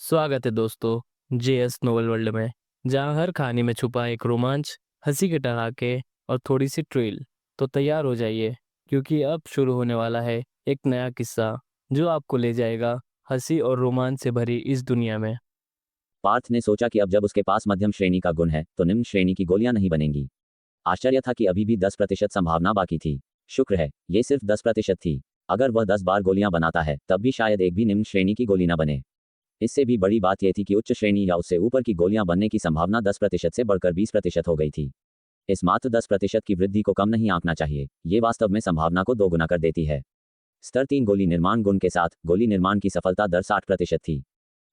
स्वागत है दोस्तों जेएस नोवेल वर्ल्ड में। जहां हर कहानी में छुपा एक रोमांच, हंसी के ठहाके और थोड़ी सी ट्रिल। तो तैयार हो जाइए, क्योंकि अब शुरू होने वाला है एक नया किस्सा जो आपको ले जाएगा हंसी और रोमांच से भरी इस दुनिया में। पार्थ ने सोचा कि अब जब उसके पास मध्यम श्रेणी का गुण है तो निम्न श्रेणी की गोलियां नहीं बनेंगी। आश्चर्य था कि अभी भी 10% संभावना बाकी थी। शुक्र है, ये सिर्फ 10% थी। अगर वह 10 बार गोलियां बनाता है तब भी शायद एक भी निम्न श्रेणी की गोली न बने। इससे भी बड़ी बात यह थी कि उच्च श्रेणी या उससे ऊपर की गोलियां बनने की संभावना 10% से बढ़कर 20% हो गई थी। इस मात्र 10% की वृद्धि को कम नहीं आंकना चाहिए, ये वास्तव में संभावना को दोगुना कर देती है। स्तर 3 गोली निर्माण गुण के साथ गोली निर्माण की सफलता दर 60% थी।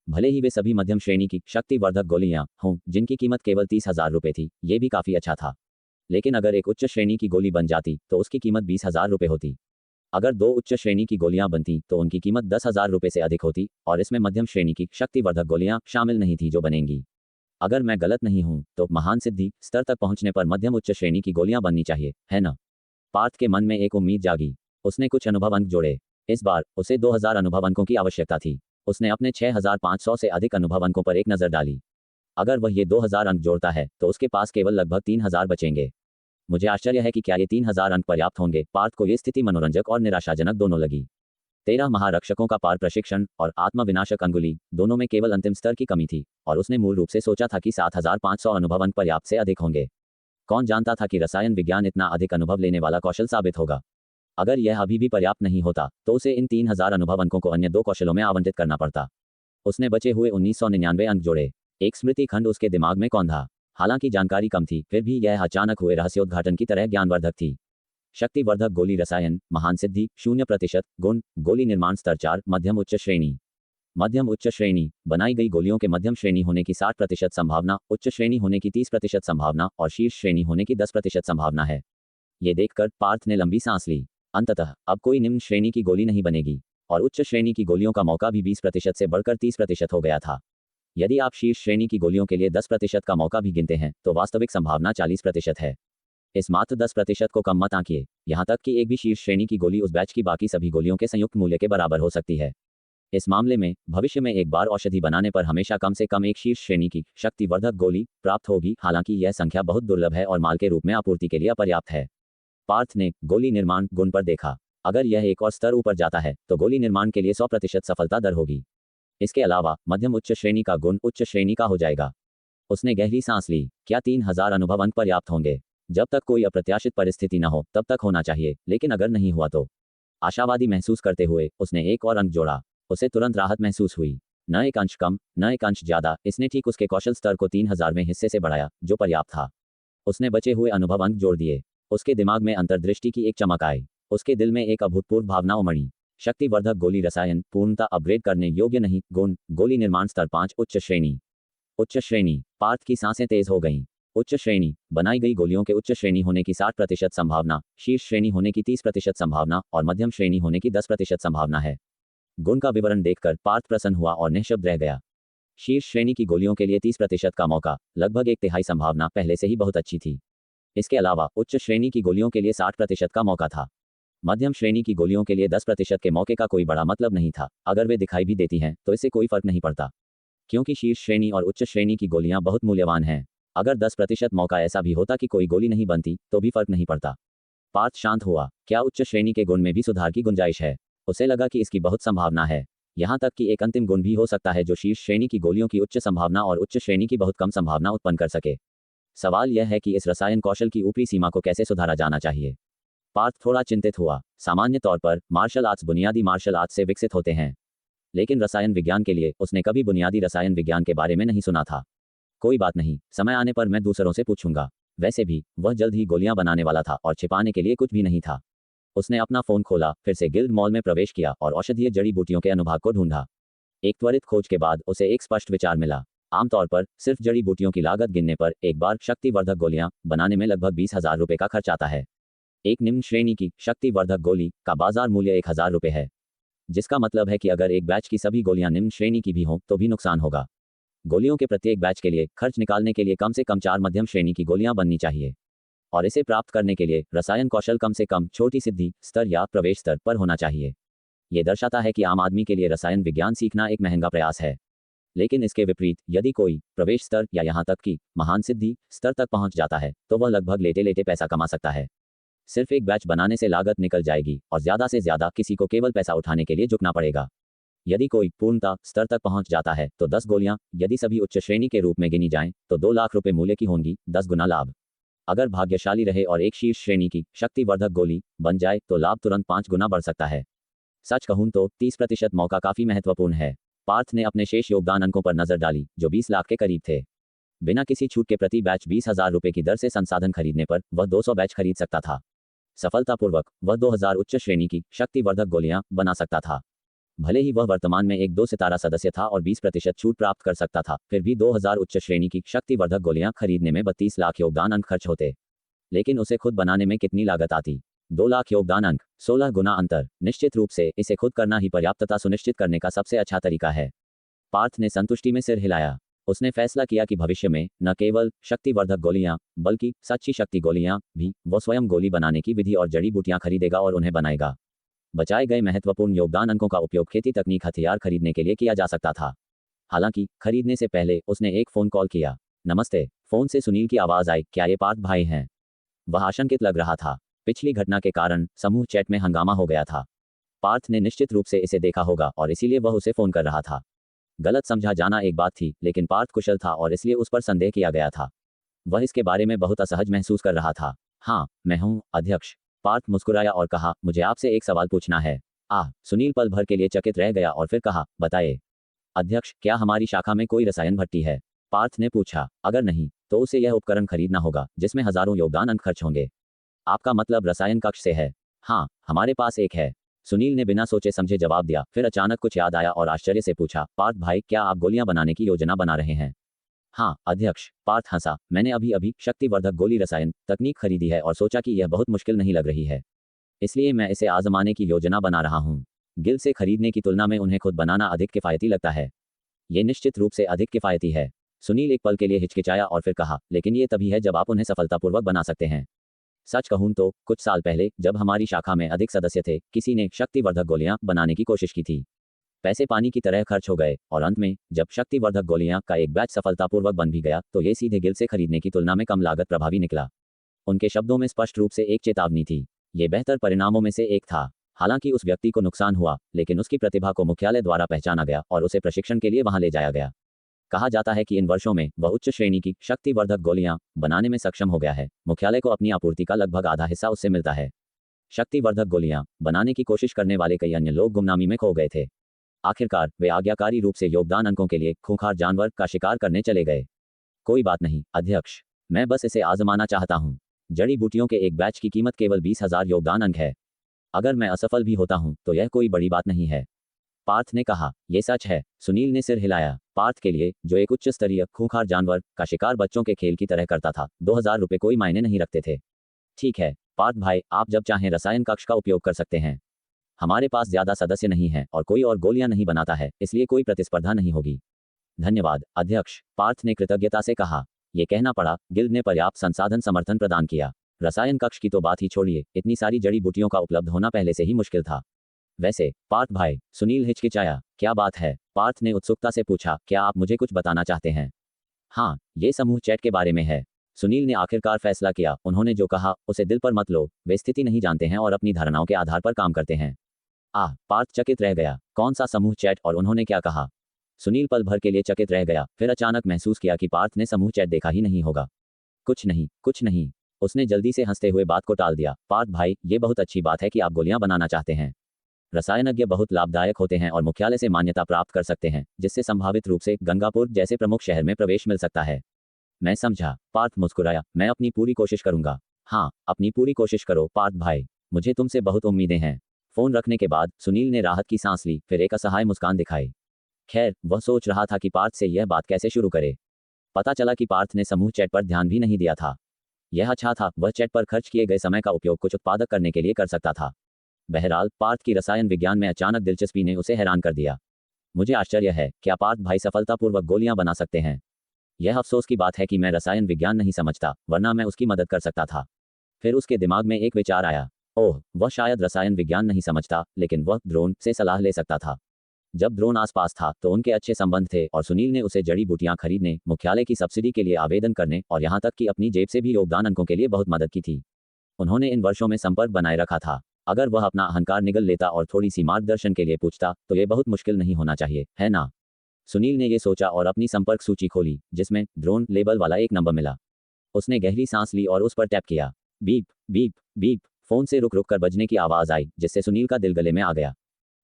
भले ही वे सभी मध्यम श्रेणी की शक्तिवर्धक गोलियां हों जिनकी कीमत केवल 30,000 रुपये थी, ये भी काफी अच्छा था। लेकिन अगर एक उच्च श्रेणी की गोली बन जाती तो उसकी कीमत 20,000 रुपये होती। अगर दो उच्च श्रेणी की गोलियां बनती तो उनकी कीमत 10,000 रुपये से अधिक होती, और इसमें मध्यम श्रेणी की शक्तिवर्धक गोलियां शामिल नहीं थी जो बनेंगी। अगर मैं गलत नहीं हूं तो महान सिद्धि स्तर तक पहुंचने पर मध्यम उच्च श्रेणी की गोलियां बननी चाहिए, है ना? पार्थ के मन में एक उम्मीद जागी। उसने कुछ अनुभव अंक जोड़े। इस बार उसे 2000 अनुभव अंकों की आवश्यकता थी। उसने अपने 6500 से अधिक अनुभव अंकों पर एक नज़र डाली। अगर वह ये 2000 अंक जोड़ता है तो उसके पास केवल लगभग 3000 बचेंगे। मुझे आश्चर्य है कि क्या ये 3000 अंक पर्याप्त होंगे। पार्थ को ये स्थिति मनोरंजक और निराशाजनक दोनों लगी। 13 महारक्षकों का पार प्रशिक्षण और आत्मविनाशक अंगुली दोनों में केवल अंतिम स्तर की कमी थी, और उसने मूल रूप से सोचा था कि 7500 अनुभव अंक पर्याप्त से अधिक होंगे। कौन जानता था कि रसायन विज्ञान इतना अधिक अनुभव लेने वाला कौशल साबित होगा। अगर यह अभी भी पर्याप्त नहीं होता तो उसे इन 3000 अनुभव अंकों को अन्य दो कौशलों में आवंटित करना पड़ता। उसने बचे हुए 1999 अंक जोड़े। एक स्मृति खंड उसके दिमाग में कौंधा। हालांकि जानकारी कम थी, फिर भी यह अचानक हुए रहस्योद्घाटन की तरह ज्ञानवर्धक थी। शक्तिवर्धक गोली रसायन, महान सिद्धि 0% गुण, गोली निर्माण स्तर 4, मध्यम उच्च श्रेणी। मध्यम उच्च श्रेणी, बनाई गई गोलियों के मध्यम श्रेणी होने की 60% संभावना, उच्च श्रेणी होने की 30% संभावना और शीर्ष श्रेणी होने की 10% संभावना है। ये देखकर पार्थ ने लंबी सांस ली। अंततः अब कोई निम्न श्रेणी की गोली नहीं बनेगी, और उच्च श्रेणी की गोलियों का मौका भी 20% से बढ़कर 30% हो गया था। यदि आप शीर्ष श्रेणी की गोलियों के लिए 10% का मौका भी गिनते हैं तो वास्तविक संभावना 40% है। इस मात्र 10% को कम मत आंकिए। यहाँ तक कि एक भी शीर्ष श्रेणी की गोली उस बैच की बाकी सभी गोलियों के संयुक्त मूल्य के बराबर हो सकती है। इस मामले में भविष्य में एक बार औषधि बनाने पर हमेशा कम से कम एक शीर्ष श्रेणी की शक्तिवर्धक गोली प्राप्त होगी। हालांकि यह संख्या बहुत दुर्लभ है और माल के रूप में आपूर्ति के लिए अपर्याप्त है। पार्थ ने गोली निर्माण गुण पर देखा। अगर यह एक और स्तर ऊपर जाता है तो गोली निर्माण के लिए 100% सफलता दर होगी। इसके अलावा मध्यम उच्च श्रेणी का गुण उच्च श्रेणी का हो जाएगा। उसने गहरी सांस ली। क्या 3000 अनुभव अंक पर्याप्त होंगे? जब तक कोई अप्रत्याशित परिस्थिति न हो तब तक होना चाहिए, लेकिन अगर नहीं हुआ तो? आशावादी महसूस करते हुए उसने एक और अंक जोड़ा। उसे तुरंत राहत महसूस हुई। न एक अंश कम, न एक अंश ज्यादा। इसने ठीक उसके कौशल स्तर को 3000वें हिस्से से बढ़ाया, जो पर्याप्त था। उसने बचे हुए अनुभव अंक जोड़ दिए। उसके दिमाग में अंतर्दृष्टि की एक चमक आई। उसके दिल में एक अभूतपूर्व भावना उमड़ी। शक्तिवर्धक गोली रसायन, पूर्णता अपग्रेड करने योग्य नहीं। गुण, गोली निर्माण स्तर 5, उच्च श्रेणी। उच्च श्रेणी। पार्थ की सांसें तेज हो गईं। उच्च श्रेणी, बनाई गई गोलियों के उच्च श्रेणी होने की 60% संभावना, शीर्ष श्रेणी होने की 30% संभावना और मध्यम श्रेणी होने की 10% संभावना है। गुण का विवरण देखकर पार्थ प्रसन्न हुआ और निःशब्द रह गया। शीर्ष श्रेणी की गोलियों के लिए 30% का मौका, लगभग एक तिहाई संभावना पहले से ही बहुत अच्छी थी। इसके अलावा उच्च श्रेणी की गोलियों के लिए 60% का मौका था। मध्यम श्रेणी की गोलियों के लिए 10% के मौके का कोई बड़ा मतलब नहीं था। अगर वे दिखाई भी देती हैं तो इससे कोई फर्क नहीं पड़ता, क्योंकि शीर्ष श्रेणी और उच्च श्रेणी की गोलियां बहुत मूल्यवान हैं। अगर 10% मौका ऐसा भी होता कि कोई गोली नहीं बनती तो भी फर्क नहीं पड़ता। पार्थ शांत हुआ। क्या उच्च श्रेणी के गुण में भी सुधार की गुंजाइश है? उसे लगा कि इसकी बहुत संभावना है। यहाँ तक कि एक अंतिम गुण भी हो सकता है जो शीर्ष श्रेणी की गोलियों की उच्च संभावना और उच्च श्रेणी की बहुत कम संभावना उत्पन्न कर सके। सवाल यह है कि इस रसायन कौशल की ऊपरी सीमा को कैसे सुधारा जाना चाहिए। पार्थ थोड़ा चिंतित हुआ। सामान्य तौर पर मार्शल आर्ट्स बुनियादी मार्शल आर्ट्स से विकसित होते हैं, लेकिन रसायन विज्ञान के लिए उसने कभी बुनियादी रसायन विज्ञान के बारे में नहीं सुना था। कोई बात नहीं, समय आने पर मैं दूसरों से पूछूंगा। वैसे भी वह जल्द ही गोलियां बनाने वाला था और छिपाने के लिए कुछ भी नहीं था। उसने अपना फोन खोला, फिर से गिल्ड मॉल में प्रवेश किया और औषधीय जड़ी बूटियों के अनुभाग को ढूंढा। एक त्वरित खोज के बाद उसे एक स्पष्ट विचार मिला। आमतौर पर सिर्फ जड़ी बूटियों की लागत गिनने पर एक बार शक्तिवर्धक गोलियां बनाने में लगभग 20,000 रुपये का खर्च आता है। एक निम्न श्रेणी की शक्तिवर्धक गोली का बाजार मूल्य 1000 रुपये है, जिसका मतलब है कि अगर एक बैच की सभी गोलियां निम्न श्रेणी की भी हों तो भी नुकसान होगा। गोलियों के प्रत्येक बैच के लिए खर्च निकालने के लिए कम से कम 4 मध्यम श्रेणी की गोलियां बननी चाहिए, और इसे प्राप्त करने के लिए रसायन कौशल कम से कम छोटी सिद्धि स्तर या प्रवेश स्तर पर होना चाहिए। यह दर्शाता है कि आम आदमी के लिए रसायन विज्ञान सीखना एक महंगा प्रयास है। लेकिन इसके विपरीत यदि कोई प्रवेश स्तर या यहाँ तक कि महान सिद्धि स्तर तक पहुंच जाता है तो वह लगभग लेटे लेटे पैसा कमा सकता है। सिर्फ एक बैच बनाने से लागत निकल जाएगी और ज़्यादा से ज़्यादा किसी को केवल पैसा उठाने के लिए झुकना पड़ेगा। यदि कोई पूर्णता स्तर तक पहुंच जाता है तो 10 गोलियां यदि सभी उच्च श्रेणी के रूप में गिनी जाएं तो 2 लाख रुपए मूल्य की होंगी, 10 गुना लाभ। अगर भाग्यशाली रहे और एक शीर्ष श्रेणी की शक्तिवर्धक गोली बन जाए तो लाभ तुरंत 5 गुना बढ़ सकता है। सच कहूं तो 30% मौका काफी महत्वपूर्ण है। पार्थ ने अपने शेष योगदान अंकों पर नजर डाली जो 20 लाख के करीब थे। बिना किसी छूट के प्रति बैच 20,000 रुपए की दर से संसाधन खरीदने पर वह 200 बैच खरीद सकता था। सफलतापूर्वक वह 2000 उच्च श्रेणी की शक्तिवर्धक गोलियां बना सकता था। भले ही वह वर्तमान में एक 2 सितारा सदस्य था और 20% छूट प्राप्त कर सकता था, फिर भी 2000 उच्च श्रेणी की शक्तिवर्धक गोलियां खरीदने में 32 लाख योगदान अंक खर्च होते। लेकिन उसे खुद बनाने में कितनी लागत आती? 2 लाख योगदान अंक, 16 गुना अंतर। निश्चित रूप से इसे खुद करना ही पर्याप्तता सुनिश्चित करने का सबसे अच्छा तरीका है। पार्थ ने संतुष्टि में सिर हिलाया। उसने फैसला किया कि भविष्य में न केवल शक्तिवर्धक गोलियां बल्कि सच्ची शक्ति गोलियां भी वो स्वयं गोली बनाने की विधि और जड़ी बूटियां खरीदेगा और उन्हें बनाएगा। बचाए गए महत्वपूर्ण योगदान अंकों का उपयोग खेती तकनीक हथियार खरीदने के लिए किया जा सकता था। हालांकि खरीदने से पहले उसने एक फोन कॉल किया। नमस्ते। फोन से सुनील की आवाज आई। क्या ये पार्थ भाई हैं? वह आशंकित लग रहा था। पिछली घटना के कारण समूह चैट में हंगामा हो गया था। पार्थ ने निश्चित रूप से इसे देखा होगा और इसीलिए वह उसे फोन कर रहा था। गलत समझा जाना एक बात थी, लेकिन पार्थ कुशल था और इसलिए उस पर संदेह किया गया था। वह इसके बारे में बहुत असहज महसूस कर रहा था। हाँ, मैं हूँ अध्यक्ष। पार्थ मुस्कुराया और कहा, मुझे आपसे एक सवाल पूछना है। सुनील पल भर के लिए चकित रह गया और फिर कहा, बताइए। अध्यक्ष, क्या हमारी शाखा में कोई रसायन भट्टी है? पार्थ ने पूछा। अगर नहीं तो उसे यह उपकरण खरीदना होगा जिसमें हजारों योगदान अंक खर्च होंगे। आपका मतलब रसायन कक्ष से है? हाँ, हमारे पास एक है। सुनील ने बिना सोचे समझे जवाब दिया। फिर अचानक कुछ याद आया और आश्चर्य से पूछा, पार्थ भाई, क्या आप गोलियां बनाने की योजना बना रहे हैं? हाँ अध्यक्ष। पार्थ हंसा। मैंने अभी अभी शक्तिवर्धक गोली रसायन तकनीक खरीदी है और सोचा कि यह बहुत मुश्किल नहीं लग रही है, इसलिए मैं इसे आजमाने की योजना बना रहा हूँ। गिल से खरीदने की तुलना में उन्हें खुद बनाना अधिक किफायती लगता है। ये निश्चित रूप से अधिक किफायती है। सुनील एक पल के लिए हिचकिचाया और फिर कहा, लेकिन ये तभी है जब आप उन्हें सफलतापूर्वक बना सकते हैं। सच कहूं तो कुछ साल पहले जब हमारी शाखा में अधिक सदस्य थे, किसी ने शक्तिवर्धक गोलियां बनाने की कोशिश की थी। पैसे पानी की तरह खर्च हो गए और अंत में जब शक्तिवर्धक गोलियां का एक बैच सफलतापूर्वक बन भी गया तो ये सीधे गिल से खरीदने की तुलना में कम लागत प्रभावी निकला। उनके शब्दों में स्पष्ट रूप से एक चेतावनी थी। ये बेहतर परिणामों में से एक था। हालांकि उस व्यक्ति को नुकसान हुआ, लेकिन उसकी प्रतिभा को मुख्यालय द्वारा पहचाना गया और उसे प्रशिक्षण के लिए वहां ले जाया गया। कहा जाता है कि इन वर्षों में वह उच्च श्रेणी की शक्तिवर्धक गोलियां बनाने में सक्षम हो गया है। मुख्यालय को अपनी आपूर्ति का लगभग आधा हिस्सा उससे मिलता है। शक्तिवर्धक गोलियां बनाने की कोशिश करने वाले कई अन्य लोग गुमनामी में खो गए थे। आखिरकार वे आज्ञाकारी रूप से योगदान अंकों के लिए खूंखार जानवर का शिकार करने चले गए। कोई बात नहीं अध्यक्ष, मैं बस इसे आजमाना चाहता हूँ। जड़ी बूटियों के एक बैच की कीमत केवल 20,000 योगदान अंक है। अगर मैं असफल भी होता हूँ तो यह कोई बड़ी बात नहीं है। पार्थ ने कहा। यह सच है। सुनील ने सिर हिलाया। पार्थ के लिए, जो एक उच्च स्तरीय खूंखार जानवर का शिकार बच्चों के खेल की तरह करता था, 2000 रुपये कोई मायने नहीं रखते थे। ठीक है पार्थ भाई, आप जब चाहें रसायन कक्ष का उपयोग कर सकते हैं। हमारे पास ज्यादा सदस्य नहीं है और कोई और गोलियां नहीं बनाता है, इसलिए कोई प्रतिस्पर्धा नहीं होगी। धन्यवाद अध्यक्ष, पार्थ ने कृतज्ञता से कहा। यह कहना पड़ा, गिल्ड ने पर्याप्त संसाधन समर्थन प्रदान किया। रसायन कक्ष की तो बात ही छोड़िए, इतनी सारी जड़ी बूटियों का उपलब्ध होना पहले से ही मुश्किल था। वैसे पार्थ भाई, सुनील हिचकिचाया। क्या बात है? पार्थ ने उत्सुकता से पूछा। क्या आप मुझे कुछ बताना चाहते हैं? हाँ, ये समूह चैट के बारे में है। सुनील ने आखिरकार फैसला किया। उन्होंने जो कहा उसे दिल पर मत लो। वे स्थिति नहीं जानते हैं और अपनी धारणाओं के आधार पर काम करते हैं। पार्थ चकित रह गया। कौन सा समूह चैट और उन्होंने क्या कहा? सुनील पल भर के लिए चकित रह गया, फिर अचानक महसूस किया कि पार्थ ने समूह चैट देखा ही नहीं होगा। कुछ नहीं, कुछ नहीं। उसने जल्दी से हंसते हुए बात को टाल दिया। पार्थ भाई, ये बहुत अच्छी बात है कि आप गोलियां बनाना चाहते हैं। रसायनज्ञ बहुत लाभदायक होते हैं और मुख्यालय से मान्यता प्राप्त कर सकते हैं, जिससे संभावित रूप से गंगापुर जैसे प्रमुख शहर में प्रवेश मिल सकता है। मैं समझा। पार्थ मुस्कुराया। मैं अपनी पूरी कोशिश करूंगा। हाँ, अपनी पूरी कोशिश करो पार्थ भाई, मुझे तुमसे बहुत उम्मीदें हैं। फोन रखने के बाद सुनील ने राहत की सांस ली, फिर एक असहाय मुस्कान दिखाई। खैर, वह सोच रहा था कि पार्थ से यह बात कैसे शुरू करे। पता चला कि पार्थ ने समूह चैट पर ध्यान भी नहीं दिया था। यह अच्छा था, वह चैट पर खर्च किए गए समय का उपयोग कुछ उत्पादक करने के लिए कर सकता था। बहरहाल, पार्थ की रसायन विज्ञान में अचानक दिलचस्पी ने उसे हैरान कर दिया। मुझे आश्चर्य है, क्या पार्थ भाई सफलतापूर्वक गोलियां बना सकते हैं? यह अफसोस की बात है कि मैं रसायन विज्ञान नहीं समझता, वरना मैं उसकी मदद कर सकता था। फिर उसके दिमाग में एक विचार आया। ओह, वह शायद रसायन विज्ञान नहीं समझता, लेकिन वह ड्रोन से सलाह ले सकता था। जब ड्रोन आसपास था तो उनके अच्छे संबंध थे और सुनील ने उसे जड़ी बूटियां खरीदने, मुख्यालय की सब्सिडी के लिए आवेदन करने और यहाँ तक कि अपनी जेब से भी योगदान अंकों के लिए बहुत मदद की थी। उन्होंने इन वर्षों में संपर्क बनाए रखा था। अगर वह अपना अहंकार निगल लेता और थोड़ी सी मार्गदर्शन के लिए पूछता तो ये बहुत मुश्किल नहीं होना चाहिए, है ना? सुनील ने ये सोचा और अपनी संपर्क सूची खोली, जिसमें ड्रोन लेबल वाला एक नंबर मिला। उसने गहरी सांस ली और उस पर टैप किया। बीप बीप बीप, फोन से रुक रुक कर बजने की आवाज आई, जिससे सुनील का दिल गले में आ गया।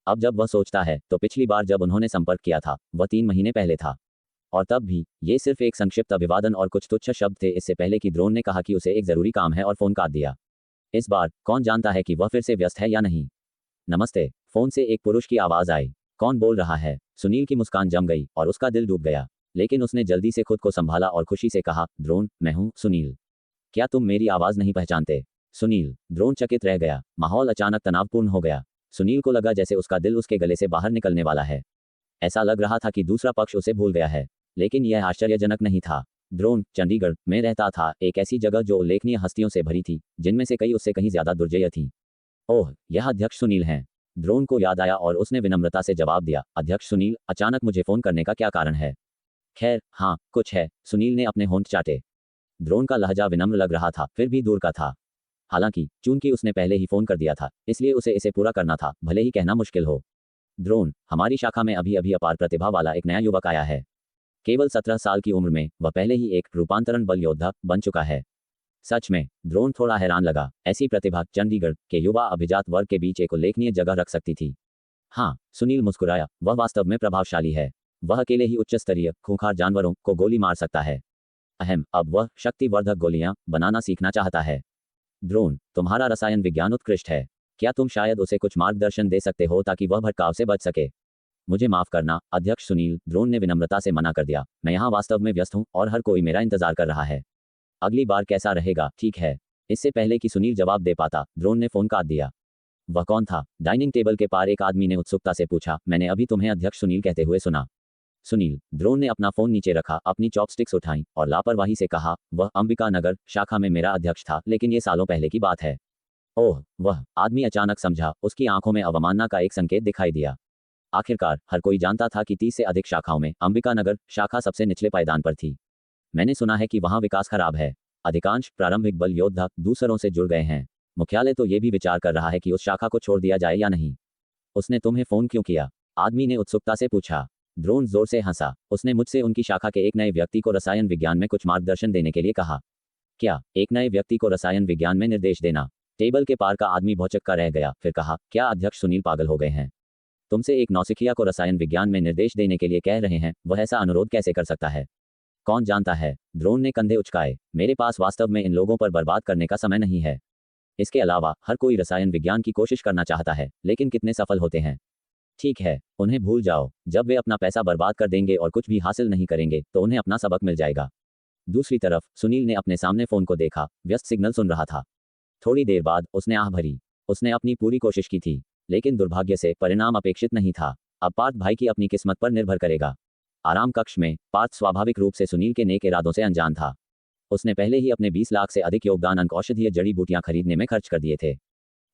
अब जब वह सोचता है तो पिछली बार जब उन्होंने संपर्क किया था वह 3 महीने पहले था, और तब भी ये सिर्फ एक संक्षिप्त अभिवादन और कुछ तुच्छ शब्द थे, इससे पहले कि ड्रोन ने कहा कि उसे एक जरूरी काम है और फोन काट दिया। इस बार कौन जानता है कि वह फिर से व्यस्त है या नहीं। नमस्ते, फोन से एक पुरुष की आवाज आई। कौन बोल रहा है? सुनील की मुस्कान जम गई और उसका दिल डूब गया, लेकिन उसने जल्दी से खुद को संभाला और खुशी से कहा, ड्रोन, मैं हूं सुनील। क्या तुम मेरी आवाज नहीं पहचानते? सुनील। ड्रोन चकित रह गया। माहौल अचानक तनावपूर्ण हो गया। सुनील को लगा जैसे उसका दिल उसके गले से बाहर निकलने वाला है। ऐसा लग रहा था कि दूसरा पक्ष उसे भूल गया है, लेकिन यह आश्चर्यजनक नहीं था। ड्रोन चंडीगढ़ में रहता था, एक ऐसी जगह जो उल्लेखनीय हस्तियों से भरी थी, जिनमें से कई उससे कहीं ज्यादा दुर्जय थीं। ओह, यह अध्यक्ष सुनील हैं। ड्रोन को याद आया और उसने विनम्रता से जवाब दिया, अध्यक्ष सुनील, अचानक मुझे फोन करने का क्या कारण है? खैर, हाँ, कुछ है। सुनील ने अपने होंठ चाटे। ड्रोन का लहजा विनम्र लग रहा था, फिर भी दूर का था। हालांकि चूंकि उसने पहले ही फोन कर दिया था, इसलिए उसे इसे पूरा करना था, भले ही कहना मुश्किल हो। ड्रोन, हमारी शाखा में अभी अभी अपार प्रतिभा वाला एक नया युवक आया है। केवल 17 साल की उम्र में वह पहले ही एक रूपांतरण बल योद्धा बन चुका है। सच में? ड्रोन थोड़ा हैरान लगा। ऐसी प्रतिभा चंडीगढ़ के युवा अभिजात वर्ग के बीच एक उल्लेखनीय जगह रख सकती थी। हाँ, सुनील मुस्कुराया, वह वास्तव में प्रभावशाली है। वह अकेले ही उच्च स्तरीय खूंखार जानवरों को गोली मार सकता है। अहम, अब वह शक्तिवर्धक गोलियां बनाना सीखना चाहता है। ड्रोन, तुम्हारा रसायन विज्ञान उत्कृष्ट है। क्या तुम शायद उसे कुछ मार्गदर्शन दे सकते हो ताकि वह भटकाव से बच सके? मुझे माफ करना, अध्यक्ष सुनील, ड्रोन ने विनम्रता से मना कर दिया। मैं यहाँ वास्तव में व्यस्त हूँ और हर कोई मेरा इंतजार कर रहा है। अगली बार कैसा रहेगा, ठीक है? इससे पहले कि सुनील जवाब दे पाता, ड्रोन ने फोन काट दिया। वह कौन था? डाइनिंग टेबल के पार एक आदमी ने उत्सुकता से पूछा। मैंने अभी तुम्हें अध्यक्ष सुनील कहते हुए सुना। सुनील। ड्रोन ने अपना फोन नीचे रखा, अपनी चॉपस्टिक्स उठाई और लापरवाही से कहा, वह अंबिका नगर शाखा में मेरा अध्यक्ष था, लेकिन ये सालों पहले की बात है। ओह, वह आदमी अचानक समझा। उसकी आंखों में अवमानना का एक संकेत दिखाई दिया। आखिरकार हर कोई जानता था कि 30 से अधिक शाखाओं में अंबिका नगर शाखा सबसे निचले पायदान पर थी। मैंने सुना है कि वहां विकास खराब है। अधिकांश प्रारंभिक बल योद्धा दूसरों से जुड़ गए हैं। मुख्यालय तो ये भी विचार कर रहा है कि उस शाखा को छोड़ दिया जाए या नहीं। उसने तुम्हें फोन क्यों किया? आदमी ने उत्सुकता से पूछा। ड्रोन जोर से हंसा। उसने मुझसे उनकी शाखा के एक नए व्यक्ति को रसायन विज्ञान में कुछ मार्गदर्शन देने के लिए कहा। क्या? एक नए व्यक्ति को रसायन विज्ञान में निर्देश देना? टेबल के पार का आदमी भौचक्का रह गया, फिर कहा, क्या अध्यक्ष सुनील पागल हो गए हैं? तुमसे एक नौसिखिया को रसायन विज्ञान में निर्देश देने के लिए कह रहे हैं, वह ऐसा अनुरोध कैसे कर सकता है? कौन जानता है? ड्रोन ने कंधे उचकाए। मेरे पास वास्तव में इन लोगों पर बर्बाद करने का समय नहीं है। इसके अलावा हर कोई रसायन विज्ञान की कोशिश करना चाहता है, लेकिन कितने सफल होते हैं? ठीक है, उन्हें भूल जाओ। जब वे अपना पैसा बर्बाद कर देंगे और कुछ भी हासिल नहीं करेंगे तो उन्हें अपना सबक मिल जाएगा। दूसरी तरफ सुनील ने अपने सामने फोन को देखा, व्यस्त सिग्नल सुन रहा था। थोड़ी देर बाद उसने आह भरी। उसने अपनी पूरी कोशिश की थी, लेकिन दुर्भाग्य से परिणाम अपेक्षित नहीं था। अब पार्थ भाई की अपनी किस्मत पर निर्भर करेगा। आराम कक्ष में पार्थ स्वाभाविक रूप से सुनील के नेक इरादों से अनजान था। उसने पहले ही अपने 20 लाख से अधिक योगदान अंक औषधीय जड़ी बूटियां खरीदने में खर्च कर दिए थे।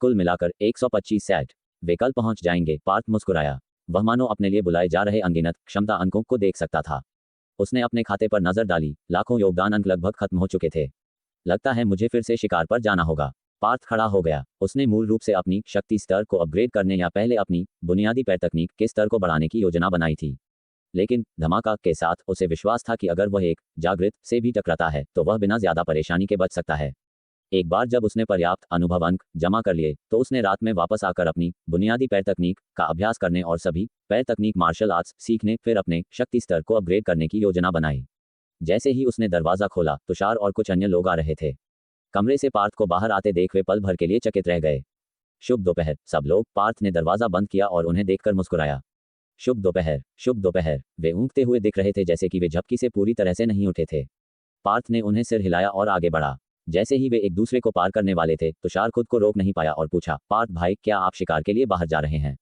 कुल मिलाकर 125 सेट। वे कल पहुंच जाएंगे। पार्थ मुस्कुराया। वह मानो अपने लिए बुलाए जा रहे अनगिनत क्षमता अंकों को देख सकता था। उसने अपने खाते पर नजर डाली। लाखों योगदान अंक लगभग खत्म हो चुके थे। लगता है मुझे फिर से शिकार पर जाना होगा। पार्थ खड़ा हो गया। उसने मूल रूप से अपनी शक्ति स्तर को अपग्रेड करने या पहले अपनी बुनियादी पैर तकनीक के स्तर को बढ़ाने की योजना बनाई थी। लेकिन धमाका के साथ उसे विश्वास था कि अगर वह एक जागृत से भी टकराता है तो वह बिना ज्यादा परेशानी के बच सकता है। एक बार जब उसने पर्याप्त अनुभव अंक जमा कर लिए तो उसने रात में वापस आकर अपनी बुनियादी पैर तकनीक का अभ्यास करने और सभी पैर तकनीक मार्शल आर्ट्स सीखने, फिर अपने शक्ति स्तर को अपग्रेड करने की योजना बनाई। जैसे ही उसने दरवाजा खोला, तुषार और कुछ अन्य लोग आ रहे थे। कमरे से पार्थ को बाहर आते देख वे पल भर के लिए चकित रह गए। शुभ दोपहर सब लोग। पार्थ ने दरवाजा बंद किया और उन्हें देखकर मुस्कुराया। शुभ दोपहर, शुभ दोपहर। वे ऊँघते हुए दिख रहे थे, जैसे कि वे झपकी से पूरी तरह से नहीं उठे थे। पार्थ ने उन्हें सिर हिलाया और आगे बढ़ा। जैसे ही वे एक दूसरे को पार करने वाले थे, तुषार खुद को रोक नहीं पाया और पूछा, पार्थ भाई, क्या आप शिकार के लिए बाहर जा रहे हैं?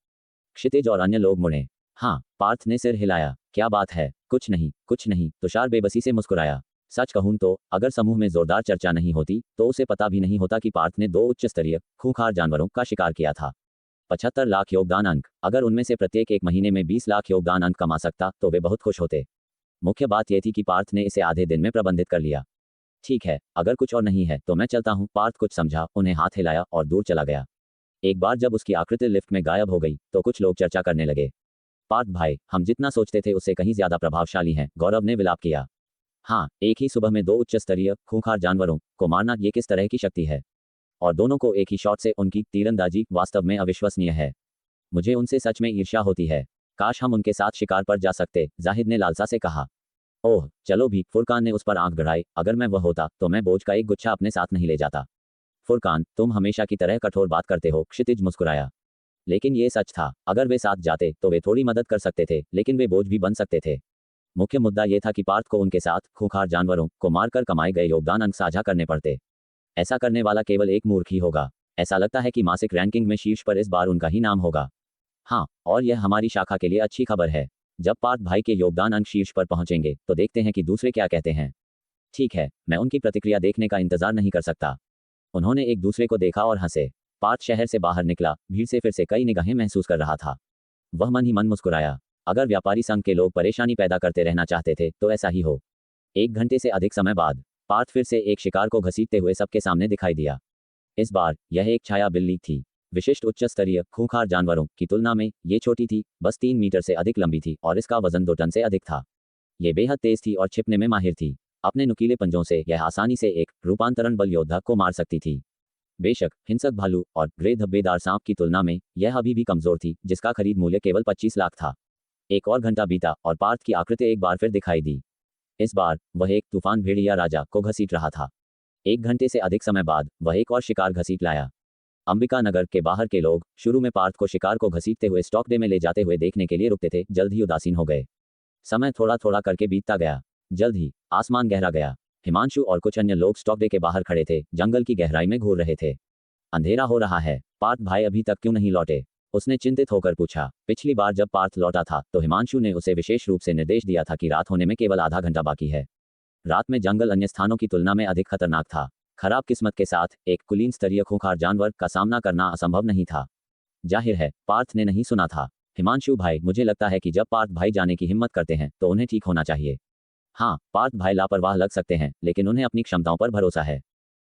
क्षितिज और अन्य लोग मुड़े। हाँ, पार्थ ने सिर हिलाया। क्या बात है? कुछ नहीं, कुछ नहीं। तुषार बेबसी से मुस्कुराया। सच कहूं तो अगर समूह में जोरदार चर्चा नहीं होती तो उसे पता भी नहीं होता कि पार्थ ने 2 उच्च स्तरीय खूंखार जानवरों का शिकार किया था। 75 लाख योगदान अंक। अगर उनमें से प्रत्येक एक महीने में 20 लाख योगदान अंक कमा सकता तो वे बहुत खुश होते। मुख्य बात यह थी कि पार्थ ने इसे आधे दिन में प्रबंधित कर लिया। ठीक है, अगर कुछ और नहीं है तो मैं चलता हूँ। पार्थ कुछ समझा, उन्हें हाथ हिलाया और दूर चला गया। एक बार जब उसकी आकृति लिफ्ट में गायब हो गई तो कुछ लोग चर्चा करने लगे। पार्थ भाई, हम जितना सोचते थे उससे कहीं ज्यादा प्रभावशाली हैं, गौरव ने विलाप किया। हाँ, एक ही सुबह में 2 उच्च स्तरीय खूंखार जानवरों को मारना, ये किस तरह की शक्ति है। और दोनों को एक ही शॉट से उनकी तीरंदाजी वास्तव में अविश्वसनीय है। मुझे उनसे सच में ईर्ष्या होती है। काश हम उनके साथ शिकार पर जा सकते, जाहिद ने लालसा से कहा। ओह चलो भी, फुरकान ने उस पर आंख गड़ाई। अगर मैं वह होता तो मैं बोझ का एक गुच्छा अपने साथ नहीं ले जाता। फुरकान, तुम हमेशा की तरह कठोर बात करते हो, क्षितिज मुस्कुराया। लेकिन ये सच था, अगर वे साथ जाते तो वे थोड़ी मदद कर सकते थे, लेकिन वे बोझ भी बन सकते थे। मुख्य मुद्दा यह था कि पार्थ को उनके साथ खूंखार जानवरों को मारकर कमाए गए योगदान अंक साझा करने पड़ते। ऐसा करने वाला केवल एक मूर्ख ही होगा। ऐसा लगता है कि मासिक रैंकिंग में शीर्ष पर इस बार उनका ही नाम होगा। हाँ, और यह हमारी शाखा के लिए अच्छी खबर है। जब पार्थ भाई के योगदान अंक शीर्ष पर पहुंचेंगे तो देखते हैं कि दूसरे क्या कहते हैं। ठीक है, मैं उनकी प्रतिक्रिया देखने का इंतजार नहीं कर सकता। उन्होंने एक दूसरे को देखा और हंसे। पार्थ शहर से बाहर निकला, भीड़ से फिर से कई निगाहें महसूस कर रहा था। वह मन ही मन मुस्कुराया। अगर व्यापारी संघ के लोग परेशानी पैदा करते रहना चाहते थे तो ऐसा ही हो। 1 घंटे से अधिक समय बाद पार्थ फिर से एक शिकार को घसीटते हुए सबके सामने दिखाई दिया। इस बार यह एक छाया बिल्ली थी। विशिष्ट उच्च स्तरीय खूंखार जानवरों की तुलना में ये छोटी थी, बस 3 मीटर से अधिक लंबी थी और इसका वजन 2 टन से अधिक था। ये बेहद तेज थी और छिपने में माहिर थी। अपने नुकीले पंजों से यह आसानी से एक रूपांतरण बल योद्धा को मार सकती थी। बेशक हिंसक भालू और ग्रे धब्बेदार सांप की तुलना में यह अभी भी कमजोर थी, जिसका खरीद मूल्य केवल 25 लाख था। एक और घंटा बीता और पार्थ की आकृति एक बार फिर दिखाई दी। इस बार वह एक तूफान भेड़िया राजा को घसीट रहा था। 1 घंटे से अधिक समय बाद वह एक और शिकार घसीट लाया। अंबिका नगर के बाहर के लोग शुरू में पार्थ को शिकार को घसीटते हुए स्टॉक डे में ले जाते हुए देखने के लिए रुकते थे, जल्द ही उदासीन हो गए। समय थोड़ा थोड़ा करके बीतता गया। जल्द ही आसमान गहरा गया। हिमांशु और कुछ अन्य लोग स्टॉक डे के बाहर खड़े थे, जंगल की गहराई में घूर रहे थे। अंधेरा हो रहा है, पार्थ भाई अभी तक क्यों नहीं लौटे? उसने चिंतित होकर पूछा। पिछली बार जब पार्थ लौटा था तो हिमांशु ने उसे विशेष रूप से निर्देश दिया था कि रात होने में केवल आधा घंटा बाकी है। रात में जंगल अन्य स्थानों की तुलना में अधिक खतरनाक था। खराब किस्मत के साथ एक कुलीन स्तरीय खूंखार जानवर का सामना करना असंभव नहीं था। जाहिर है पार्थ ने नहीं सुना था। हिमांशु भाई, मुझे लगता है कि जब पार्थ भाई जाने की हिम्मत करते हैं तो उन्हें ठीक होना चाहिए। हाँ, पार्थ भाई लापरवाह लग सकते हैं, लेकिन उन्हें अपनी क्षमताओं पर भरोसा है।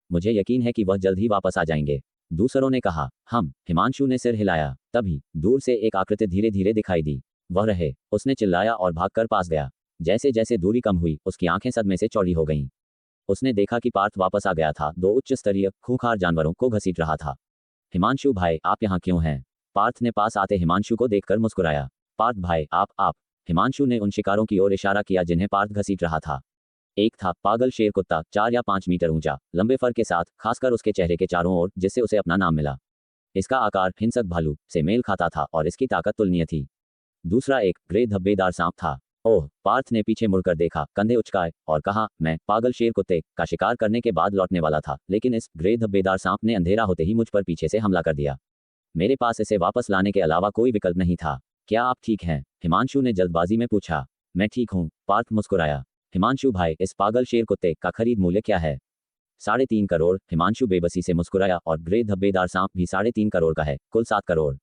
मुझे यकीन है कि वह जल्द ही वापस आ जाएंगे, दूसरों ने कहा। हम, हिमांशु ने सिर हिलाया। तभी दूर से एक आकृति धीरे धीरे दिखाई दी। वह रहे, उसने चिल्लाया और भागकर पास गया। जैसे जैसे दूरी कम हुई उसकी आंखें सदमे से चौड़ी हो गईं। उसने देखा कि पार्थ वापस आ गया था, 2 उच्च स्तरीय खूंखार जानवरों को घसीट रहा था। हिमांशु भाई, आप यहाँ क्यों हैं? पार्थ ने पास आते हिमांशु को देखकर मुस्कुराया। पार्थ भाई, आप। हिमांशु ने उन शिकारों की ओर इशारा किया जिन्हें पार्थ घसीट रहा था। एक था पागल शेर कुत्ता, 4 या 5 मीटर ऊंचा, लंबे फर के साथ, खासकर उसके चेहरे के चारों ओर, जिससे उसे अपना नाम मिला। इसका आकार हिंसक भालू से मेल खाता था और इसकी ताकत तुलनीय थी। दूसरा एक ग्रे धब्बेदार सांप था। ओह, पार्थ ने पीछे मुड़कर देखा, कंधे उचकाए और कहा, मैं पागल शेर कुत्ते का शिकार करने के बाद लौटने वाला था, लेकिन इस ग्रे धब्बेदार सांप ने अंधेरा होते ही मुझ पर पीछे से हमला कर दिया। मेरे पास इसे वापस लाने के अलावा कोई विकल्प नहीं था। क्या आप ठीक हैं? हिमांशु ने जल्दबाजी में पूछा। मैं ठीक हूँ, पार्थ मुस्कुराया। हिमांशु भाई, इस पागल शेर कुत्ते का खरीद मूल्य क्या है? 3.5 करोड़। हिमांशु बेबसी से मुस्कुराया और ग्रे धब्बेदार सांप भी 3.5 करोड़ का है, कुल 7 करोड़।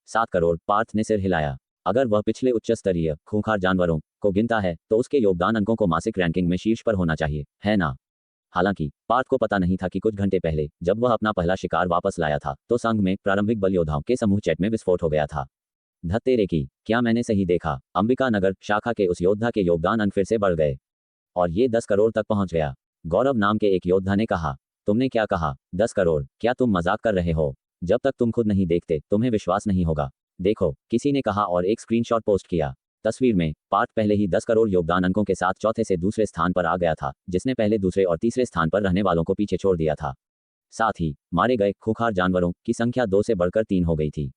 7 करोड़, पार्थ ने सिर हिलाया। अगर वह पिछले उच्च स्तरीय खूंखार जानवरों को गिनता है तो उसके योगदान अंकों को मासिक रैंकिंग में शीर्ष पर होना चाहिए, है ना? हालांकि पार्थ को पता नहीं था कि कुछ घंटे पहले जब वह अपना पहला शिकार वापस लाया था तो संघ में प्रारंभिक बल योद्धाओं के समूह चैट में विस्फोट हो गया था। धत्तेरे की, क्या मैंने सही देखा? अंबिका नगर शाखा के उस योद्धा के योगदान अंक फिर से बढ़ गए और ये 10 करोड़ तक पहुंच गया। गौरव नाम के एक योद्धा ने कहा। तुमने क्या कहा? 10 करोड़? क्या तुम मजाक कर रहे हो? जब तक तुम खुद नहीं देखते तुम्हें विश्वास नहीं होगा। देखो, किसी ने कहा और एक स्क्रीनशॉट पोस्ट किया। तस्वीर में पार्थ पहले ही 10 करोड़ योगदान अंकों के साथ चौथे से दूसरे स्थान पर आ गया था, जिसने पहले दूसरे और तीसरे स्थान पर रहने वालों को पीछे छोड़ दिया था। साथ ही मारे गए खूंखार जानवरों की संख्या 2 से बढ़कर 3 हो गई थी।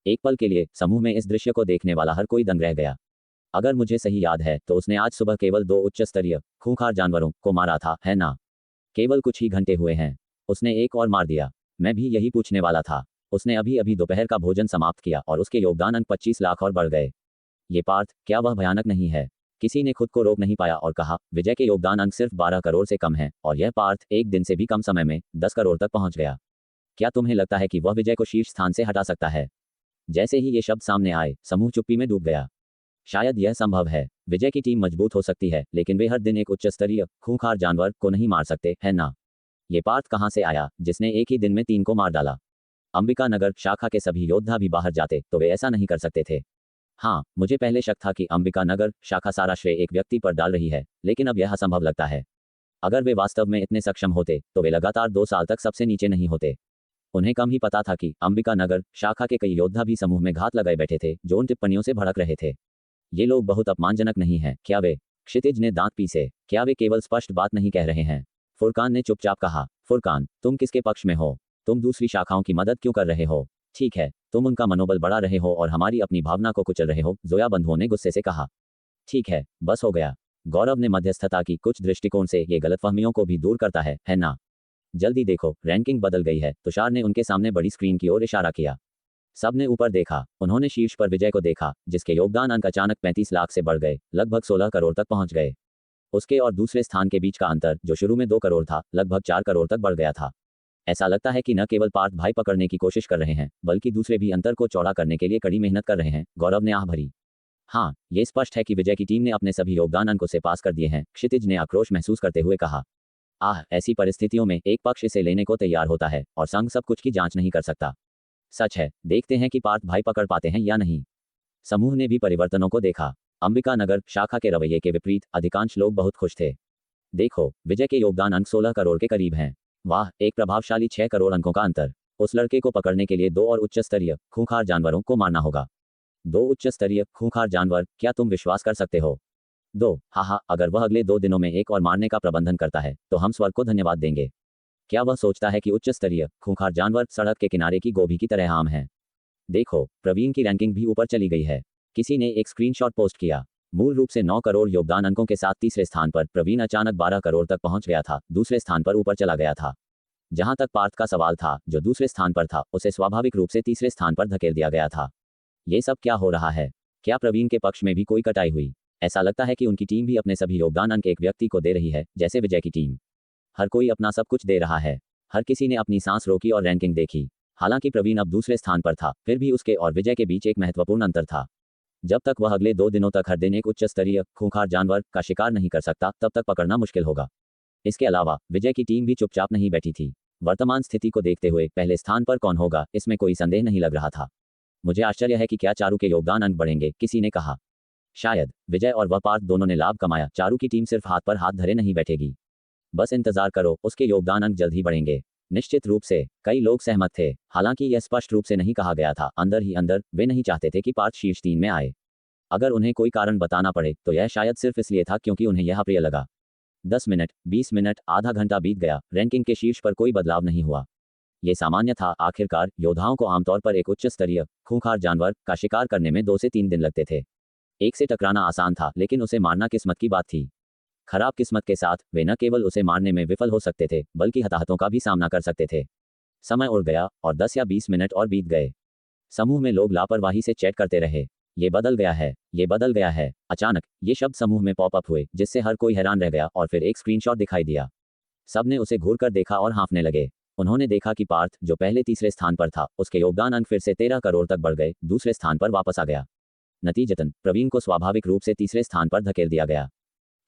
एक पल के लिए समूह में इस दृश्य को देखने वाला हर कोई दंग रह गया। अगर मुझे सही याद है तो उसने आज सुबह केवल 2 उच्च स्तरीय खूंखार जानवरों को मारा था, है ना? केवल कुछ ही घंटे हुए हैं, उसने एक और मार दिया। मैं भी यही पूछने वाला था। उसने अभी अभी दोपहर का भोजन समाप्त किया और उसके योगदान अंक 25 लाख और बढ़ गए। ये पार्थ, क्या वह भयानक नहीं है? किसी ने खुद को रोक नहीं पाया और कहा, विजय के योगदान अंक सिर्फ 12 करोड़ से कम है और यह पार्थ एक दिन से भी कम समय में 10 करोड़ तक पहुंच गया। क्या तुम्हें लगता है कि वह विजय को शीर्ष स्थान से हटा सकता है? जैसे ही ये शब्द सामने आए समूह चुप्पी में डूब गया। शायद यह संभव है। विजय की टीम मजबूत हो सकती है, लेकिन वे हर दिन एक उच्च स्तरीय खूंखार जानवर को नहीं मार सकते, है ना? ये पार्थ कहाँ से आया जिसने एक ही दिन में 3 को मार डाला? अंबिका नगर शाखा के सभी योद्धा भी बाहर जाते तो वे ऐसा नहीं कर सकते थे। हाँ, मुझे पहले शक था कि अंबिका नगर शाखा सारा श्रेय एक व्यक्ति पर डाल रही है, लेकिन अब यह असंभव लगता है। अगर वे वास्तव में इतने सक्षम होते तो वे लगातार 2 साल तक सबसे नीचे नहीं होते। उन्हें कम ही पता था कि अंबिका नगर शाखा के कई योद्धा भी समूह में घात लगाए बैठे थे जो उन टिप्पणियों से भड़क रहे थे। ये लोग बहुत अपमानजनक नहीं हैं, क्या वे? क्षितिज ने दांत पीसे। क्या वे केवल स्पष्ट बात नहीं कह रहे हैं? फुरकान ने चुपचाप कहा। फुरकान, तुम किसके पक्ष में हो? तुम दूसरी शाखाओं की मदद क्यों कर रहे हो? ठीक है, तुम उनका मनोबल बढ़ा रहे हो और हमारी अपनी भावना को कुचल रहे हो, जोया बंधुओं ने गुस्से से कहा। ठीक है, बस हो गया। गौरव ने मध्यस्थता की। कुछ दृष्टिकोण से ये गलतफहमियों को भी दूर करता है ना? जल्दी देखो, रैंकिंग बदल गई है। तुषार ने उनके सामने बड़ी स्क्रीन की ओर इशारा किया। सबने ऊपर देखा। उन्होंने शीर्ष पर विजय को देखा, जिसके योगदान अंक अचानक 35 लाख से बढ़ गए, लगभग 16 करोड़ तक पहुंच गए। उसके और दूसरे स्थान के बीच का अंतर, जो शुरू में 2 करोड़ था, लगभग 4 करोड़ तक बढ़ गया था। ऐसा लगता है कि न केवल पार्थ भाई पकड़ने की कोशिश कर रहे हैं, बल्कि दूसरे भी अंतर को चौड़ा करने के लिए कड़ी मेहनत कर रहे हैं। गौरव ने आह भरी। हाँ, ये स्पष्ट है कि विजय की टीम ने अपने सभी योगदान अंकों से पास कर दिए हैं, क्षितिज ने आक्रोश महसूस करते हुए कहा। आह, ऐसी परिस्थितियों में एक पक्ष इसे लेने को तैयार होता है और संघ सब कुछ की जांच नहीं कर सकता। सच है, देखते हैं कि पार्थ भाई पकड़ पाते हैं या नहीं। समूह ने भी परिवर्तनों को देखा। अंबिका नगर शाखा के रवैये के विपरीत अधिकांश लोग बहुत खुश थे। देखो, विजय के योगदान अंक 16 करोड़ के करीब हैं। वाह, एक प्रभावशाली 6 करोड़ अंकों का अंतर। उस लड़के को पकड़ने के लिए 2 और उच्च स्तरीय खूंखार जानवरों को मारना होगा। 2 उच्च स्तरीय खूंखार जानवर, क्या तुम विश्वास कर सकते हो? 2, हाँ, अगर वह अगले 2 दिनों में एक और मारने का प्रबंधन करता है तो हम स्वर्ग को धन्यवाद देंगे। क्या वह सोचता है कि उच्च स्तरीय खूंखार जानवर सड़क के किनारे की गोभी की तरह आम है? देखो, प्रवीण की रैंकिंग भी ऊपर चली गई है। किसी ने एक स्क्रीनशॉट पोस्ट किया। मूल रूप से 9 करोड़ योगदान अंकों के साथ तीसरे स्थान पर प्रवीण अचानक 12 करोड़ तक पहुंच गया था, दूसरे स्थान पर ऊपर चला गया था। जहां तक पार्थ का सवाल था, जो दूसरे स्थान पर था, उसे स्वाभाविक रूप से तीसरे स्थान पर धकेल दिया गया था। ये सब क्या हो रहा है? क्या प्रवीण के पक्ष में भी कोई कटाई हुई? ऐसा लगता है कि उनकी टीम भी अपने सभी योगदान अंक एक व्यक्ति को दे रही है, जैसे विजय की टीम। हर कोई अपना सब कुछ दे रहा है। हर किसी ने अपनी सांस रोकी और रैंकिंग देखी। हालांकि प्रवीण अब दूसरे स्थान पर था, फिर भी उसके और विजय के बीच एक महत्वपूर्ण अंतर था। जब तक वह अगले 2 दिनों तक हर दिन एक उच्च स्तरीय खूंखार जानवर का शिकार नहीं कर सकता, तब तक पकड़ना मुश्किल होगा। इसके अलावा विजय की टीम भी चुपचाप नहीं बैठी थी। वर्तमान स्थिति को देखते हुए पहले स्थान पर कौन होगा, इसमें कोई संदेह नहीं लग रहा था। मुझे आश्चर्य है कि क्या चारू के योगदान अंक बढ़ेंगे, किसी ने कहा। शायद विजय और वह पार्थ दोनों ने लाभ कमाया। चारू की टीम सिर्फ हाथ पर हाथ धरे नहीं बैठेगी। बस इंतजार करो, उसके योगदान अंक जल्द ही बढ़ेंगे। निश्चित रूप से, कई लोग सहमत थे। हालांकि यह स्पष्ट रूप से नहीं कहा गया था। अंदर ही अंदर वे नहीं चाहते थे कि पार्थ शीर्ष 3 में आए। अगर उन्हें कोई कारण बताना पड़े तो यह शायद सिर्फ इसलिए था क्योंकि उन्हें यह अप्रिय लगा। 10 मिनट, 20 मिनट, आधा घंटा बीत गया, रैंकिंग के शीर्ष पर कोई बदलाव नहीं हुआ। ये सामान्य था। आखिरकार योद्धाओं को आमतौर पर एक उच्च स्तरीय खूंखार जानवर का शिकार करने में 2 से 3 दिन लगते थे। एक से टकराना आसान था, लेकिन उसे मारना किस्मत की बात थी। खराब किस्मत के साथ वे न केवल उसे मारने में विफल हो सकते थे, बल्कि हताहतों का भी सामना कर सकते थे। समय उड़ गया और 10 या 20 मिनट और बीत गए। समूह में लोग लापरवाही से चैट करते रहे। ये बदल गया है, ये बदल गया है। अचानक ये शब्द समूह में पॉप अप हुए, जिससे हर कोई हैरान रह गया और फिर एक स्क्रीनशॉट दिखाई दिया। सबने उसे घूरकर देखा और हाँफने लगे। उन्होंने देखा कि पार्थ, जो पहले तीसरे स्थान पर था, उसके योगदान अंक फिर से 13 करोड़ तक बढ़ गए, दूसरे स्थान पर वापस आ गया। नतीजतन प्रवीण को स्वाभाविक रूप से तीसरे स्थान पर धकेल दिया गया।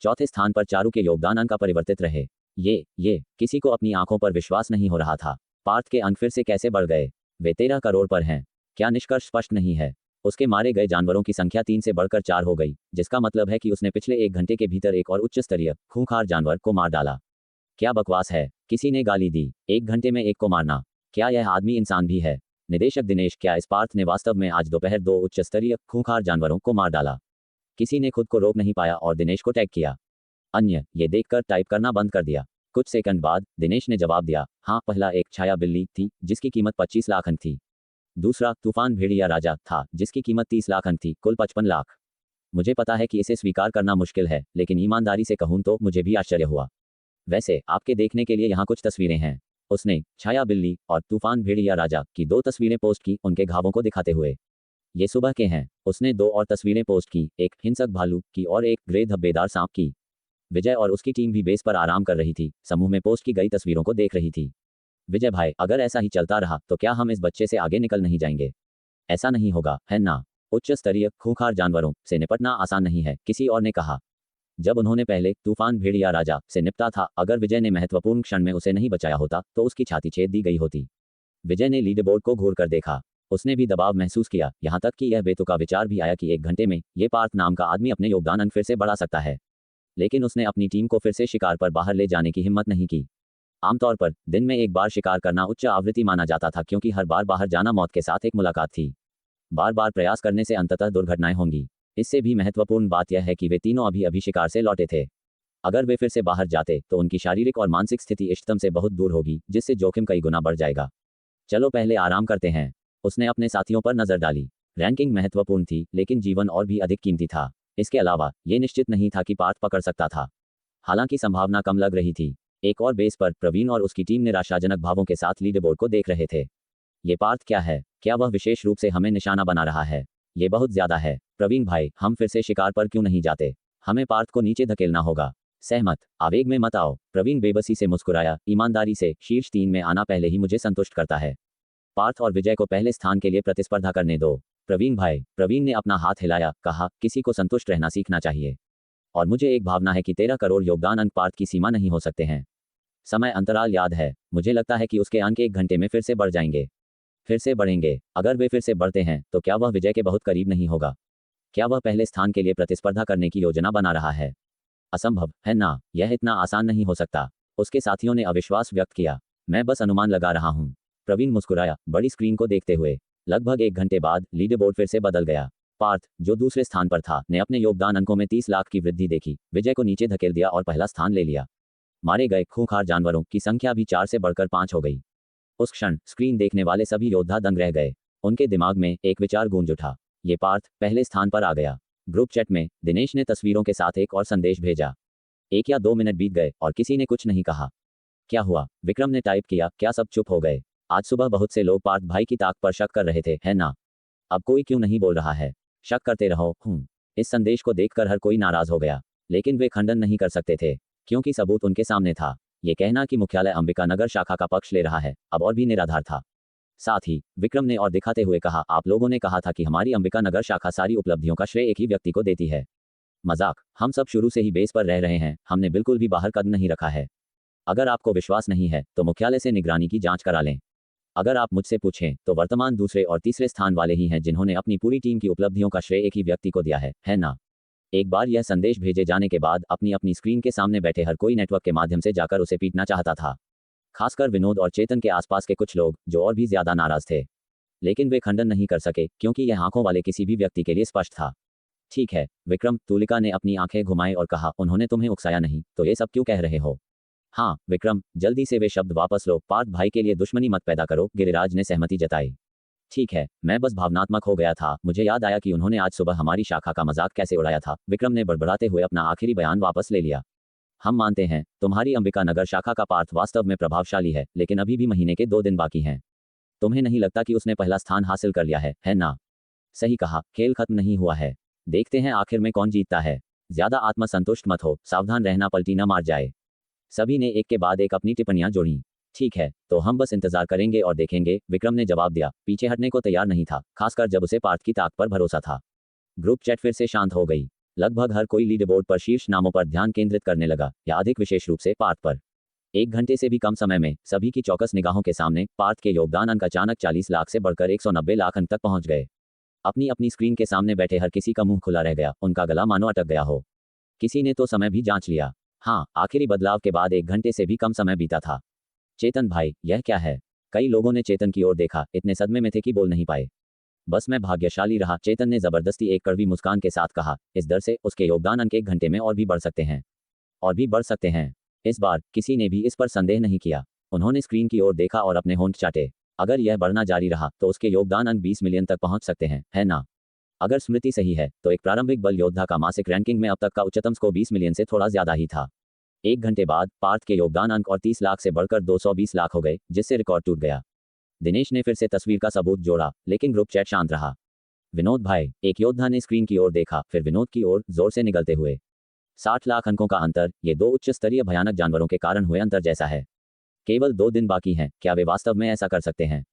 चौथे स्थान पर चारू के योगदान अंक अपरिवर्तित रहे। ये किसी को अपनी आंखों पर विश्वास नहीं हो रहा था। पार्थ के अंक फिर से कैसे बढ़ गए? वे 13 करोड़ पर हैं। क्या निष्कर्ष स्पष्ट नहीं है? उसके मारे गए जानवरों की संख्या 3 से बढ़कर 4 हो गई, जिसका मतलब है कि उसने पिछले 1 घंटे के भीतर एक और उच्च स्तरीय खूंखार जानवर को मार डाला। क्या बकवास है? किसी ने गाली दी। 1 घंटे में एक को मारना, क्या यह आदमी इंसान भी है? निदेशक दिनेश, क्या इस पार्थ ने वास्तव में आज दोपहर 2 उच्च स्तरीय खूंखार जानवरों को मार डाला? किसी ने खुद को रोक नहीं पाया और दिनेश को टैग किया। अन्य ये देखकर टाइप करना बंद कर दिया। कुछ सेकंड बाद दिनेश ने जवाब दिया, हाँ, पहला एक छाया बिल्ली थी, जिसकी कीमत 25 लाख अंक थी। दूसरा तूफान भेड़िया राजा था, जिसकी कीमत 30 लाख अंक थी, कुल 55 लाख। मुझे पता है कि इसे स्वीकार करना मुश्किल है, लेकिन ईमानदारी से कहूँ तो मुझे भी आश्चर्य हुआ। वैसे आपके देखने के लिए यहाँ कुछ तस्वीरें हैं। उसने छाया बिल्ली और तूफान भेड़िया राजा की 2 तस्वीरें पोस्ट की, उनके घावों को दिखाते हुए। ये सुबह के हैं। उसने 2 और तस्वीरें पोस्ट की, एक हिंसक भालू की और एक ग्रे धब्बेदार सांप की। विजय और उसकी टीम भी बेस पर आराम कर रही थी, समूह में पोस्ट की गई तस्वीरों को देख रही थी। विजय भाई, अगर ऐसा ही चलता रहा तो क्या हम इस बच्चे से आगे निकल नहीं जाएंगे? ऐसा नहीं होगा, है ना? उच्च स्तरीय खूंखार जानवरों से निपटना आसान नहीं है, किसी और ने कहा। जब उन्होंने पहले तूफान भेड़िया राजा से निपटा था, अगर विजय ने महत्वपूर्ण क्षण में उसे नहीं बचाया होता तो उसकी छाती छेद दी गई होती। विजय ने लीडरबोर्ड को घूर कर देखा। उसने भी दबाव महसूस किया, यहाँ तक कि यह बेतुका विचार भी आया कि 1 घंटे में ये पार्थ नाम का आदमी अपने योगदान अंक फिर से बढ़ा सकता है। लेकिन उसने अपनी टीम को फिर से शिकार पर बाहर ले जाने की हिम्मत नहीं की। आमतौर पर दिन में एक बार शिकार करना उच्च आवृत्ति माना जाता था, क्योंकि हर बार बाहर जाना मौत के साथ एक मुलाकात थी। बार बार प्रयास करने से अंततः दुर्घटनाएं होंगी। इससे भी महत्वपूर्ण बात यह है कि वे तीनों अभी अभी शिकार से लौटे थे। अगर वे फिर से बाहर जाते तो उनकी शारीरिक और मानसिक स्थिति इष्टतम से बहुत दूर होगी, जिससे जोखिम कई गुना बढ़ जाएगा। चलो पहले आराम करते हैं। उसने अपने साथियों पर नजर डाली। रैंकिंग महत्वपूर्ण थी, लेकिन जीवन और भी अधिक कीमती था। इसके अलावा ये निश्चित नहीं था कि पार्थ पकड़ सकता था। हालांकि संभावना कम लग रही थी। एक और बेस पर प्रवीण और उसकी टीम निराशाजनक भावों के साथ लीडरबोर्ड को देख रहे थे। ये पार्थ क्या है? क्या वह विशेष रूप से हमें निशाना बना रहा है? ये बहुत ज्यादा है। प्रवीण भाई, हम फिर से शिकार पर क्यों नहीं जाते? हमें पार्थ को नीचे धकेलना होगा। सहमत। आवेग में मत आओ। प्रवीण बेबसी से मुस्कुराया। ईमानदारी से शीर्ष 3 में आना पहले ही मुझे संतुष्ट करता है। पार्थ और विजय को पहले स्थान के लिए प्रतिस्पर्धा करने दो। प्रवीण भाई, प्रवीण ने अपना हाथ हिलाया, कहा, किसी को संतुष्ट रहना सीखना चाहिए। और मुझे एक भावना है कि 13 करोड़ योगदान अंक पार्थ की सीमा नहीं हो सकते हैं। समय अंतराल याद है। मुझे लगता है कि उसके अंक 1 घंटे में फिर से बढ़ जाएंगे। फिर से बढ़ेंगे। अगर वे फिर से बढ़ते हैं तो क्या वह विजय के बहुत करीब नहीं होगा? क्या वह पहले स्थान के लिए प्रतिस्पर्धा करने की योजना बना रहा है? असंभव, है ना? यह इतना आसान नहीं हो सकता। उसके साथियों ने अविश्वास व्यक्त किया। मैं बस अनुमान लगा रहा हूँ। प्रवीण मुस्कुराया, बड़ी स्क्रीन को देखते हुए। लगभग 1 घंटे बाद लीडरबोर्ड फिर से बदल गया। पार्थ, जो दूसरे स्थान पर था, ने अपने योगदान अंकों में 30 लाख की वृद्धि देखी, विजय को नीचे धकेल दिया और पहला स्थान ले लिया। मारे गए खूंखार जानवरों की संख्या भी 4 से बढ़कर 5 हो गई। उस क्षण स्क्रीन देखने वाले सभी योद्धा दंग रह गए। उनके दिमाग में एक विचार गूंज उठा। ये पार्थ पहले स्थान पर आ गया। ग्रुप चैट में दिनेश ने तस्वीरों के साथ एक और संदेश भेजा। 1 या 2 मिनट बीत गए और किसी ने कुछ नहीं कहा। क्या हुआ? विक्रम ने टाइप किया। क्या सब चुप हो गए? आज सुबह बहुत से लोग पार्थ भाई की ताक पर शक कर रहे थे, है ना? अब कोई क्यों नहीं बोल रहा है? शक करते रहो। इस संदेश को देखकर हर कोई नाराज हो गया, लेकिन वे खंडन नहीं कर सकते थे, क्योंकि सबूत उनके सामने था। ये कहना कि मुख्यालय अंबिका नगर शाखा का पक्ष ले रहा है, अब और भी निराधार था। साथ ही विक्रम ने और दिखाते हुए कहा, आप लोगों ने कहा था कि हमारी अंबिका नगर शाखा सारी उपलब्धियों का श्रेय एक ही व्यक्ति को देती है। मजाक। हम सब शुरू से ही बेस पर रह रहे हैं, हमने बिल्कुल भी बाहर कदम नहीं रखा है। अगर आपको विश्वास नहीं है तो मुख्यालय से निगरानी की जांच करा लें। अगर आप मुझसे पूछें तो वर्तमान दूसरे और तीसरे स्थान वाले ही हैं जिन्होंने अपनी पूरी टीम की उपलब्धियों का श्रेय एक ही व्यक्ति को दिया है ना? एक बार यह संदेश भेजे जाने के बाद अपनी अपनी स्क्रीन के सामने बैठे हर कोई नेटवर्क के माध्यम से जाकर उसे पीटना चाहता था। खासकर विनोद और चेतन के आसपास के कुछ लोग, जो और भी ज्यादा नाराज थे। लेकिन वे खंडन नहीं कर सके, क्योंकि यह आंखों वाले किसी भी व्यक्ति के लिए स्पष्ट था। ठीक है विक्रम, तुलिका ने अपनी आंखें घुमाई और कहा, उन्होंने तुम्हें उकसाया नहीं तो ये सब क्यों कह रहे हो? हाँ विक्रम, जल्दी से वे शब्द वापस लो। पार्थ भाई के लिए दुश्मनी मत पैदा करो। गिरिराज ने सहमति जताई। ठीक है, मैं बस भावनात्मक हो गया था। मुझे याद आया कि उन्होंने आज सुबह हमारी शाखा का मजाक कैसे उड़ाया था। विक्रम ने बड़बड़ाते हुए अपना आखिरी बयान वापस ले लिया। हम मानते हैं तुम्हारी अंबिका नगर शाखा का पार्थ वास्तव में प्रभावशाली है, लेकिन अभी भी महीने के 2 दिन बाकी हैं। तुम्हें नहीं लगता कि उसने पहला स्थान हासिल कर लिया है ना? सही कहा, खेल खत्म नहीं हुआ है। देखते हैं आखिर में कौन जीतता है। ज्यादा आत्मसंतुष्ट मत हो, सावधान रहना पलटी न मार जाए। सभी ने एक के बाद एक अपनी टिप्पणियां जोड़ी। ठीक है, तो हम बस इंतजार करेंगे और देखेंगे, विक्रम ने जवाब दिया। पीछे हटने को तैयार नहीं था, खासकर जब उसे पार्थ की ताक पर भरोसा था। ग्रुप चैट फिर से शांत हो गई। लगभग हर कोई लीडरबोर्ड पर शीर्ष नामों पर ध्यान केंद्रित करने लगा, या अधिक विशेष रूप से पार्थ पर। 1 घंटे से भी कम समय में सभी की चौकस निगाहों के सामने पार्थ के योगदान अंक अचानक 40 लाख से बढ़कर 190 लाख अंक तक पहुंच गए। अपनी अपनी स्क्रीन के सामने बैठे हर किसी का मुंह खुला रह गया, उनका गला मानो अटक गया हो। किसी ने तो समय भी जांच लिया। हाँ, आखिरी बदलाव के बाद 1 घंटे से भी कम समय बीता था। चेतन भाई, यह क्या है? कई लोगों ने चेतन की ओर देखा, इतने सदमे में थे कि बोल नहीं पाए। बस मैं भाग्यशाली रहा, चेतन ने जबरदस्ती एक कड़वी मुस्कान के साथ कहा। इस दर से उसके योगदान अंक 1 घंटे में और भी बढ़ सकते हैं। और भी बढ़ सकते हैं। इस बार किसी ने भी इस पर संदेह नहीं किया। उन्होंने स्क्रीन की ओर देखा और अपने होंठ चाटे। अगर यह बढ़ना जारी रहा तो उसके योगदान अंक 20 मिलियन तक पहुंच सकते हैं, है ना? अगर स्मृति सही है तो एक प्रारंभिक बल योद्धा का मासिक रैंकिंग में अब तक का उच्चतम स्कोर 20 मिलियन से थोड़ा ज्यादा ही था। 1 घंटे बाद पार्थ के योगदान अंक और 30 लाख से बढ़कर 220 लाख हो गए, जिससे रिकॉर्ड टूट गया। दिनेश ने फिर से तस्वीर का सबूत जोड़ा, लेकिन ग्रुप चैट शांत रहा। विनोद भाई, एक योद्धा ने स्क्रीन की ओर देखा, फिर विनोद की ओर जोर से निगलते हुए। 60 लाख अंकों का अंतर, ये 2 उच्च स्तरीय भयानक जानवरों के कारण हुए अंतर जैसा है। केवल 2 दिन बाकी हैं, क्या वे वास्तव में ऐसा कर सकते हैं?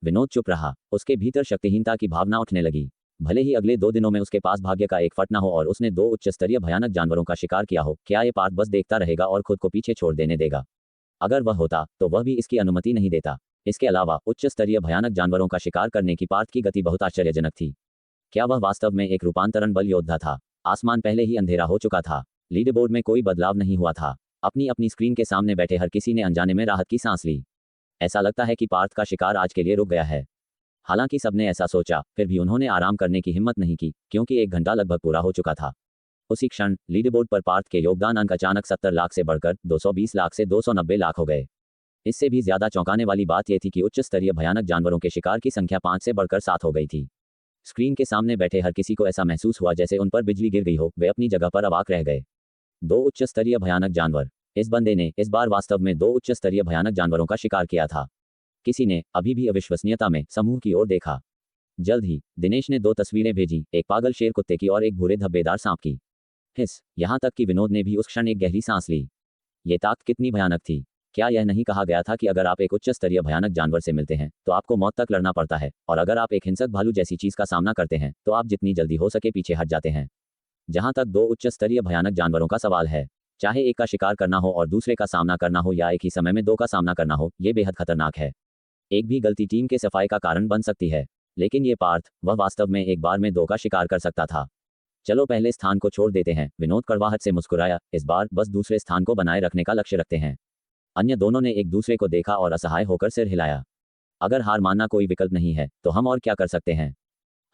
विनोद चुप रहा। उसके भीतर शक्तिहीनता की भावना उठने लगी। भले ही अगले 2 दिनों में उसके पास भाग्य का एक फट न हो और उसने 2 उच्च स्तरीय भयानक जानवरों का शिकार किया हो, क्या ये पार्थ बस देखता रहेगा और खुद को पीछे छोड़ देने देगा? अगर वह होता तो वह भी इसकी अनुमति नहीं देता। इसके अलावा उच्च स्तरीय भयानक जानवरों का शिकार करने की पार्थ की गति बहुत आश्चर्यजनक थी। क्या वह वास्तव में एक रूपांतरण बल योद्धा था? आसमान पहले ही अंधेरा हो चुका था। लीडरबोर्ड में कोई बदलाव नहीं हुआ था। अपनी अपनी स्क्रीन के सामने बैठे हर किसी ने अनजाने में राहत की सांस ली। ऐसा लगता है कि पार्थ का शिकार आज के लिए रुक गया है। हालांकि सबने ऐसा सोचा, फिर भी उन्होंने आराम करने की हिम्मत नहीं की, क्योंकि 1 घंटा लगभग पूरा हो चुका था। उसी क्षण लीडरबोर्ड पर पार्थ के योगदान अंक अचानक 70 लाख से बढ़कर 220 लाख से 290 लाख हो गए। इससे भी ज्यादा चौंकाने वाली बात यह थी कि उच्च स्तरीय भयानक जानवरों के शिकार की संख्या 5 से बढ़कर 7 हो गई थी। स्क्रीन के सामने बैठे हर किसी को ऐसा महसूस हुआ जैसे उन पर बिजली गिर गई हो। वे अपनी जगह पर अवाक रह गए। 2 उच्च स्तरीय भयानक जानवर। इस बंदे ने इस बार वास्तव में 2 उच्च स्तरीय भयानक जानवरों का शिकार किया था। किसी ने अभी भी अविश्वसनीयता में समूह की ओर देखा। जल्द ही दिनेश ने 2 तस्वीरें भेजी, एक पागल शेर कुत्ते की और एक भूरे धब्बेदार सांप की। हिस, यहाँ तक कि विनोद ने भी उस क्षण एक गहरी सांस ली। ये ताकत कितनी भयानक थी। क्या यह नहीं कहा गया था कि अगर आप एक उच्च स्तरीय भयानक जानवर से मिलते हैं तो आपको मौत तक लड़ना पड़ता है, और अगर आप एक हिंसक भालू जैसी चीज का सामना करते हैं तो आप जितनी जल्दी हो सके पीछे हट जाते हैं। जहां तक 2 उच्च स्तरीय भयानक जानवरों का सवाल है, चाहे एक का शिकार करना हो और दूसरे का सामना करना हो या एक ही समय में 2 का सामना करना हो, ये बेहद खतरनाक है। एक भी गलती टीम के सफाई का कारण बन सकती है। लेकिन ये पार्थ, वह वास्तव में एक बार में 2 का शिकार कर सकता था। चलो पहले स्थान को छोड़ देते हैं, विनोद कड़वाहट से मुस्कुराया। इस बार बस दूसरे स्थान को बनाए रखने का लक्ष्य रखते हैं। अन्य दोनों ने एक दूसरे को देखा और असहाय होकर सिर हिलाया। अगर हार मानना कोई विकल्प नहीं है तो हम और क्या कर सकते हैं?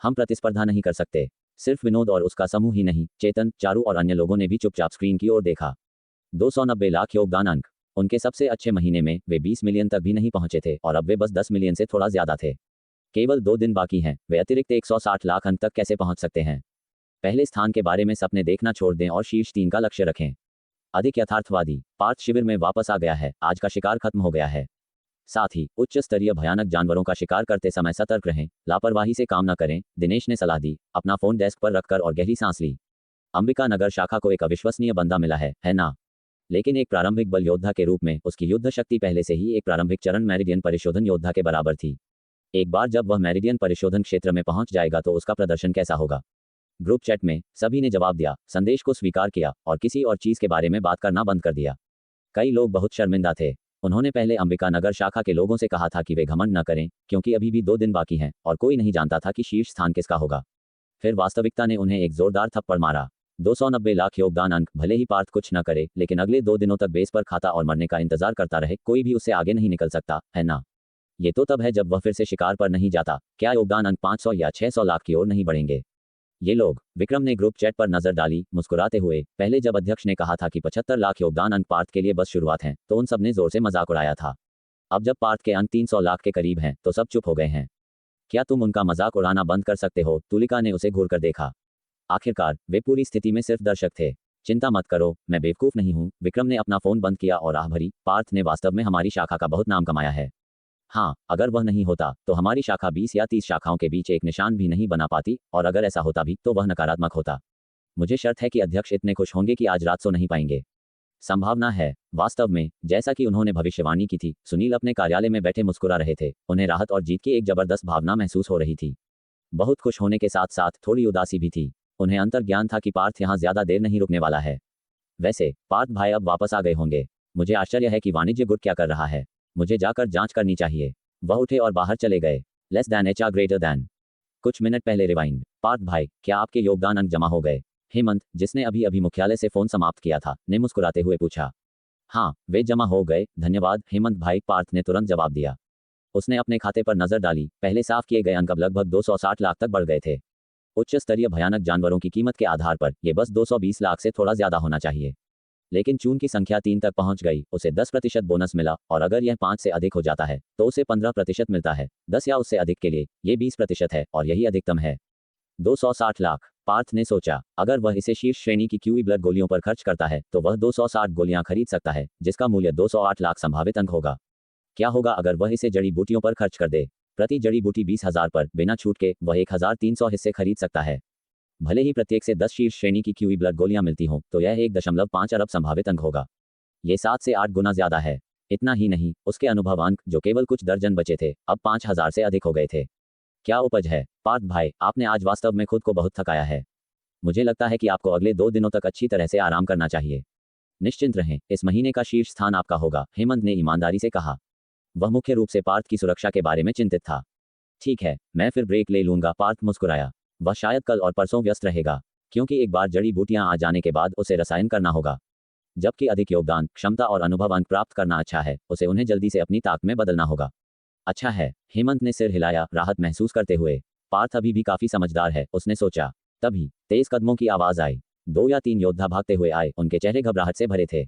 हम प्रतिस्पर्धा नहीं कर सकते। सिर्फ विनोद और उसका समूह ही नहीं, चेतन, चारू और अन्य लोगों ने भी चुपचाप स्क्रीन की ओर देखा। 290 लाख योगदान अंक। उनके सबसे अच्छे महीने में वे 20 मिलियन तक भी नहीं पहुंचे थे और अब वे बस 10 मिलियन से थोड़ा ज्यादा थे। केवल 2 दिन बाकी हैं, वे अतिरिक्त 160 लाख अंक तक कैसे पहुंच सकते हैं? पहले स्थान के बारे में सपने देखना छोड़ दें और शीर्ष 3 का लक्ष्य रखें। अधिक यथार्थवादी। पार्थ शिविर में वापस आ गया है। आज का शिकार खत्म हो गया है। साथ ही उच्च स्तरीय भयानक जानवरों का शिकार करते समय सतर्क रहें, लापरवाही से काम न करें, दिनेश ने सलाह दी। अपना फोन डेस्क पर रखकर और गहरी सांस ली। अंबिका नगर शाखा को एक अविश्वसनीय बंदा मिला है ना? लेकिन एक प्रारंभिक बल योद्धा के रूप में उसकी युद्ध शक्ति पहले से ही एक प्रारंभिक चरण मेरिडियन परिशोधन योद्धा के बराबर थी। एक बार जब वह मेरिडियन परिशोधन क्षेत्र में पहुंच जाएगा तो उसका प्रदर्शन कैसा होगा? ग्रुप चैट में सभी ने जवाब दिया, संदेश को स्वीकार किया और किसी और चीज के बारे में बात करना बंद कर दिया। कई लोग बहुत शर्मिंदा थे। उन्होंने पहले अंबिका नगर शाखा के लोगों से कहा था कि वे घमंड न करें, क्योंकि अभी भी 2 दिन बाकी हैं और कोई नहीं जानता था कि शीर्ष स्थान किसका होगा। फिर वास्तविकता ने उन्हें एक जोरदार थप्पड़ मारा। 290 लाख योगदान अंक। भले ही पार्थ कुछ न करे, लेकिन अगले 2 दिनों तक बेस पर खाता और मरने का इंतजार करता रहे, कोई भी उससे आगे नहीं निकल सकता, है ना? ये तो तब है जब वह फिर से शिकार पर नहीं जाता। क्या योगदान अंक 500 या 600 लाख की ओर नहीं बढ़ेंगे? ये लोग। विक्रम ने ग्रुप चैट पर नजर डाली, मुस्कुराते हुए। पहले जब अध्यक्ष ने कहा था कि 75 लाख योगदान अंक पार्थ के लिए बस शुरुआत है, तो उन सब ने जोर से मजाक उड़ाया था। अब जब पार्थ के अंक 300 लाख के करीब हैं, तो सब चुप हो गए हैं। क्या तुम उनका मजाक उड़ाना बंद कर सकते हो? तुलिका ने उसे घूरकर देखा। आखिरकार वे पूरी स्थिति में सिर्फ दर्शक थे। चिंता मत करो, मैं बेवकूफ नहीं हूं। विक्रम ने अपना फोन बंद किया और आह भरी। पार्थ ने वास्तव में हमारी शाखा का बहुत नाम कमाया है। हाँ, अगर वह नहीं होता तो हमारी शाखा 20 या 30 शाखाओं के बीच एक निशान भी नहीं बना पाती, और अगर ऐसा होता भी तो वह नकारात्मक होता। मुझे शर्त है कि अध्यक्ष इतने खुश होंगे कि आज रात सो नहीं पाएंगे। संभावना है। वास्तव में, जैसा कि उन्होंने भविष्यवाणी की थी, सुनील अपने कार्यालय में बैठे मुस्कुरा रहे थे। उन्हें राहत और जीत की एक जबरदस्त भावना महसूस हो रही थी। बहुत खुश होने के साथ साथ थोड़ी उदासी भी थी। उन्हें अंतर्ज्ञान था कि पार्थ यहाँ ज्यादा देर नहीं रुकने वाला है। वैसे पार्थ भाई अब वापस आ गए होंगे। मुझे आश्चर्य है कि वाणिज्य गुट क्या कर रहा है। मुझे जाकर जांच करनी चाहिए। वह उठे और बाहर चले गए। Less than H R greater than. कुछ मिनट पहले रिवाइंड। पार्थ भाई, क्या आपके योगदान अंक जमा हो गए? हेमंत, जिसने अभी अभी मुख्यालय से फोन समाप्त किया था, ने मुस्कुराते हुए पूछा। हाँ, वे जमा हो गए, धन्यवाद हेमंत भाई, पार्थ ने तुरंत जवाब दिया। उसने अपने खाते पर नजर डाली। पहले साफ किए गए अंक अब लगभग 260 लाख तक बढ़ गए थे। उच्च स्तरीय भयानक जानवरों की कीमत के आधार पर यह बस 220 लाख से थोड़ा ज्यादा होना चाहिए। लेकिन चून की संख्या 3 तक पहुंच गई, उसे 10% बोनस मिला, और अगर यह 5 से अधिक हो जाता है तो उसे 15% मिलता है। 10 या उससे अधिक के लिए ये 20% है, और यही अधिकतम है। 260 लाख, पार्थ ने सोचा। अगर वह इसे शीर्ष श्रेणी की क्यूई ब्लड गोलियों पर खर्च करता है तो वह 260 गोलियां खरीद सकता है, जिसका मूल्य 208 लाख संभावित अंक होगा। क्या होगा अगर वह इसे जड़ी बूटियों पर खर्च कर दे? प्रति जड़ी बूटी 20,000 पर बिना छूट के वह 1,300 हिस्से खरीद सकता है। भले ही प्रत्येक से 10 शीर्ष श्रेणी की क्यूई ब्लड गोलियां मिलती हों, तो यह 1.5 अरब संभावित अंक होगा। ये 7 से 8 गुना ज्यादा है। इतना ही नहीं, उसके अनुभव अंक जो केवल कुछ दर्जन बचे थे अब 5000 से अधिक हो गए थे। क्या उपज है पार्थ भाई, आपने आज वास्तव में खुद को बहुत थकाया है। मुझे लगता है कि आपको अगले 2 दिनों तक अच्छी तरह से आराम करना चाहिए। निश्चिंत रहें, इस महीने का शीर्ष स्थान आपका होगा, हेमंत ने ईमानदारी से कहा। वह मुख्य रूप से पार्थ की सुरक्षा के बारे में चिंतित था। ठीक है, मैं फिर ब्रेक ले लूंगा, पार्थ मुस्कुराया। वह शायद कल और परसों व्यस्त रहेगा, क्योंकि एक बार जड़ी बूटियां आ जाने के बाद उसे रसायन करना होगा। जबकि अधिक योगदान, क्षमता और अनुभव अंक प्राप्त करना अच्छा है, उसे उन्हें जल्दी से अपनी ताक में बदलना होगा। अच्छा है, हेमंत ने सिर हिलाया, राहत महसूस करते हुए। पार्थ अभी भी काफी समझदार है, उसने सोचा। तभी तेज कदमों की आवाज आई। 2 या 3 योद्धा भागते हुए आए, उनके चेहरे घबराहट से भरे थे।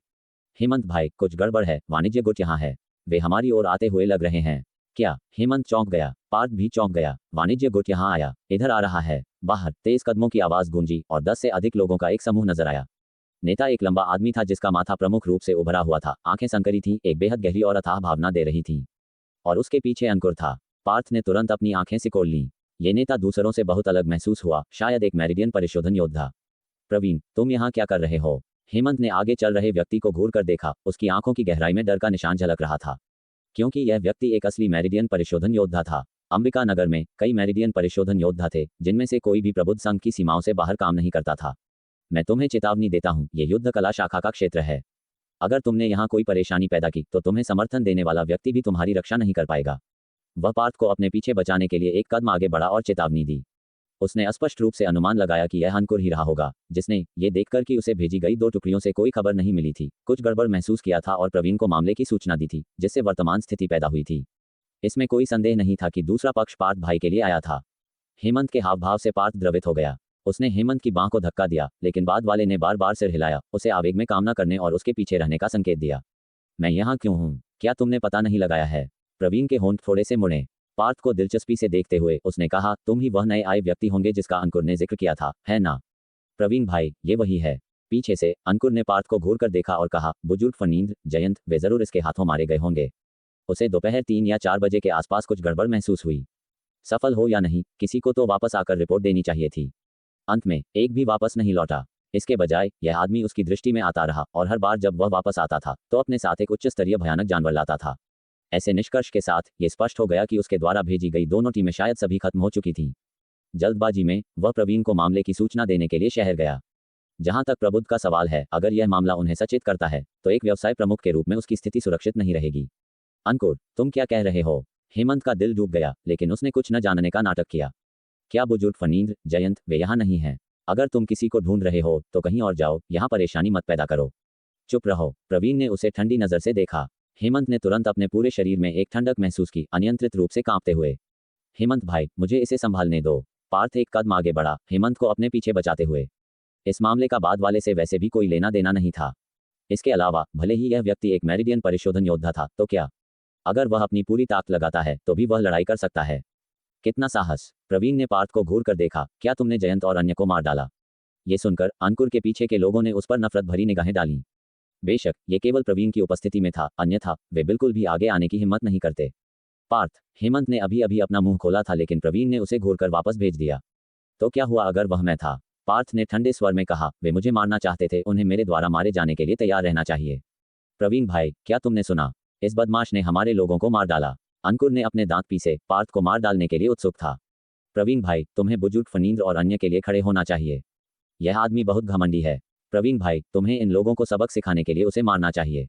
हेमंत भाई, कुछ गड़बड़ है, वाणिज्य गुट यहाँ है। वे हमारी ओर आते हुए लग रहे हैं। क्या? हेमंत चौंक गया, पार्थ भी चौंक गया। वाणिज्य गुट यहाँ आया, इधर आ रहा है। बाहर तेज कदमों की आवाज गूंजी और 10 से अधिक लोगों का एक समूह नजर आया। नेता एक लंबा आदमी था जिसका माथा प्रमुख रूप से उभरा हुआ था, आंखें संकरी थीं, एक बेहद गहरी और अथाह भावना दे रही थी। और उसके पीछे अंकुर था। पार्थ ने तुरंत अपनी आंखें सिकोड़ लीं। ये नेता दूसरों से बहुत अलग महसूस हुआ, शायद एक मेरिडियन परिशोधन योद्धा। प्रवीण, तुम यहाँ क्या कर रहे हो? हेमंत ने आगे चल रहे व्यक्ति को घूर कर देखा, उसकी आंखों की गहराई में डर का निशान झलक रहा था। क्योंकि यह व्यक्ति एक असली मेरिडियन परिशोधन योद्धा था। अंबिका नगर में कई मेरिडियन परिशोधन योद्धा थे, जिनमें से कोई भी प्रबुद्ध संघ की सीमाओं से बाहर काम नहीं करता था। मैं तुम्हें चेतावनी देता हूँ, ये युद्ध कला शाखा का क्षेत्र है। अगर तुमने यहाँ कोई परेशानी पैदा की तो तुम्हें समर्थन देने वाला व्यक्ति भी तुम्हारी रक्षा नहीं कर पाएगा। वह पार्थ को अपने पीछे बचाने के लिए एक कदम आगे बढ़ा और चेतावनी दी। उसने स्पष्ट रूप से अनुमान लगाया कि यह अंकुर ही रहा होगा, जिसने ये देखकर कि उसे भेजी गई 2 टुकड़ियों से कोई खबर नहीं मिली थी, कुछ गड़बड़ महसूस किया था और प्रवीण को मामले की सूचना दी थी, जिससे वर्तमान स्थिति पैदा हुई थी। इसमें कोई संदेह नहीं था कि दूसरा पक्ष पार्थ भाई के लिए आया था। हेमंत के हाव भाव से पार्थ द्रवित हो गया। उसने हेमंत की बांह को धक्का दिया, लेकिन बाद वाले ने बार बार सिर हिलाया, उसे आवेग में काम न करने और उसके पीछे रहने का संकेत दिया। मैं यहाँ क्यों हूँ? क्या तुमने पता नहीं लगाया है? प्रवीण के होंठ थोड़े से मुड़े। पार्थ को दिलचस्पी से देखते हुए उसने कहा, तुम ही वह नए आए व्यक्ति होंगे जिसका अंकुर ने जिक्र किया था, है ना? प्रवीण भाई, ये वही है। पीछे से अंकुर ने पार्थ को घूर कर देखा और कहा, बुजुर्ग फनींद्र जयंत, वे जरूर इसके हाथों मारे गए होंगे। उसे दोपहर 3 या 4 बजे के आसपास कुछ गड़बड़ महसूस हुई। सफल हो या नहीं, किसी को तो वापस आकर रिपोर्ट देनी चाहिए थी। अंत में एक भी वापस नहीं लौटा। इसके बजाय यह आदमी उसकी दृष्टि में आता रहा और हर बार जब वह वापस आता था तो अपने साथ एक उच्च स्तरीय भयानक जानवर लाता था। ऐसे निष्कर्ष के साथ ये स्पष्ट हो गया कि उसके द्वारा भेजी गई दोनों टीमें शायद सभी खत्म हो चुकी थीं। जल्दबाजी में वह प्रवीण को मामले की सूचना देने के लिए शहर गया। जहां तक प्रबुद्ध का सवाल है, अगर यह मामला उन्हें सचेत करता है तो एक व्यवसाय प्रमुख के रूप में उसकी स्थिति सुरक्षित नहीं रहेगी। अंकुर, तुम क्या कह रहे हो? हेमंत का दिल डूब गया, लेकिन उसने कुछ न जानने का नाटक किया। क्या बुजुर्ग फनींद्र जयंत, वे यहाँ नहीं हैं। अगर तुम किसी को ढूंढ रहे हो तो कहीं और जाओ, यहाँ परेशानी मत पैदा करो। चुप रहो। प्रवीण ने उसे ठंडी नजर से देखा। हेमंत ने तुरंत अपने पूरे शरीर में एक ठंडक महसूस की, अनियंत्रित रूप से कांपते हुए। हेमंत भाई, मुझे इसे संभालने दो। पार्थ एक कदम आगे बढ़ा, हेमंत को अपने पीछे बचाते हुए। इस मामले का बाद वाले से वैसे भी कोई लेना देना नहीं था। इसके अलावा भले ही यह व्यक्ति एक मेरिडियन परिशोधन योद्धा था तो क्या? अगर वह अपनी पूरी ताकत लगाता है तो भी वह लड़ाई कर सकता है। कितना साहस! प्रवीण ने पार्थ को घूर कर देखा, क्या तुमने जयंत और अन्य को मार डाला? ये सुनकर अंकुर के पीछे के लोगों ने उस पर नफरत भरी निगाहें डाली। बेशक ये केवल प्रवीण की उपस्थिति में था, अन्यथा वे बिल्कुल भी आगे आने की हिम्मत नहीं करते। पार्थ, हेमंत ने अभी अभी अपना मुंह खोला था, लेकिन प्रवीण ने उसे घूरकर वापस भेज दिया। तो क्या हुआ अगर वह मैं था? पार्थ ने ठंडे स्वर में कहा, वे मुझे मारना चाहते थे, उन्हें मेरे द्वारा मारे जाने के लिए तैयार रहना चाहिए। प्रवीण भाई, क्या तुमने सुना? इस बदमाश ने हमारे लोगों को मार डाला। अंकुर ने अपने दांत पीसे, पार्थ को मार डालने के लिए उत्सुक था। प्रवीण भाई, तुम्हें बुजुर्ग फनींद्र और अन्य के लिए खड़े होना चाहिए। यह आदमी बहुत घमंडी है। प्रवीण भाई, तुम्हें इन लोगों को सबक सिखाने के लिए उसे मारना चाहिए।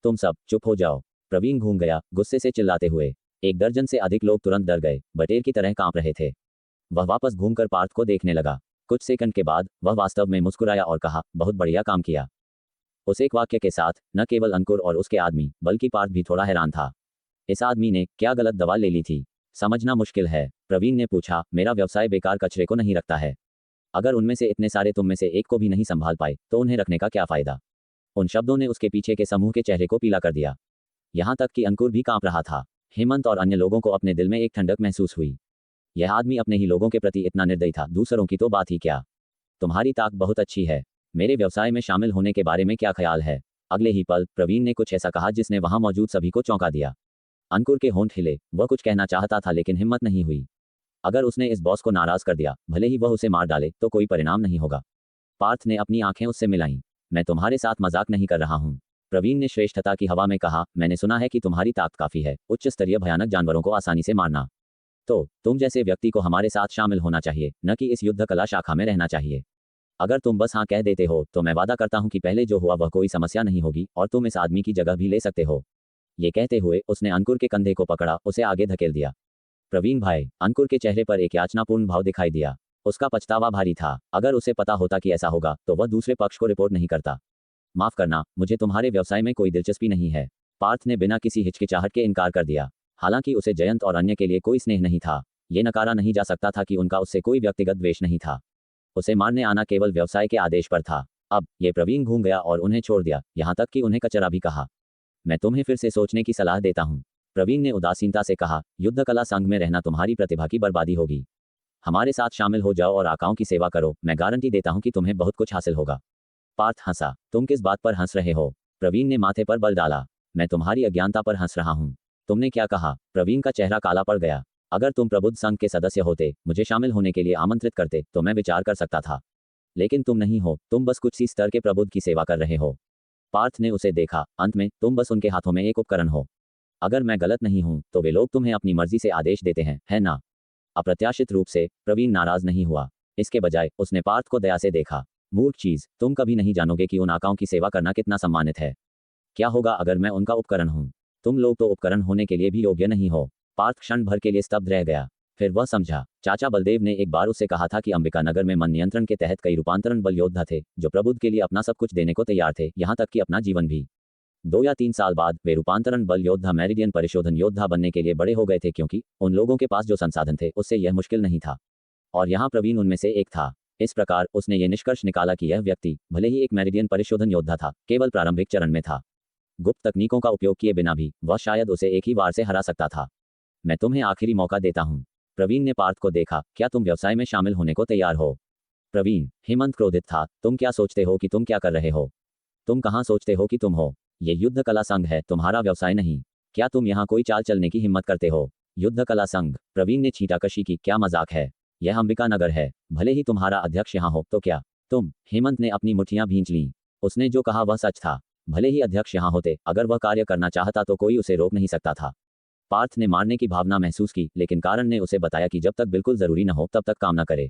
तुम सब चुप हो जाओ। प्रवीण घूम गया, गुस्से से चिल्लाते हुए। 1 दर्जन से अधिक लोग तुरंत डर गए, बटेर की तरह कांप रहे थे। वह वापस घूमकर पार्थ को देखने लगा। कुछ सेकंड के बाद वह वास्तव में मुस्कुराया और कहा, बहुत बढ़िया काम किया। उस एक वाक्य के साथ न केवल अंकुर और उसके आदमी बल्कि पार्थ भी थोड़ा हैरान था। इस आदमी ने क्या गलत दवा ले ली थी? समझना मुश्किल है। प्रवीण ने पूछा, मेरा व्यवसाय बेकार कचरे को नहीं रखता है। अगर उनमें से इतने सारे तुम में से एक को भी नहीं संभाल पाए तो उन्हें रखने का क्या फायदा? उन शब्दों ने उसके पीछे के समूह के चेहरे को पीला कर दिया। यहाँ तक कि अंकुर भी कांप रहा था। हेमंत और अन्य लोगों को अपने दिल में एक ठंडक महसूस हुई। यह आदमी अपने ही लोगों के प्रति इतना निर्दयी था, दूसरों की तो बात ही क्या। तुम्हारी ताक बहुत अच्छी है। मेरे व्यवसाय में शामिल होने के बारे में क्या ख्याल है? अगले ही पल प्रवीण ने कुछ ऐसा कहा जिसने वहां मौजूद सभी को चौंका दिया। अंकुर के होंठ हिले, वह कुछ कहना चाहता था लेकिन हिम्मत नहीं हुई। अगर उसने इस बॉस को नाराज कर दिया, भले ही वह उसे मार डाले, तो कोई परिणाम नहीं होगा। पार्थ ने अपनी आंखें उससे मिलाईं। मैं तुम्हारे साथ मजाक नहीं कर रहा हूं। प्रवीण ने श्रेष्ठता की हवा में कहा, मैंने सुना है कि तुम्हारी ताकत काफी है उच्च स्तरीय भयानक जानवरों को आसानी से मारना। तो तुम जैसे व्यक्ति को हमारे साथ शामिल होना चाहिए, न कि इस युद्ध कला शाखा में रहना चाहिए। अगर तुम बस हाँ कह देते हो तो मैं वादा करता हूं कि पहले जो हुआ वह कोई समस्या नहीं होगी और तुम इस आदमी की जगह भी ले सकते हो। ये कहते हुए उसने अंकुर के कंधे को पकड़ा, उसे आगे धकेल दिया। प्रवीण भाई, अंकुर के चेहरे पर एक याचनापूर्ण भाव दिखाई दिया। उसका पछतावा भारी था। अगर उसे पता होता कि ऐसा होगा तो वह दूसरे पक्ष को रिपोर्ट नहीं करता। माफ करना, मुझे तुम्हारे व्यवसाय में कोई दिलचस्पी नहीं है। पार्थ ने बिना किसी हिचकिचाहट के इनकार कर दिया। हालांकि उसे जयंत और अन्य के लिए कोई स्नेह नहीं था, ये नकारा नहीं जा सकता था कि उनका उससे कोई व्यक्तिगत द्वेष नहीं था। उसे मारने आना केवल व्यवसाय के आदेश पर था। अब ये प्रवीण घूम गया और उन्हें छोड़ दिया, यहाँ तक कि उन्हें कचरा भी कहा। मैं तुम्हें फिर से सोचने की सलाह देता हूँ, प्रवीण ने उदासीनता से कहा। युद्ध कला संघ में रहना तुम्हारी प्रतिभा की बर्बादी होगी। हमारे साथ शामिल हो जाओ और आकाओं की सेवा करो, मैं गारंटी देता हूं कि तुम्हें बहुत कुछ हासिल होगा। पार्थ हंसा। तुम किस बात पर हंस रहे हो? प्रवीण ने माथे पर बल डाला। मैं तुम्हारी अज्ञानता पर हंस रहा हूं। तुमने क्या कहा? प्रवीण का चेहरा काला पड़ गया। अगर तुम प्रबुद्ध संघ के सदस्य होते, मुझे शामिल होने के लिए आमंत्रित करते तो मैं विचार कर सकता था, लेकिन तुम नहीं हो। तुम बस कुछ सी स्तर के प्रबुद्ध की सेवा कर रहे हो। पार्थ ने उसे देखा। अंत में तुम बस उनके हाथों में एक उपकरण हो। अगर मैं गलत नहीं हूं तो वे लोग तुम्हें अपनी मर्जी से आदेश देते हैं, है ना? अप्रत्याशित रूप से प्रवीण नाराज नहीं हुआ। इसके बजाय उसने पार्थ को दया से देखा। मूर्ख चीज, तुम कभी नहीं जानोगे कि उन आकाओं की सेवा करना कितना सम्मानित है। क्या होगा अगर मैं उनका उपकरण हूं? तुम लोग तो उपकरण होने के लिए भी योग्य नहीं हो। पार्थ क्षण भर के लिए स्तब्ध रह गया। फिर वह समझा। चाचा बलदेव ने एक बार उससे कहा था कि अंबिका नगर में मन नियंत्रण के तहत कई रूपांतरण बल योद्धा थे जो प्रबुद्ध के लिए अपना सब कुछ देने को तैयार थे, यहाँ तक कि अपना जीवन भी। 2 या 3 साल बाद वे रूपांतरण बल योद्धा मेरिडियन परिशोधन योद्धा बनने के लिए बड़े हो गए थे, क्योंकि उन लोगों के पास जो संसाधन थे उससे यह मुश्किल नहीं था। और यहाँ प्रवीण उनमें से एक था। इस प्रकार उसने ये निष्कर्ष निकाला कि यह व्यक्ति भले ही एक मेरिडियन परिशोधन योद्धा था, केवल प्रारंभिक चरण में था। गुप्त तकनीकों का उपयोग किए बिना भी वह शायद उसे एक ही बार से हरा सकता था। मैं तुम्हें आखिरी मौका देता हूँ। प्रवीण ने पार्थ को देखा। क्या तुम व्यवसाय में शामिल होने को तैयार हो? प्रवीण। हेमंत क्रोधित था। तुम क्या सोचते हो कि तुम क्या कर रहे हो? तुम कहाँ सोचते हो कि तुम हो? ये युद्ध कला संघ है, तुम्हारा व्यवसाय नहीं। क्या तुम यहाँ कोई चाल चलने की हिम्मत करते हो? युद्ध कला संघ? प्रवीण ने छींटाकशी की। क्या मजाक है? यह अंबिका नगर है। भले ही तुम्हारा अध्यक्ष यहाँ हो तो क्या? तुम? हेमंत ने अपनी मुट्ठियां भींच लीं। उसने जो कहा वह सच था। भले ही अध्यक्ष यहाँ होते, अगर वह कार्य करना चाहता तो कोई उसे रोक नहीं सकता था। पार्थ ने मारने की भावना महसूस की, लेकिन कारण ने उसे बताया कि जब तक बिल्कुल जरूरी न हो तब तक काम न करे।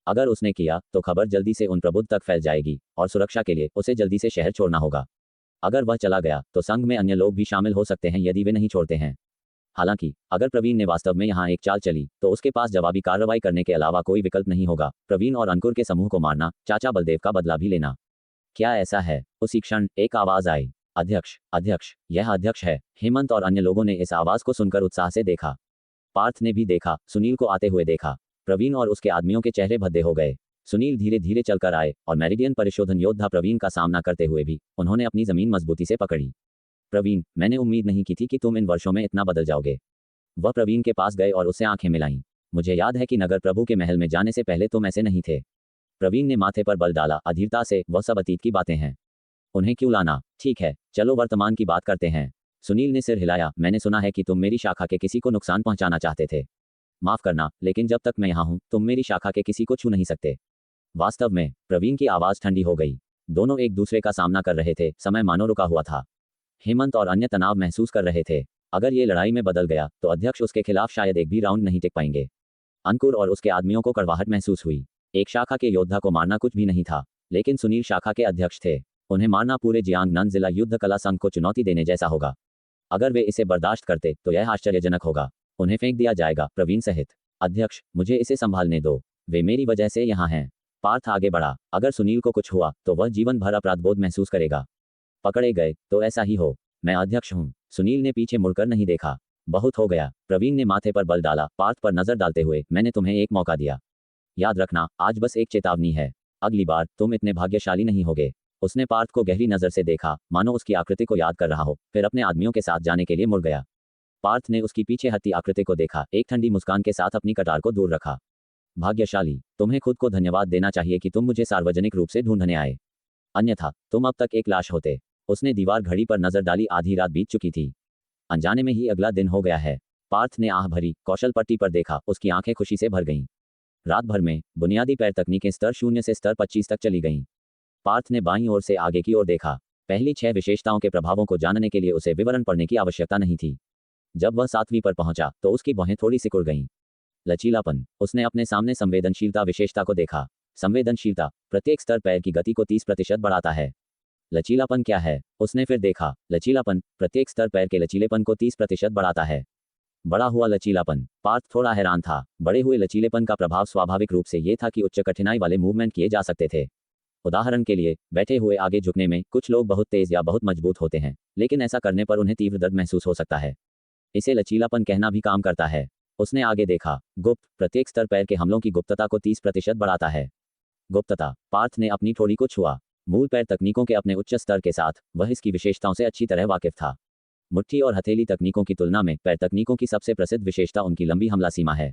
अगर उसने किया तो खबर जल्दी से उन प्रबुद्ध तक फैल जाएगी और सुरक्षा के लिए उसे जल्दी से शहर छोड़ना होगा। अगर वह चला गया तो संघ में अन्य लोग भी शामिल हो सकते हैं यदि वे नहीं छोड़ते हैं। हालांकि अगर प्रवीण ने वास्तव में यहाँ एक चाल चली तो उसके पास जवाबी कार्रवाई करने के अलावा कोई विकल्प नहीं होगा। प्रवीण और अंकुर के समूह को मारना, चाचा बलदेव का बदला भी लेना। क्या ऐसा है? उसी क्षण एक आवाज आई। अध्यक्ष, अध्यक्ष, यह अध्यक्ष है। हेमंत और अन्य लोगों ने इस आवाज को सुनकर उत्साह से देखा। पार्थ ने भी देखा। सुनील को आते हुए देखा। प्रवीण और उसके आदमियों के चेहरे भद्दे हो गए। सुनील धीरे धीरे चलकर आए और मेरिडियन परिशोधन योद्धा प्रवीण का सामना करते हुए भी उन्होंने अपनी जमीन मजबूती से पकड़ी। प्रवीण, मैंने उम्मीद नहीं की थी कि तुम इन वर्षों में इतना बदल जाओगे। वह प्रवीण के पास गए और उससे आंखें मिलाईं। मुझे याद है कि नगर प्रभु के महल में जाने से पहले तुम ऐसे नहीं थे। प्रवीण ने माथे पर बल डाला। अधीरता से, वह सब अतीत की बातें हैं। उन्हें क्यों लाना? ठीक है, चलो वर्तमान की बात करते हैं। सुनील ने सिर हिलाया। मैंने सुना है कि तुम मेरी शाखा के किसी को नुकसान पहुंचाना चाहते थे। माफ करना, लेकिन जब तक मैं यहाँ हूँ तुम मेरी शाखा के किसी को छू नहीं सकते। वास्तव में? प्रवीण की आवाज ठंडी हो गई। दोनों एक दूसरे का सामना कर रहे थे। समय मानो रुका हुआ था। हेमंत और अन्य तनाव महसूस कर रहे थे। अगर ये लड़ाई में बदल गया तो अध्यक्ष उसके खिलाफ शायद एक भी राउंड नहीं टिक पाएंगे। अंकुर और उसके आदमियों को कड़वाहट महसूस हुई। एक शाखा के योद्धा को मारना कुछ भी नहीं था, लेकिन सुनील शाखा के अध्यक्ष थे। उन्हें मारना पूरे जियांगनन जिला युद्ध कला संघ को चुनौती देने जैसा होगा। अगर वे इसे बर्दाश्त करते तो यह आश्चर्यजनक होगा। उन्हें फेंक दिया जाएगा, प्रवीण सहित। अध्यक्ष, मुझे इसे संभालने दो। वे मेरी वजह से यहाँ हैं। पार्थ आगे बढ़ा। अगर सुनील को कुछ हुआ तो वह जीवन भर अपराधबोध महसूस करेगा। पकड़े गए तो ऐसा ही हो। मैं अध्यक्ष हूँ। सुनील ने पीछे मुड़कर नहीं देखा। बहुत हो गया। प्रवीण ने माथे पर बल डाला, पार्थ पर नजर डालते हुए। मैंने तुम्हें एक मौका दिया। याद रखना, आज बस एक चेतावनी है। अगली बार तुम इतने भाग्यशाली नहीं होगे। उसने पार्थ को गहरी नजर से देखा, मानो उसकी आकृति को याद कर रहा हो, फिर अपने आदमियों के साथ जाने के लिए मुड़ गया। पार्थ ने उसकी पीछे हटती आकृति को देखा, एक ठंडी मुस्कान के साथ अपनी कटार को दूर रखा। भाग्यशाली? तुम्हें खुद को धन्यवाद देना चाहिए कि तुम मुझे सार्वजनिक रूप से ढूंढने आए। अन्यथा तुम अब तक एक लाश होते। उसने दीवार घड़ी पर नजर डाली। आधी रात बीत चुकी थी। अनजाने में ही अगला दिन हो गया है। पार्थ ने आह भरी। कौशल पट्टी पर देखा। उसकी आंखें खुशी से भर गईं। रात भर में बुनियादी पैर तकनीकें स्तर 0 से स्तर 25 तक चली गईं। पार्थ ने बाईं ओर से आगे की ओर देखा। पहली 6 विशेषताओं के प्रभावों को जानने के लिए उसे विवरण पढ़ने की आवश्यकता नहीं थी। जब वह 7वीं पर पहुंचा तो उसकी भौहें थोड़ी सिकुड़ गईं। लचीलापन। उसने अपने सामने संवेदनशीलता विशेषता को देखा। संवेदनशीलता प्रत्येक स्तर पैर की गति को 30% बढ़ाता है। लचीलापन क्या है? उसने फिर देखा। लचीलापन प्रत्येक स्तर पैर के लचीलेपन को 30% बढ़ाता है। बड़ा हुआ लचीलापन। पार्थ थोड़ा हैरान था। बड़े हुए लचीलेपन का प्रभाव स्वाभाविक रूप से ये था कि उच्च कठिनाई वाले मूवमेंट किए जा सकते थे। उदाहरण के लिए, बैठे हुए आगे झुकने में कुछ लोग बहुत तेज या बहुत मजबूत होते हैं, लेकिन ऐसा करने पर उन्हें तीव्र दर्द महसूस हो सकता है। इसे लचीलापन कहना भी काम करता है। उसने आगे देखा। गुप्त प्रत्येक स्तर पैर के हमलों की गुप्तता को 30% बढ़ाता है। गुप्तता। पार्थ ने अपनी ठोड़ी को छुआ। मूल पैर तकनीकों के अपने उच्च स्तर के साथ वह इसकी विशेषताओं से अच्छी तरह वाकिफ था। मुट्ठी और हथेली तकनीकों की तुलना में पैर तकनीकों की सबसे प्रसिद्ध विशेषता उनकी लंबी हमला सीमा है।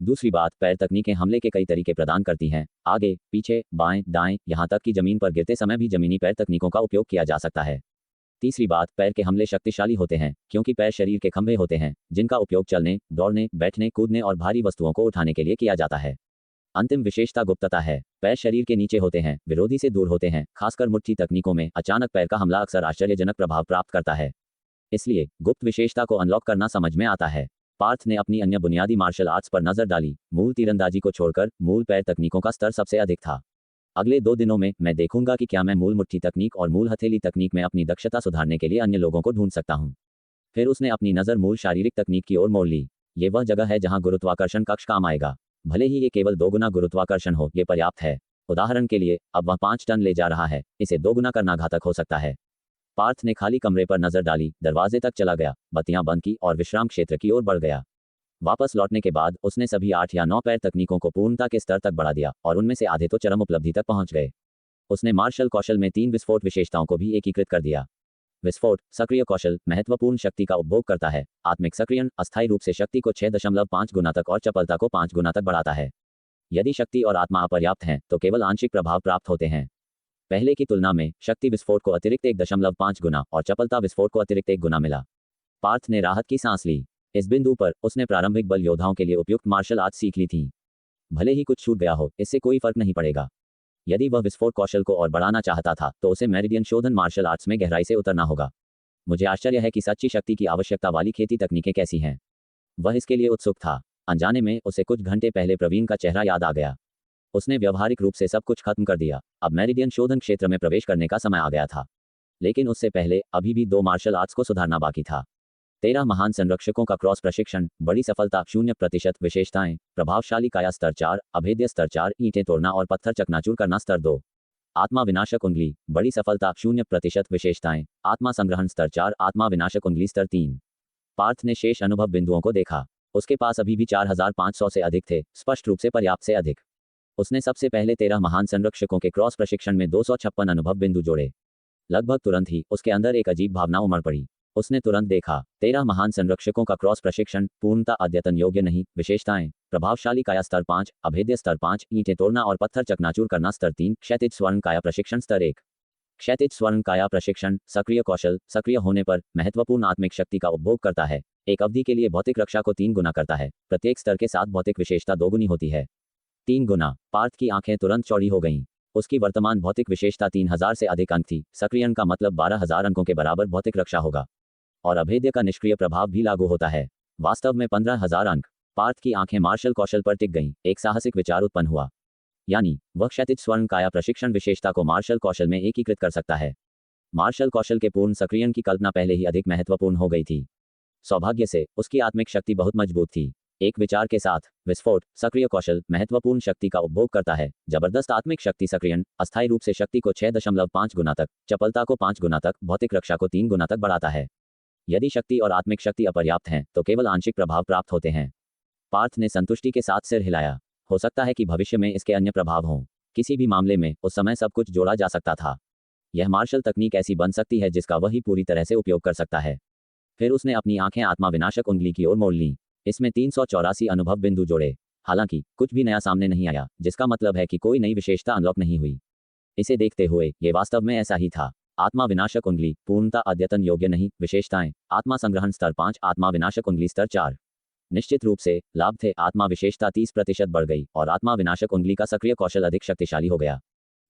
दूसरी बात, पैर तकनीकें हमले के कई तरीके प्रदान करती हैं। आगे, पीछे, बाएं, दाएं, यहां तक कि जमीन पर गिरते समय भी जमीनी पैर तकनीकों का उपयोग किया जा सकता है। तीसरी बात, पैर के हमले शक्तिशाली होते हैं क्योंकि पैर शरीर के खंभे होते हैं जिनका उपयोग चलने, दौड़ने, बैठने, कूदने और भारी वस्तुओं को उठाने के लिए किया जाता है। अंतिम विशेषता गुप्तता है। पैर शरीर के नीचे होते हैं, विरोधी से दूर होते हैं। खासकर मुट्ठी तकनीकों में अचानक पैर का हमला अक्सर आश्चर्यजनक प्रभाव प्राप्त करता है। इसलिए गुप्त विशेषता को अनलॉक करना समझ में आता है। पार्थ ने अपनी अन्य बुनियादी मार्शल आर्ट्स पर नजर डाली। मूल तीरंदाजी को छोड़कर मूल पैर तकनीकों का स्तर सबसे अधिक था। अगले 2 दिनों में मैं देखूंगा कि क्या मैं मूल मुट्ठी तकनीक और मूल हथेली तकनीक में अपनी दक्षता सुधारने के लिए अन्य लोगों को ढूंढ सकता हूं। फिर उसने अपनी नज़र मूल शारीरिक तकनीक की ओर मोड़ ली। ये वह जगह है जहां गुरुत्वाकर्षण कक्ष काम आएगा। भले ही ये केवल 2 गुना गुरुत्वाकर्षण हो, ये पर्याप्त है। उदाहरण के लिए, अब वह 5 टन ले जा रहा है, इसे 2 गुना करना घातक हो सकता है। पार्थ ने खाली कमरे पर नजर डाली, दरवाजे तक चला गया, बत्तियां बंद की और विश्राम क्षेत्र की ओर बढ़ गया। वापस लौटने के बाद उसने सभी 8 या 9 पैर तकनीकों को पूर्णता के स्तर तक बढ़ा दिया और उनमें से आधे तो चरम उपलब्धि तक पहुंच गए। उसने मार्शल कौशल में 3 विस्फोट विशेषताओं को भी एकीकृत कर दिया। विस्फोट सक्रिय कौशल महत्वपूर्ण शक्ति का उपभोग करता है। आत्मिक सक्रियण अस्थायी रूप से शक्ति को 6.5 गुना तक और चपलता को 5 गुना तक बढ़ाता है। यदि शक्ति और आत्मा अपर्याप्त हैं तो केवल आंशिक प्रभाव प्राप्त होते हैं। पहले की तुलना में शक्ति विस्फोट को अतिरिक्त 1.5 गुना और चपलता विस्फोट को अतिरिक्त 1 गुना मिला। पार्थ ने राहत की सांस ली। इस बिंदु पर उसने प्रारंभिक बल योद्धाओं के लिए उपयुक्त मार्शल आर्ट सीख ली थी। भले ही कुछ छूट गया हो, इससे कोई फर्क नहीं पड़ेगा। यदि वह विस्फोट कौशल को और बढ़ाना चाहता था तो उसे मेरिडियन शोधन मार्शल आर्ट्स में गहराई से उतरना होगा। मुझे आश्चर्य है कि सच्ची शक्ति की आवश्यकता वाली खेती तकनीकें कैसी हैं। वह इसके लिए उत्सुक था। अनजाने में उसे कुछ घंटे पहले प्रवीण का चेहरा याद आ गया। उसने व्यावहारिक रूप से सब कुछ खत्म कर दिया। अब मेरिडियन शोधन क्षेत्र में प्रवेश करने का समय आ गया था। लेकिन उससे पहले अभी भी 2 मार्शल आर्ट्स को सुधारना बाकी था। 13 महान संरक्षकों का क्रॉस प्रशिक्षण, बड़ी सफलता 0% विशेषताएं, प्रभावशाली काया स्तर 4, अभेद्य स्तर 4, ईंटें तोड़ना और पत्थर चकनाचूर करना स्तर 2, आत्मा विनाशक उंगली, बड़ी सफलता 0% विशेषताएं, आत्मा संग्रहण स्तर 4, आत्मा विनाशक उंगली स्तर 3। पार्थ ने शेष अनुभव बिंदुओं को देखा। उसके पास अभी भी 4500 से अधिक थे, स्पष्ट रूप से पर्याप्त से अधिक। उसने सबसे पहले 13 महान संरक्षकों के क्रॉस प्रशिक्षण में 256 अनुभव बिंदु जोड़े। लगभग तुरंत ही उसके अंदर एक अजीब भावना उमड़ पड़ी। उसने तुरंत देखा, 13 महान संरक्षकों का क्रॉस प्रशिक्षण, पूर्णता अद्यतन योग्य नहीं, विशेषताएं, प्रभावशाली काया स्तर 5, अभेद्य स्तर 5, ईंटें तोड़ना और पत्थर चकनाचूर करना स्तर 3, क्षैतिज स्वर्ण काया प्रशिक्षण स्तर 1। क्षैतिज स्वर्ण काया प्रशिक्षण, सक्रिय कौशल, सक्रिय होने पर महत्वपूर्ण आत्मिक शक्ति का उपभोग करता है। एक अवधि के लिए भौतिक रक्षा को 3 गुना करता है। प्रत्येक स्तर के साथ भौतिक विशेषता 2 गुनी होती है। 3 गुना। पार्थ की आंखें तुरंत चौड़ी हो गईं। उसकी वर्तमान भौतिक विशेषता 3000 से अधिक अंक थी। सक्रियण का मतलब 12000 अंकों के बराबर भौतिक रक्षा होगा और अभेद्य का निष्क्रिय प्रभाव भी लागू होता है। वास्तव में 15000 अंक। पार्थ की आंखें मार्शल कौशल पर टिक गईं। एक साहसिक विचार उत्पन्न हुआ, यानी वह क्षैतिज स्वर्ण काया प्रशिक्षण विशेषता को मार्शल कौशल में एकीकृत कर सकता है। मार्शल कौशल के पूर्ण सक्रियण की कल्पना पहले ही अधिक महत्वपूर्ण हो गई थी। सौभाग्य से उसकी आत्मिक शक्ति बहुत मजबूत थी। एक विचार के साथ, विस्फोट सक्रिय कौशल महत्वपूर्ण शक्ति का उपभोग करता है। जबरदस्त आत्मिक शक्ति सक्रियण अस्थायी रूप से शक्ति को 6.5 गुना तक, चपलता को 5 गुना तक, भौतिक रक्षा को 3 गुना तक बढ़ाता है। यदि शक्ति और आत्मिक शक्ति अपर्याप्त हैं तो केवल आंशिक प्रभाव प्राप्त होते हैं। पार्थ ने संतुष्टि के साथ सिर हिलाया। हो सकता है कि भविष्य में इसके अन्य प्रभाव हों। किसी भी मामले में उस समय सब कुछ जोड़ा जा सकता था। यह मार्शल तकनीक ऐसी बन सकती है जिसका वही पूरी तरह से उपयोग कर सकता है। फिर उसने अपनी आंखें आत्मा विनाशक उंगली की ओर मोड़ लीं। इसमें 384 अनुभव बिंदु जोड़े। हालांकि कुछ भी नया सामने नहीं आया, जिसका मतलब है कि कोई नई विशेषता अनलॉक नहीं हुई। इसे देखते हुए ये वास्तव में ऐसा ही था। आत्मा विनाशक उंगली, पूर्णता अद्यतन योग्य नहीं, विशेषताएं, आत्मा संग्रहण स्तर 5, आत्मा विनाशक उंगली स्तर 4। निश्चित रूप से लाभ थे। आत्मा विशेषता 30% बढ़ गई और आत्मा विनाशक उंगली का सक्रिय कौशल अधिक शक्तिशाली हो गया।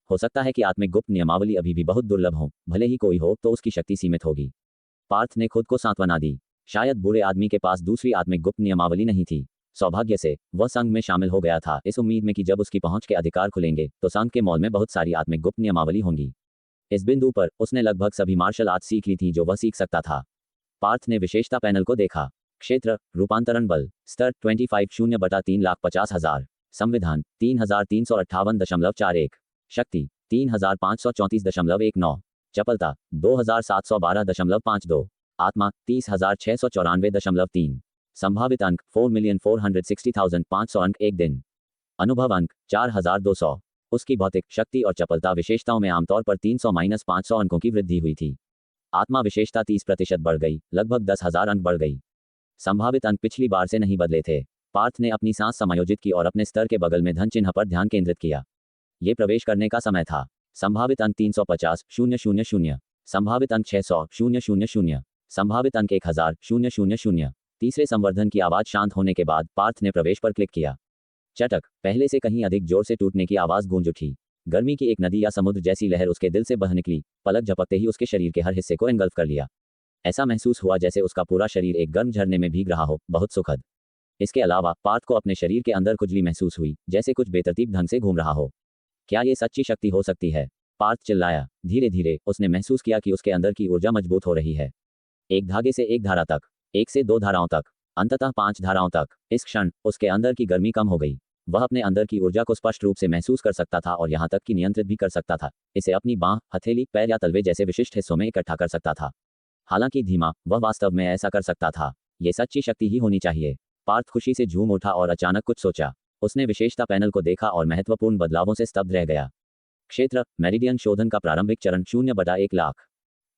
हो सकता है कि आत्मिक गुप्त नियमावली अभी भी बहुत दुर्लभ हो, भले ही कोई हो तो उसकी शक्ति सीमित होगी। पार्थ ने खुद को सांत्वना दी। शायद बूढ़े आदमी के पास दूसरी आत्मिक गुप्त नियमावली नहीं थी। सौभाग्य से वह संघ में शामिल हो गया था, इस उम्मीद में कि जब उसकी पहुंच के अधिकार खुलेंगे तो संघ के मॉल में बहुत सारी आत्मिक गुप्त नियमावली होंगी। इस बिंदु पर उसने लगभग सभी मार्शल आर्ट सीख ली थी जो वह सीख सकता था। पार्थ ने विशेषता पैनल को देखा। क्षेत्र रूपांतरण बल स्तर 25 0/3,50,000, संविधान 3358.41, शक्ति 3534.19, चपलता 2712.52, आत्मा 30,694.3, संभावित अंक 4,460,500 अंक एक दिन, अनुभव अंक 4,200। उसकी भौतिक शक्ति और चपलता विशेषताओं में आमतौर पर 300-500 अंकों की वृद्धि हुई थी। आत्मा विशेषता 30% बढ़ गई, लगभग 10,000 अंक बढ़ गई। संभावित अंक पिछली बार से नहीं बदले थे। पार्थ ने अपनी सांस समायोजित की और अपने स्तर के बगल में धन चिन्ह पर ध्यान केंद्रित किया। ये प्रवेश करने का समय था। संभावित अंक 350,000, संभावित अंक 600,000, संभावित अंक 1000,000। तीसरे संवर्धन की आवाज शांत होने के बाद पार्थ ने प्रवेश पर क्लिक किया। चटक, पहले से कहीं अधिक जोर से टूटने की आवाज गूंज उठी। गर्मी की एक नदी या समुद्र जैसी लहर उसके दिल से बह निकली, पलक झपकते ही उसके शरीर के हर हिस्से को एंगल्फ कर लिया। ऐसा महसूस हुआ जैसे उसका पूरा शरीर एक गर्म झरने में भीग रहा हो, बहुत सुखद। इसके अलावा पार्थ को अपने शरीर के अंदर खुजली महसूस हुई, जैसे कुछ बेतरतीब ढंग से घूम रहा हो। क्या ये सच्ची शक्ति हो सकती है? पार्थ चिल्लाया। धीरे धीरे उसने महसूस किया कि उसके अंदर की ऊर्जा मजबूत हो रही है। एक धागे से एक धारा तक, एक से दो धाराओं तक, अंततः 5 धाराओं तक। इस क्षण उसके अंदर की गर्मी कम हो गई। वह अपने अंदर की ऊर्जा को स्पष्ट रूप से महसूस कर सकता था और यहां तक कि नियंत्रित भी कर सकता था। इसे अपनी बांह, हथेली, पैर या तलवे जैसे विशिष्ट हिस्सों में इकट्ठा कर सकता था। हालांकि धीमा, वह वास्तव में ऐसा कर सकता था। ये सच्ची शक्ति ही होनी चाहिए। पार्थ खुशी से झूम उठा और अचानक कुछ सोचा। उसने विशेषता पैनल को देखा और महत्वपूर्ण बदलावों से स्तब्ध रह गया। क्षेत्र मेरिडियन शोधन का प्रारंभिक चरण 0/1 लाख,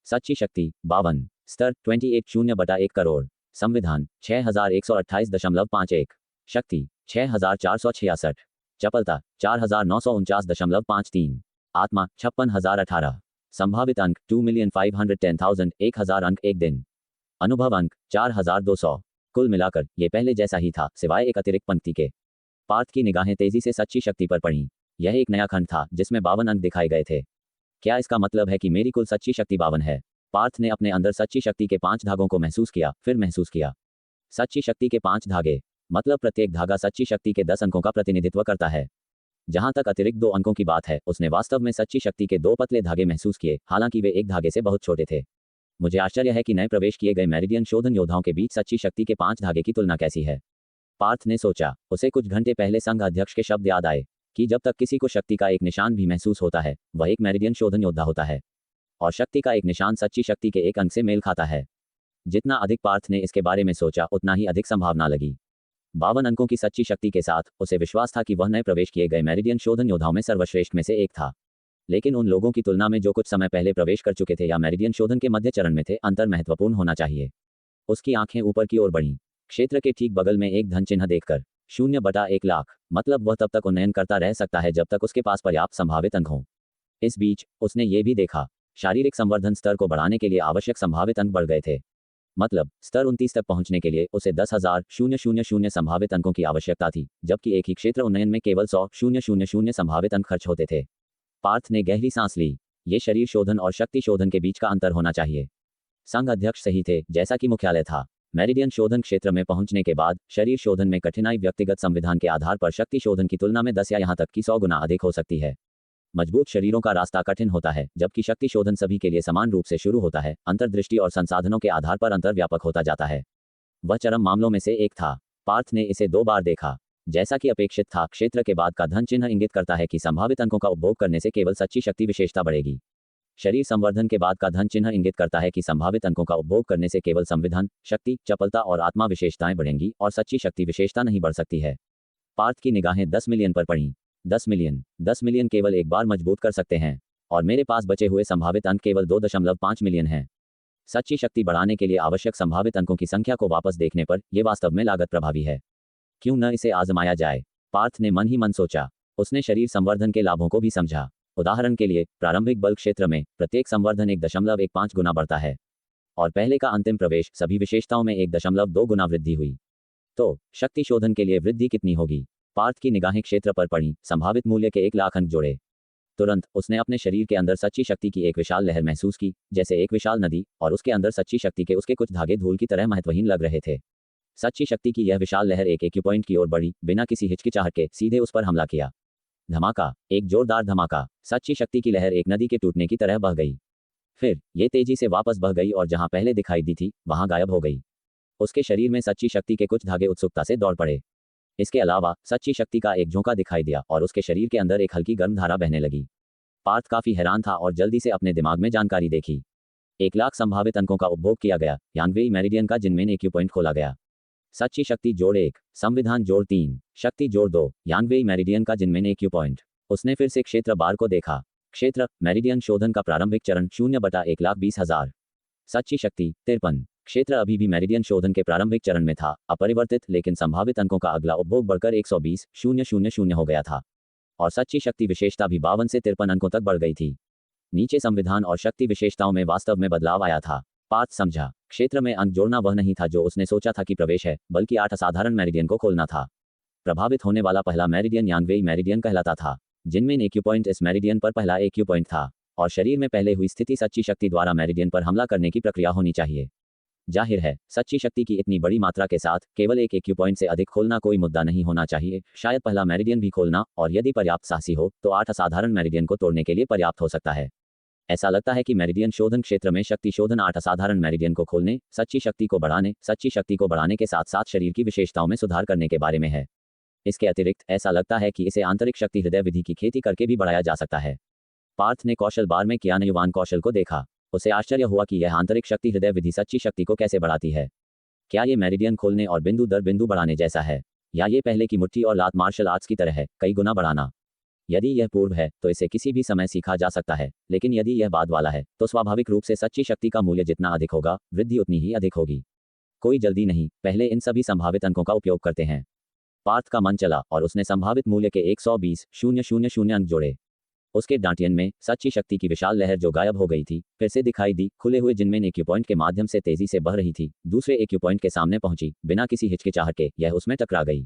सच्ची शक्ति 52, स्तर 28 0/1 करोड़, संविधान 6128.51, शक्ति 6466, चपलता 4949.53, आत्मा 56,018, संभावित अंक 2,510,000, 1000 अंक एक दिन, अनुभव अंक 4200। कुल मिलाकर यह पहले जैसा ही था, सिवाय एक अतिरिक्त पंक्ति के। पार्थ की निगाहें तेजी से सच्ची शक्ति पर पड़ीं। यह एक नया खंड था जिसमें 52 अंक दिखाए गए थे। क्या इसका मतलब है कि मेरी कुल सच्ची शक्ति 52 है? पार्थ ने अपने अंदर सच्ची शक्ति के 5 धागों को महसूस किया, फिर महसूस किया। सच्ची शक्ति के 5 धागे, मतलब प्रत्येक धागा सच्ची शक्ति के 10 अंकों का प्रतिनिधित्व करता है। जहां तक अतिरिक्त 2 अंकों की बात है, उसने वास्तव में सच्ची शक्ति के 2 पतले धागे महसूस किए, हालांकि वे एक धागे से बहुत छोटे थे। मुझे आश्चर्य है कि नए प्रवेश किए गए मेरिडियन शोधन योद्धाओं के बीच सच्ची शक्ति के 5 धागे की तुलना कैसी है। पार्थ ने सोचा। उसे कुछ घंटे पहले संघ अध्यक्ष के शब्द याद आए कि जब तक किसी को शक्ति का एक निशान भी महसूस होता है, वह एक मेरिडियन शोधन योद्धा होता है। और शक्ति का एक निशान सच्ची शक्ति के एक अंक से मेल खाता है। जितना अधिक पार्थ ने इसके बारे में सोचा, उतना ही अधिक संभावना लगी। 52 अंकों की सच्ची शक्ति के साथ उसे विश्वास था कि वह नए प्रवेश किए गए मेरिडियन शोधन योद्धाओं में सर्वश्रेष्ठ में से एक था। लेकिन उन लोगों की तुलना में जो कुछ समय पहले प्रवेश कर चुके थे या मेरिडियन शोधन के मध्य चरण में थे, अंतर महत्वपूर्ण होना चाहिए। उसकी आंखें ऊपर की ओर बढ़ीं। क्षेत्र के ठीक बगल में एक धन चिन्ह देखकर 0/1 लाख, मतलब वह तब तक उन्नयन करता रह सकता है जब तक उसके पास पर्याप्त संभावित अंक हों। इस बीच उसने ये भी देखा, शारीरिक संवर्धन स्तर को बढ़ाने के लिए आवश्यक संभावित अंक बढ़ गए थे। मतलब स्तर 29 तक पहुंचने के लिए उसे 10,000 संभावित अंकों की आवश्यकता थी, जबकि एक ही क्षेत्र उन्नयन में केवल 100,000 संभावित अंक खर्च होते थे। पार्थ ने गहरी सांस ली। ये शरीर शोधन और शक्ति शोधन के बीच का अंतर होना चाहिए। संघ अध्यक्ष सही थे, जैसा कि मुख्यालय था। मेरिडियन शोधन क्षेत्र में पहुंचने के बाद शरीर शोधन में कठिनाई व्यक्तिगत संविधान के आधार पर शक्ति शोधन की तुलना में 10 या यहां तक कि 100 गुना अधिक हो सकती है। मजबूत शरीरों का रास्ता कठिन होता है, जबकि शक्ति शोधन सभी के लिए समान रूप से शुरू होता है। अंतर्दृष्टि और संसाधनों के आधार पर अंतर व्यापक होता जाता है। वह चरम मामलों में से एक था। पार्थ ने इसे 2 बार देखा। जैसा कि अपेक्षित था, क्षेत्र के बाद का धन चिन्ह इंगित करता है कि संभावित अंकों का उपभोग करने से केवल सच्ची शक्ति विशेषता बढ़ेगी। शरीर संवर्धन के बाद का धन चिन्ह इंगित करता है कि संभावित अंकों का उपभोग करने से केवल संविधान, शक्ति, चपलता और आत्मा विशेषताएं बढ़ेंगी और सच्ची शक्ति विशेषता नहीं बढ़ सकती है। पार्थ की निगाहें 10 मिलियन पर पड़ीं। 10 मिलियन केवल एक बार मजबूत कर सकते हैं, और मेरे पास बचे हुए संभावित अंक केवल 2.5 मिलियन हैं। सच्ची शक्ति बढ़ाने के लिए आवश्यक संभावित अंकों की संख्या को वापस देखने पर यह वास्तव में लागत प्रभावी है। क्यों न इसे आजमाया जाए? पार्थ ने मन ही मन सोचा। उसने शरीर संवर्धन के लाभों को भी समझा। उदाहरण के लिए, प्रारंभिक बल क्षेत्र में प्रत्येक संवर्धन 1.15 गुना बढ़ता है, और पहले का अंतिम प्रवेश सभी विशेषताओं में 1.2 गुना वृद्धि हुई। तो शक्ति शोधन के लिए वृद्धि कितनी होगी? पार्थ की निगाहें क्षेत्र पर पड़ी। संभावित मूल्य के 1 लाख अंक जोड़े। तुरंत उसने अपने शरीर के अंदर सच्ची शक्ति की एक विशाल लहर महसूस की, जैसे एक विशाल नदी, और उसके अंदर सच्ची शक्ति के उसके कुछ धागे धूल की तरह महत्वहीन लग रहे थे। सच्ची शक्ति की यह विशाल लहर एक एक्यूपॉइंट की ओर बढ़ी, बिना किसी हिचकिचाहट के सीधे उस पर हमला किया। धमाका, एक जोरदार धमाका। सच्ची शक्ति की लहर एक नदी के टूटने की तरह बह गई। फिर ये तेजी से वापस बह गई और जहां पहले दिखाई दी थी वहां गायब हो गई। उसके शरीर में सच्ची शक्ति के कुछ धागे उत्सुकता से दौड़ पड़े। इसके अलावा सच्ची शक्ति का एक झोंका दिखाई दिया और उसके शरीर के अंदर एक हल्की गर्म धारा बहने लगी। पार्थ काफी हैरान था और जल्दी से अपने दिमाग में जानकारी देखी। 1,00,000 संभावित अंकों का उपभोग किया गया। यांगवेई मेरिडियन का जिनमेन एक्यूपॉइंट खोला गया। सच्ची शक्ति जोड़ 1, संविधान जोड़ 3, शक्ति जोड़ 2, यांगवेई मेरिडियन का जिनमेन एक्यूपॉइंट। उसने फिर से क्षेत्र बार को देखा। क्षेत्र मेरिडियन शोधन का प्रारंभिक चरण 0/1,20,000। सच्ची शक्ति 53। क्षेत्र अभी भी मेरिडियन शोधन के प्रारंभिक चरण में था, अपरिवर्तित, लेकिन संभावित अंकों का अगला उपभोग बढ़कर 120,000 हो गया था। और सच्ची शक्ति विशेषता भी 52 से 53 अंकों तक बढ़ गई थी। नीचे संविधान और शक्ति विशेषताओं में वास्तव में बदलाव आया था। पार्थ समझा, क्षेत्र में अंक जोड़ना वह नहीं था जो उसने सोचा था कि प्रवेश है, बल्कि 8 असाधारण मेरिडियन को खोलना था। प्रभावित होने वाला पहला मेरिडियन यांगवेई मेरिडियन कहलाता था, जिनमें एक्यूपॉइंट इस मेरिडियन पर पहला एक्यूपॉइंट था, और शरीर में पहले हुई स्थिति सच्ची शक्ति द्वारा मेरिडियन पर हमला करने की प्रक्रिया होनी चाहिए। जाहिर है, सच्ची शक्ति की इतनी बड़ी मात्रा के साथ केवल एक एक्यूपॉइंट से अधिक खोलना कोई मुद्दा नहीं होना चाहिए। शायद पहला मेरिडियन भी खोलना, और यदि पर्याप्त साहसी हो तो 8 असाधारण मेरिडियन को तोड़ने के लिए पर्याप्त हो सकता है। ऐसा लगता है कि मेरिडियन शोधन क्षेत्र में शक्ति शोधन 8 असाधारण मेरिडियन को खोलने, सच्ची शक्ति को बढ़ाने के साथ साथ शरीर की विशेषताओं में सुधार करने के बारे में है। इसके अतिरिक्त ऐसा लगता है कि इसे आंतरिक शक्ति हृदय विधि की खेती करके भी बढ़ाया जा सकता है। पार्थ ने कौशल बार में क्रियान्वयन कौशल को देखा। उसे आश्चर्य हुआ कि यह आंतरिक शक्ति हृदय विधि सच्ची शक्ति को कैसे बढ़ाती है। क्या ये मेरिडियन खोलने और बिंदु दर बिंदु बढ़ाने जैसा है, या ये पहले की मुट्ठी और लात मार्शल आर्ट्स की तरह है, कई गुना बढ़ाना? यदि यह पूर्व है तो इसे किसी भी समय सीखा जा सकता है, लेकिन यदि यह बाद वाला है तो स्वाभाविक रूप से सच्ची शक्ति का मूल्य जितना अधिक होगा, वृद्धि उतनी ही अधिक होगी। कोई जल्दी नहीं, पहले इन सभी संभावित अंकों का उपयोग करते हैं। पार्थ का मन चला और उसने संभावित मूल्य के 120,000 अंक जोड़े। उसके डांटियन में सच्ची शक्ति की विशाल लहर जो गायब हो गई थी फिर से दिखाई दी, खुले हुए जिनमेन एक्यूपॉइंट के माध्यम से तेजी से बह रही थी। दूसरे एक्यूपॉइंट के सामने पहुंची, बिना किसी हिचकिचाहट के यह उसमें टकरा गई।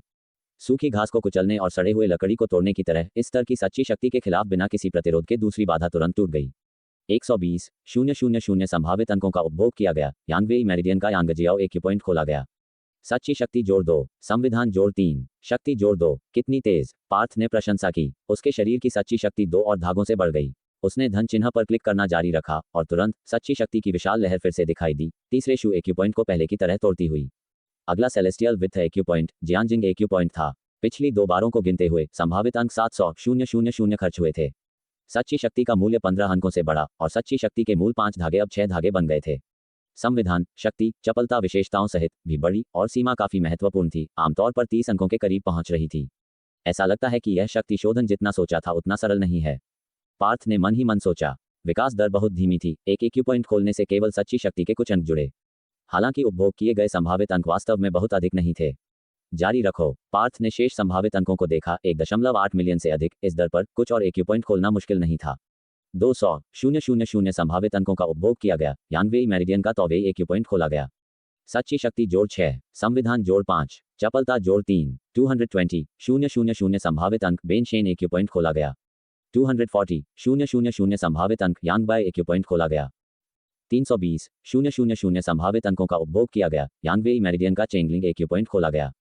सूखी घास को कुचलने और सड़े हुए लकड़ी को तोड़ने की तरह इस स्तर की सच्ची शक्ति के खिलाफ बिना किसी प्रतिरोध के दूसरी बाधा तुरंत टूट गई। 120,000 संभावित अंकों का उपभोग किया गया। यांगवेई मेरिडियन का यांगजियाओ एक्यूपॉइंट खोला गया। सच्ची शक्ति जोड़ 2, संविधान जोड़ 3, शक्ति जोड़ 2। कितनी तेज! पार्थ ने प्रशंसा की। उसके शरीर की सच्ची शक्ति 2 और धागों से बढ़ गई। उसने धन चिन्ह पर क्लिक करना जारी रखा और तुरंत सच्ची शक्ति की विशाल लहर फिर से दिखाई दी, तीसरे शू एक्यूपॉइंट को पहले की तरह तोड़ती हुई। अगला सेलेस्टियल विथ एक्यूपॉइंट जियांजिंग एक्यूपॉइंट था। पिछली 2 बारों को गिनते हुए संभावित अंक 700,000 खर्च हुए थे। सच्ची शक्ति का मूल्य 15 अंकों से बढ़ा और सच्ची शक्ति के मूल 5 धागे अब 6 धागे बन गए थे। संविधान, शक्ति, चपलता विशेषताओं सहित भी बड़ी और सीमा काफी महत्वपूर्ण थी, आमतौर पर 30 अंकों के करीब पहुंच रही थी। ऐसा लगता है कि यह शक्ति शोधन जितना सोचा था उतना सरल नहीं है। पार्थ ने मन ही मन सोचा। विकास दर बहुत धीमी थी। एक एक्यूपॉइंट खोलने से केवल सच्ची शक्ति के कुछ अंक जुड़े। हालांकि उपभोग किए गए संभावित अंक वास्तव में बहुत अधिक नहीं थे। जारी रखो। पार्थ ने शेष संभावित अंकों को देखा। 1.8 मिलियन से अधिक। इस दर पर कुछ और एक्यूपॉइंट खोलना मुश्किल नहीं था। 200,000 संभावित अंकों का उपभोग किया गया। यांगवेई मेरिडियन का तौवेई एक्यूपॉइंट खोला गया। सच्ची शक्ति जोड़ 6, संविधान जोड़ 5, चपलता जोड़ 3, 220,000 संभावित अंक बेनशेन एक्यूपॉइंट खोला गया। 240,000 संभावित अंक यांगबाई एक्यूपॉइंट खोला गया। 320,000 संभावित अंकों का उपभोग किया गया। यांगवेई मेरिडियन का चेंगलिंग एक्यूपॉइंट खोला गया।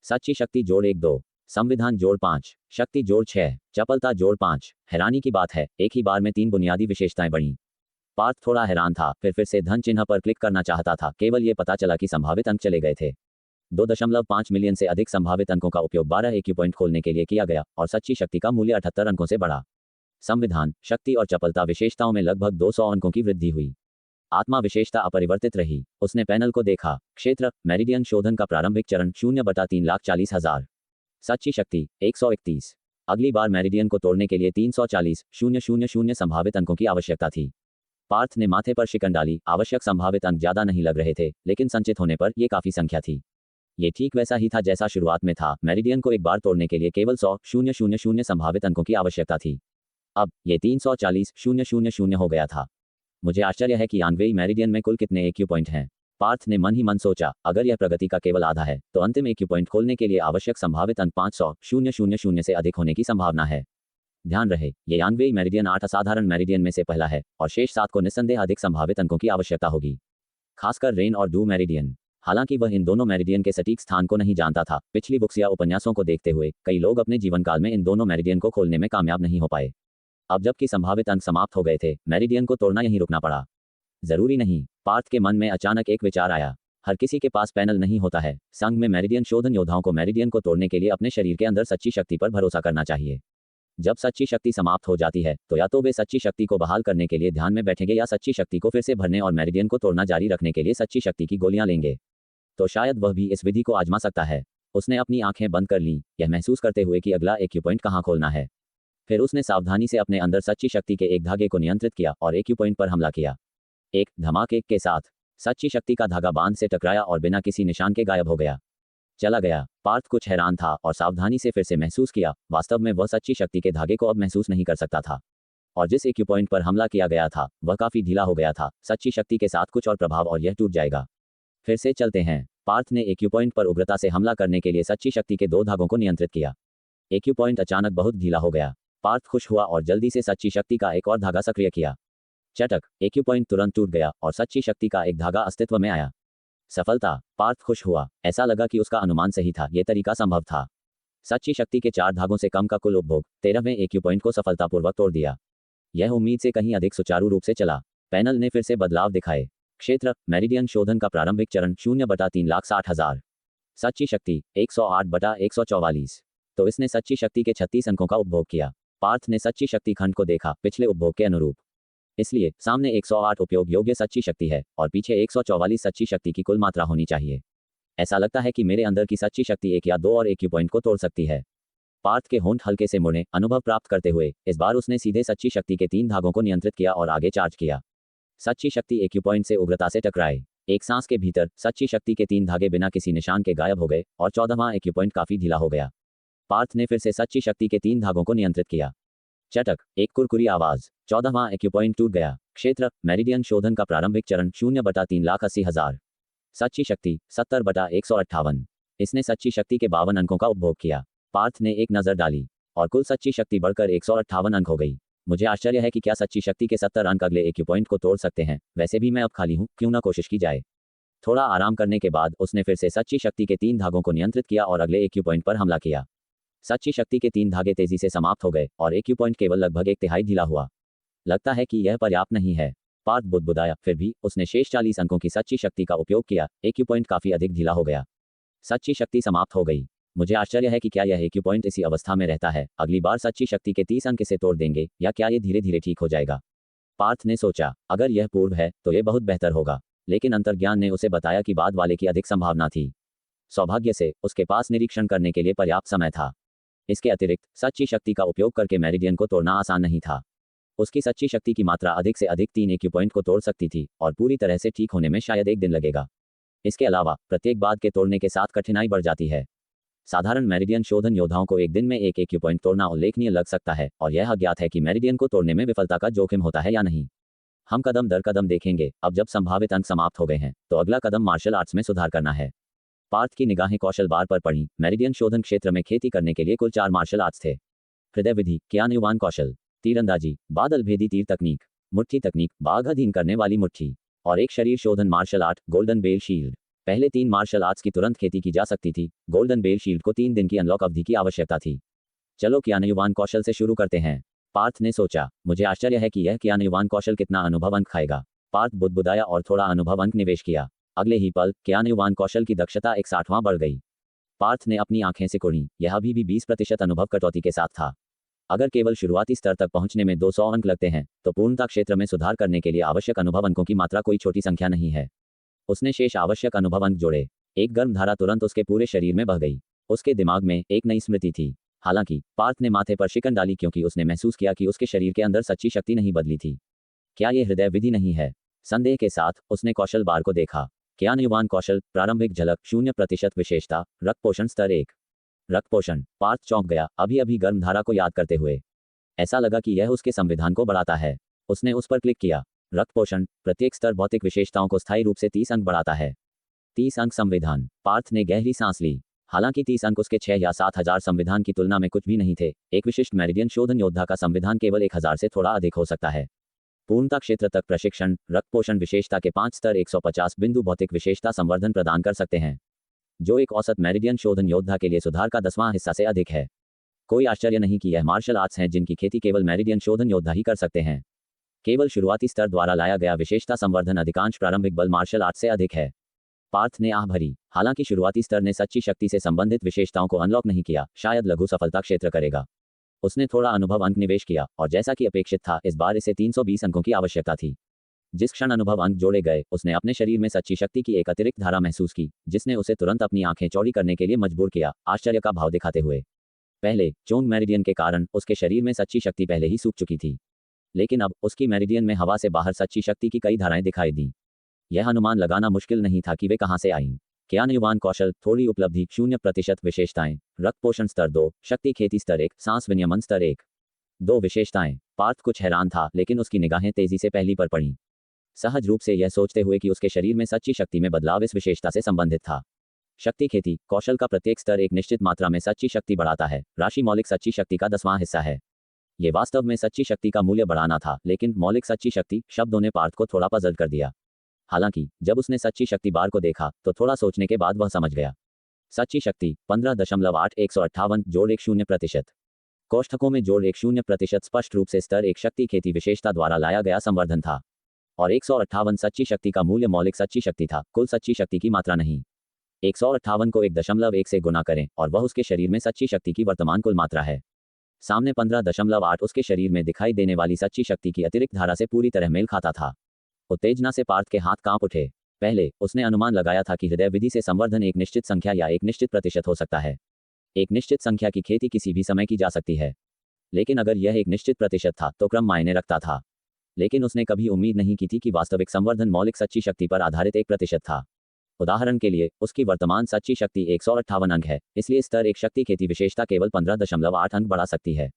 सच्ची शक्ति जोड़ 1-2, संविधान जोड़ 5, शक्ति जोड़ 6, चपलता जोड़ 5। हैरानी की बात है, एक ही बार में 3 बुनियादी विशेषताएं बढ़ीं। पार्थ थोड़ा हैरान था, फिर से धन चिन्ह पर क्लिक करना चाहता था। केवल ये पता चला कि संभावित अंक चले गए थे। 2.5 मिलियन से अधिक संभावित अंकों का उपयोग 12 एक्यूपॉइंट खोलने के लिए किया गया और सच्ची शक्ति का मूल्य 78 अंकों से बढ़ा। संविधान, शक्ति और चपलता विशेषताओं में लगभग 200 अंकों की वृद्धि हुई। आत्मा विशेषता अपरिवर्तित रही। उसने पैनल को देखा। क्षेत्र, मेरिडियन शोधन का प्रारंभिक चरण 0/3,40,000। सच्ची शक्ति 131। अगली बार मेरिडियन को तोड़ने के लिए 340,000 संभावित अंकों की आवश्यकता थी। पार्थ ने माथे पर शिकन डाली। आवश्यक संभावित अंक ज्यादा नहीं लग रहे थे, लेकिन संचित होने पर यह काफी संख्या थी। ये ठीक वैसा ही था जैसा शुरुआत में था। मेरिडियन को एक बार तोड़ने के लिए केवल 100,000 संभावित अंकों की आवश्यकता थी। अब ये 340,000 हो गया था। मुझे आश्चर्य है कि यांगवेई मेरिडियन में कुल कितने एक्यूपॉइंट हैं। पार्थ ने मन ही मन सोचा, अगर यह प्रगति का केवल आधा है तो अंतिम एक्यूपॉइंट खोलने के लिए आवश्यक संभावित अंक 500,000 से अधिक होने की संभावना है। ध्यान रहे, ये यानवेई मेरिडियन 8 असाधारण मेरिडियन में से पहला है और शेष 7 को निस्संदेह अधिक संभावित अंकों की आवश्यकता होगी, खासकर रेन और डू मेरिडियन। हालांकि वह इन दोनों मेरिडियन के सटीक स्थान को नहीं जानता था, पिछली बुक्स या उपन्यासों को देखते हुए कई लोग अपने जीवन काल में इन दोनों मेरिडियन को खोलने में कामयाब नहीं हो पाए। अब जबकि संभावित अंक समाप्त हो गए थे, मेरिडियन को तोड़ना यहीं रुकना पड़ा। जरूरी नहीं, पार्थ के मन में अचानक एक विचार आया। हर किसी के पास पैनल नहीं होता है। संघ में मेरिडियन शोधन योद्धाओं को मेरिडियन को तोड़ने के लिए अपने शरीर के अंदर सच्ची शक्ति पर भरोसा करना चाहिए। जब सच्ची शक्ति समाप्त हो जाती है तो या तो वे सच्ची शक्ति को बहाल करने के लिए ध्यान में बैठेंगे या सच्ची शक्ति को फिर से भरने और मेरिडियन को तोड़ना जारी रखने के लिए सच्ची शक्ति की गोलियां लेंगे। तो शायद वह भी इस विधि को आजमा सकता है। उसने अपनी आंखें बंद कर लीं, यह महसूस करते हुए कि अगला एक्यू पॉइंट कहाँ खोलना है। फिर उसने सावधानी से अपने अंदर सच्ची शक्ति के एक धागे को नियंत्रित किया और एक्यू पॉइंट पर हमला किया। एक धमाके के साथ सच्ची शक्ति का धागा बांध से टकराया और बिना किसी निशान के गायब हो गया, चला गया। पार्थ कुछ हैरान था और सावधानी से फिर से महसूस किया, वास्तव में वह सच्ची शक्ति के धागे को अब महसूस नहीं कर सकता था और जिस एक्यू पॉइंट पर हमला किया गया था वह काफी ढीला हो गया था। सच्ची शक्ति के साथ कुछ और प्रभाव और यह टूट जाएगा। फिर से चलते हैं। पार्थ ने एक्यू पॉइंट पर उग्रता से हमला करने के लिए सच्ची शक्ति के 2 धागों को नियंत्रित किया। एक्यू पॉइंट अचानक बहुत ढीला हो गया। पार्थ खुश हुआ और जल्दी से सच्ची शक्ति का एक और धागा सक्रिय किया। चटक, एक्यू पॉइंट तुरंत टूट गया और सच्ची शक्ति का एक धागा अस्तित्व में आया। सफलता। पार्थ खुश हुआ। ऐसा लगा कि उसका अनुमान सही था, यह तरीका संभव था। सच्ची शक्ति के 4 धागों से कम का कुल उपभोग 13वें एक्यू पॉइंट को सफलतापूर्वक तोड़ दिया। यह उम्मीद से कहीं अधिक सुचारू रूप से चला। पैनल ने फिर से बदलाव दिखाए। क्षेत्र मेरिडियन शोधन का प्रारंभिक चरण 0/3,60,000। सच्ची शक्ति 108/144। तो इसने सच्ची शक्ति के 36 अंकों का उपभोग किया। पार्थ ने सच्ची शक्ति खंड को देखा, पिछले उपभोग के अनुरूप। इसलिए सामने 108 उपयोग योग्य सच्ची शक्ति है और पीछे 144 सच्ची शक्ति की कुल मात्रा होनी चाहिए। ऐसा लगता है कि मेरे अंदर की सच्ची शक्ति 1 या 2 और एक्यू पॉइंट को तोड़ सकती है। पार्थ के होंठ हल्के से मुड़े। अनुभव प्राप्त करते हुए इस बार उसने सीधे सच्ची शक्ति के 3 धागों को नियंत्रित किया और आगे चार्ज किया। सच्ची शक्ति एक्यू पॉइंट से उग्रता से टकराए। एक सांस के भीतर सच्ची शक्ति के 3 धागे बिना किसी निशान के गायब हो गए और 14वां एक्यू पॉइंट काफी ढीला हो गया। पार्थ ने फिर से सच्ची शक्ति के 3 धागों को नियंत्रित किया। चटक, एक कुरकुरी आवाज। 14वां एक्यू पॉइंट टूट गया। क्षेत्र मेरिडियन शोधन का प्रारंभिक चरण 0/3,80,000। सच्ची शक्ति 70/158। इसने सच्ची शक्ति के 52 अंकों का उपभोग किया। पार्थ ने एक नजर डाली और कुल सच्ची शक्ति बढ़कर 158 अंक हो गई। मुझे आश्चर्य है कि क्या सच्ची शक्ति के 70 अंक अगले एक्यू पॉइंट को तोड़ सकते हैं। वैसे भी मैं अब खाली हूं, क्यों ना कोशिश की जाए। थोड़ा आराम करने के बाद उसने फिर से सच्ची शक्ति के 3 धागों को नियंत्रित किया और अगले एक्यू पॉइंट पर हमला किया। सच्ची शक्ति के 3 धागे तेजी से समाप्त हो गए और एक्यू पॉइंट केवल लगभग 1/3 ढीला हुआ। लगता है कि यह पर्याप्त नहीं है। पार्थ बुदबुदाया। फिर भी उसने शेष 40 अंकों की सच्ची शक्ति का उपयोग किया। एक्यू पॉइंट काफी अधिक ढीला हो गया। सच्ची शक्ति समाप्त हो गई। मुझे आश्चर्य है कि क्या यह एक्यू पॉइंट इसी अवस्था में रहता है। अगली बार सच्ची शक्ति के 30 अंक इसे तोड़ देंगे या क्या ये धीरे धीरे ठीक हो जाएगा। पार्थ ने सोचा, अगर यह पूर्व है तो यह बहुत बेहतर होगा, लेकिन अंतर्ज्ञान ने उसे बताया कि बाद वाले की अधिक संभावना थी। सौभाग्य से उसके पास निरीक्षण करने के लिए पर्याप्त समय था। इसके अतिरिक्त सच्ची शक्ति का उपयोग करके मेरिडियन को तोड़ना आसान नहीं था। उसकी सच्ची शक्ति की मात्रा अधिक से अधिक 3 एक्यू पॉइंट को तोड़ सकती थी और पूरी तरह से ठीक होने में शायद 1 दिन लगेगा। इसके अलावा प्रत्येक बाद के तोड़ने के साथ कठिनाई बढ़ जाती है। साधारण मेरिडियन शोधन योद्धाओं को एक दिन में 1 एक्यू पॉइंट तोड़ना उल्लेखनीय लग सकता है और यह अज्ञात है कि मेरिडियन को तोड़ने में विफलता का जोखिम होता है या नहीं। हम कदम दर कदम देखेंगे। अब जब संभावित अंक समाप्त हो गए हैं तो अगला कदम मार्शल आर्ट्स में सुधार करना है। पार्थ की निगाहें कौशल बार पर पड़ी। मेरिडियन शोधन क्षेत्र में खेती करने के लिए कुल 4 मार्शल आर्ट्स थे। हृदय विधि, क्रियान्वयन कौशल, तीरंदाजी, बादल भेदी तीर तकनीक, मुट्ठी तकनीक, बाघ अधीन करने वाली मुट्ठी और एक शरीर शोधन martial art, golden bell shield. पहले 3 मार्शल आर्ट्स की तुरंत खेती की जा सकती थी। गोल्डन बेल शील्ड को 3 दिन की अनलॉक अवधि की आवश्यकता थी। चलो क्रियान्वयन कौशल से शुरू करते हैं। पार्थ ने सोचा, मुझे आश्चर्य है कि यह क्रियान्वयन कौशल कितना अनुभव अंक खाएगा। पार्थ बुदबुदाया और थोड़ा अनुभव अंक निवेश किया। अगले ही पल क्रियान्वयन कौशल की दक्षता 61वां बढ़ गई। पार्थ ने अपनी आंखें सिकोड़ी। यह अभी भी 20% अनुभव कटौती के साथ था। अगर केवल शुरुआती स्तर तक पहुंचने में 200 अंक लगते हैं तो पूर्णता क्षेत्र में सुधार करने के लिए आवश्यक अनुभव अंकों की मात्रा कोई छोटी संख्या नहीं है। उसने शेष आवश्यक अनुभव अंक जोड़े। एक गर्म धारा तुरंत उसके पूरे शरीर में बह गई। उसके दिमाग में एक नई स्मृति थी। हालांकि पार्थ ने माथे पर शिकन डाली क्योंकि उसने महसूस किया कि उसके शरीर के अंदर सच्ची शक्ति नहीं बदली थी। क्या यह हृदय विधि नहीं है? संदेह के साथ उसने कौशल बार को देखा। क्रियान्वयन कौशल, प्रारंभिक झलक, 0% विशेषता, रक्त पोषण स्तर 1। रक्त पोषण। पार्थ चौंक गया, अभी अभी गर्म धारा को याद करते हुए। ऐसा लगा कि यह उसके संविधान को बढ़ाता है। उसने उस पर क्लिक किया। रक्त पोषण, प्रत्येक स्तर भौतिक विशेषताओं को स्थायी रूप से 30 अंक बढ़ाता है। 30 अंक संविधान। पार्थ ने गहरी सांस ली। हालांकि 30 अंक उसके 6 या 7,000 संविधान की तुलना में कुछ भी नहीं थे। एक विशिष्ट मेरिडियन शोधन योद्धा का संविधान केवल 1,000 से थोड़ा अधिक हो सकता है। पूर्णता क्षेत्र तक प्रशिक्षण, रक्त पोषण विशेषता के 5 स्तर 150 बिंदु भौतिक विशेषता संवर्धन प्रदान कर सकते हैं, जो एक औसत मेरिडियन शोधन योद्धा के लिए सुधार का 10वां हिस्सा से अधिक है। कोई आश्चर्य नहीं कि यह मार्शल आर्ट्स हैं जिनकी खेती केवल मेरिडियन शोधन योद्धा ही कर सकते हैं। केवल शुरुआती स्तर द्वारा लाया गया विशेषता संवर्धन अधिकांश प्रारंभिक बल मार्शल आर्ट से अधिक है। पार्थ ने आह भरी। हालांकि शुरुआती स्तर ने सच्ची शक्ति से संबंधित विशेषताओं को अनलॉक नहीं किया, शायद लघु सफलता क्षेत्र करेगा। उसने थोड़ा अनुभव अंक निवेश किया और जैसा कि अपेक्षित था, इस बार इसे 320 अंकों की आवश्यकता थी। जिस क्षण अनुभव अंक जोड़े गए, उसने अपने शरीर में सच्ची शक्ति की एक अतिरिक्त धारा महसूस की, जिसने उसे तुरंत अपनी आंखें चौड़ी करने के लिए मजबूर किया, आश्चर्य का भाव दिखाते हुए। पहले चोंग मेरिडियन के कारण उसके शरीर में सच्ची शक्ति पहले ही सूख चुकी थी, लेकिन अब उसकी मेरिडियन में हवा से बाहर सच्ची शक्ति की कई धाराएं दिखाई दी। यह अनुमान लगाना मुश्किल नहीं था कि वे कहां से आईं। ज्ञानयुवान कौशल, थोड़ी उपलब्धि, 0% विशेषताएं, रक्त पोषण स्तर 2, शक्ति खेती स्तर 1, सांस विनियमन स्तर 1। 2 विशेषताएं। पार्थ कुछ हैरान था, लेकिन उसकी निगाहें तेजी से पहली पर पड़ीं, सहज रूप से यह सोचते हुए कि उसके शरीर में सच्ची शक्ति में बदलाव इस विशेषता से संबंधित था। शक्ति खेती कौशल का प्रत्येक स्तर एक निश्चित मात्रा में सच्ची शक्ति बढ़ाता है। राशि मौलिक सच्ची शक्ति का 10वां हिस्सा है। ये वास्तव में सच्ची शक्ति का मूल्य बढ़ाना था, लेकिन मौलिक सच्ची शक्ति शब्दों ने पार्थ को थोड़ा पजल कर दिया। हालांकि जब उसने सच्ची शक्ति बार को देखा तो थोड़ा सोचने के बाद वह समझ गया। सच्ची शक्ति 15.8 158 जोड़ 1 0%। कोष्ठकों में जोड़ 1 0% स्पष्ट रूप से स्तर 1 शक्ति खेती विशेषता द्वारा लाया गया संवर्धन था, और 158 सच्ची शक्ति का मूल्य मौलिक सच्ची शक्ति था, कुल सच्ची शक्ति की मात्रा नहीं। 158 को 1.1 से गुना करें और वह उसके शरीर में सच्ची शक्ति की वर्तमान कुल मात्रा है। सामने 15.8 उसके शरीर में दिखाई देने वाली सच्ची शक्ति की अतिरिक्त धारा से पूरी तरह मेल खाता था। उत्तेजना से पार्थ के हाथ कांप उठे। पहले उसने अनुमान लगाया था कि हृदय विधि से संवर्धन एक निश्चित संख्या या एक निश्चित प्रतिशत हो सकता है। एक निश्चित संख्या की खेती किसी भी समय की जा सकती है, लेकिन अगर यह एक निश्चित प्रतिशत था तो क्रम मायने रखता था। लेकिन उसने कभी उम्मीद नहीं की थी कि वास्तविक संवर्धन मौलिक सच्ची शक्ति पर आधारित 1% था। उदाहरण के लिए, उसकी वर्तमान सच्ची शक्ति 158 अंक है, इसलिए स्तर 1 शक्ति खेती विशेषता केवल 15.8 अंक बढ़ा सकती है।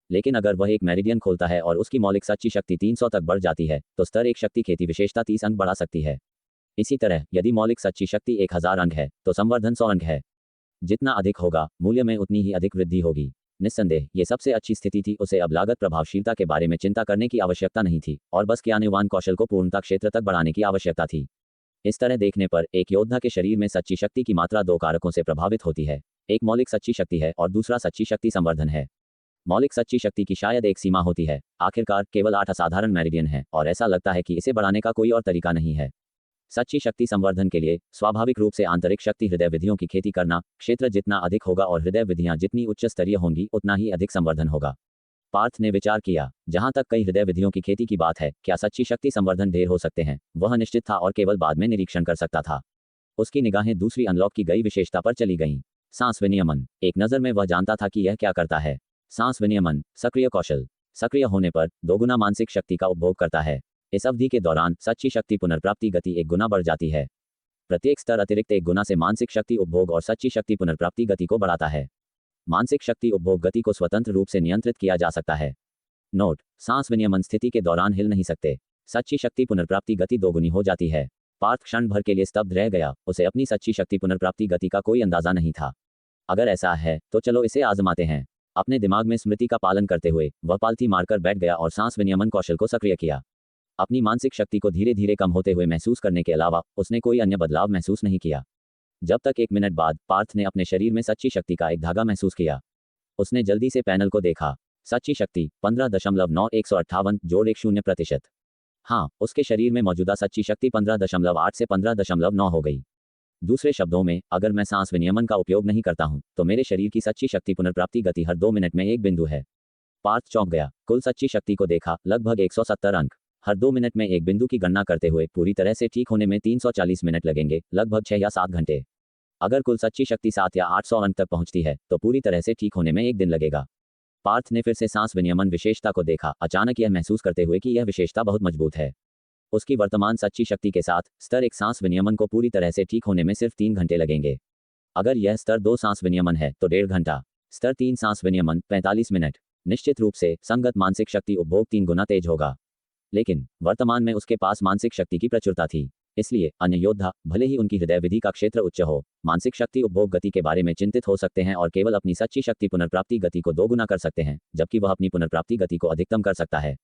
लेकिन अगर वह एक मेरिडियन खोलता है और उसकी मौलिक सच्ची शक्ति 300 तक बढ़ जाती है, तो स्तर 1 शक्ति खेती विशेषता 30 अंक बढ़ा सकती है। इसी तरह, यदि मौलिक सच्ची शक्ति 1000 अंक है, तो संवर्धन 100 अंक है। जितना अधिक होगा, मूल्य में उतनी ही अधिक वृद्धि होगी। निस्संदेह ये सबसे अच्छी स्थिति थी। उसे अब लागत प्रभावशीलता के बारे में चिंता करने की आवश्यकता नहीं थी और बस ज्ञानयुवान कौशल को पूर्णता क्षेत्र तक बढ़ाने की आवश्यकता थी। इस तरह देखने पर एक योद्धा के शरीर में सच्ची शक्ति की मात्रा 2 कारकों से प्रभावित होती है। एक मौलिक सच्ची शक्ति है और दूसरा सच्ची शक्ति संवर्धन है। मौलिक सच्ची शक्ति की शायद एक सीमा होती है। आखिरकार केवल 8 असाधारण मेरिडियन है और ऐसा लगता है कि इसे बढ़ाने का कोई और तरीका नहीं है। सच्ची शक्ति संवर्धन के लिए स्वाभाविक रूप से आंतरिक शक्ति हृदय विधियों की खेती करना। क्षेत्र जितना अधिक होगा और हृदय विधियां जितनी उच्च स्तरीय होंगी, उतना ही अधिक संवर्धन होगा। पार्थ ने विचार किया, जहां तक कई हृदय विधियों की खेती की बात है, क्या सच्ची शक्ति संवर्धन ढेर हो सकते हैं? वह निश्चित था और केवल बाद में निरीक्षण कर सकता था। उसकी निगाहें दूसरी अनलॉक की गई विशेषता पर चली गईं। सांस विनियमन। एक नज़र में वह जानता था कि यह क्या करता है। सांस विनियमन सक्रिय कौशल। सक्रिय होने पर 2 गुना मानसिक शक्ति का उपभोग करता है। इस अवधि के दौरान सच्ची शक्ति पुनर्प्राप्ति गति 1 गुना बढ़ जाती है। प्रत्येक स्तर अतिरिक्त 1 गुना से मानसिक शक्ति उपभोग और सच्ची शक्ति पुनर्प्राप्ति गति को बढ़ाता है। मानसिक शक्ति उपभोग गति को स्वतंत्र रूप से नियंत्रित किया जा सकता है। नोट: सांस विनियमन स्थिति के दौरान हिल नहीं सकते। सच्ची शक्ति पुनर्प्राप्ति गति 2 गुनी हो जाती है। पार्थ क्षण भर के लिए स्तब्ध रह गया। उसे अपनी सच्ची शक्ति पुनर्प्राप्ति गति का कोई अंदाजा नहीं था। अगर ऐसा है तो चलो इसे आजमाते हैं। अपने दिमाग में स्मृति का पालन करते हुए वह पालथी मारकर बैठ गया और सांस विनियमन कौशल को सक्रिय किया। अपनी मानसिक शक्ति को धीरे धीरे कम होते हुए महसूस करने के अलावा उसने कोई अन्य बदलाव महसूस नहीं किया। जब तक 1 मिनट बाद पार्थ ने अपने शरीर में सच्ची शक्ति का एक धागा महसूस किया। उसने जल्दी से पैनल को देखा। सच्ची शक्ति 15.9 158 जोड़ 1 0%। हाँ, उसके शरीर में मौजूदा सच्ची शक्ति 15.8 से 15.9 हो गई। दूसरे शब्दों में, अगर मैं सांस विनियमन का उपयोग नहीं करता हूं, तो मेरे शरीर की सच्ची शक्ति पुनर्प्राप्ति गति हर 2 मिनट में एक बिंदु है। पार्थ चौंक गया। कुल सच्ची शक्ति को देखा, लगभग 170 अंक। हर 2 मिनट में एक बिंदु की गणना करते हुए पूरी तरह से ठीक होने में 340 मिनट लगेंगे, लगभग 6 या 7 घंटे। अगर कुल सच्ची शक्ति 7 या 800 अंक तक पहुंचती है तो पूरी तरह से ठीक होने में 1 दिन लगेगा। पार्थ ने फिर से सांस विनियमन विशेषता को देखा, अचानक यह महसूस करते हुए कि यह विशेषता बहुत मजबूत है। उसकी वर्तमान सच्ची शक्ति के साथ स्तर 1 सांस विनियमन को पूरी तरह से ठीक होने में सिर्फ 3 घंटे लगेंगे। अगर यह स्तर 2 सांस विनियमन है तो 1.5 घंटा। स्तर 3 सांस विनियमन 45 मिनट। निश्चित रूप से संगत मानसिक शक्ति उपभोग 3 गुना तेज होगा। लेकिन वर्तमान में उसके पास मानसिक शक्ति की प्रचुरता थी। इसलिए अन्य योद्धा भले ही उनकी हृदय विधि का क्षेत्र उच्च हो, मानसिक शक्ति उपभोग गति के बारे में चिंतित हो सकते हैं और केवल अपनी सच्ची शक्ति पुनर्प्राप्ति गति को दोगुना कर सकते हैं, जबकि वह अपनी पुनर्प्राप्ति गति को अधिकतम कर सकता है।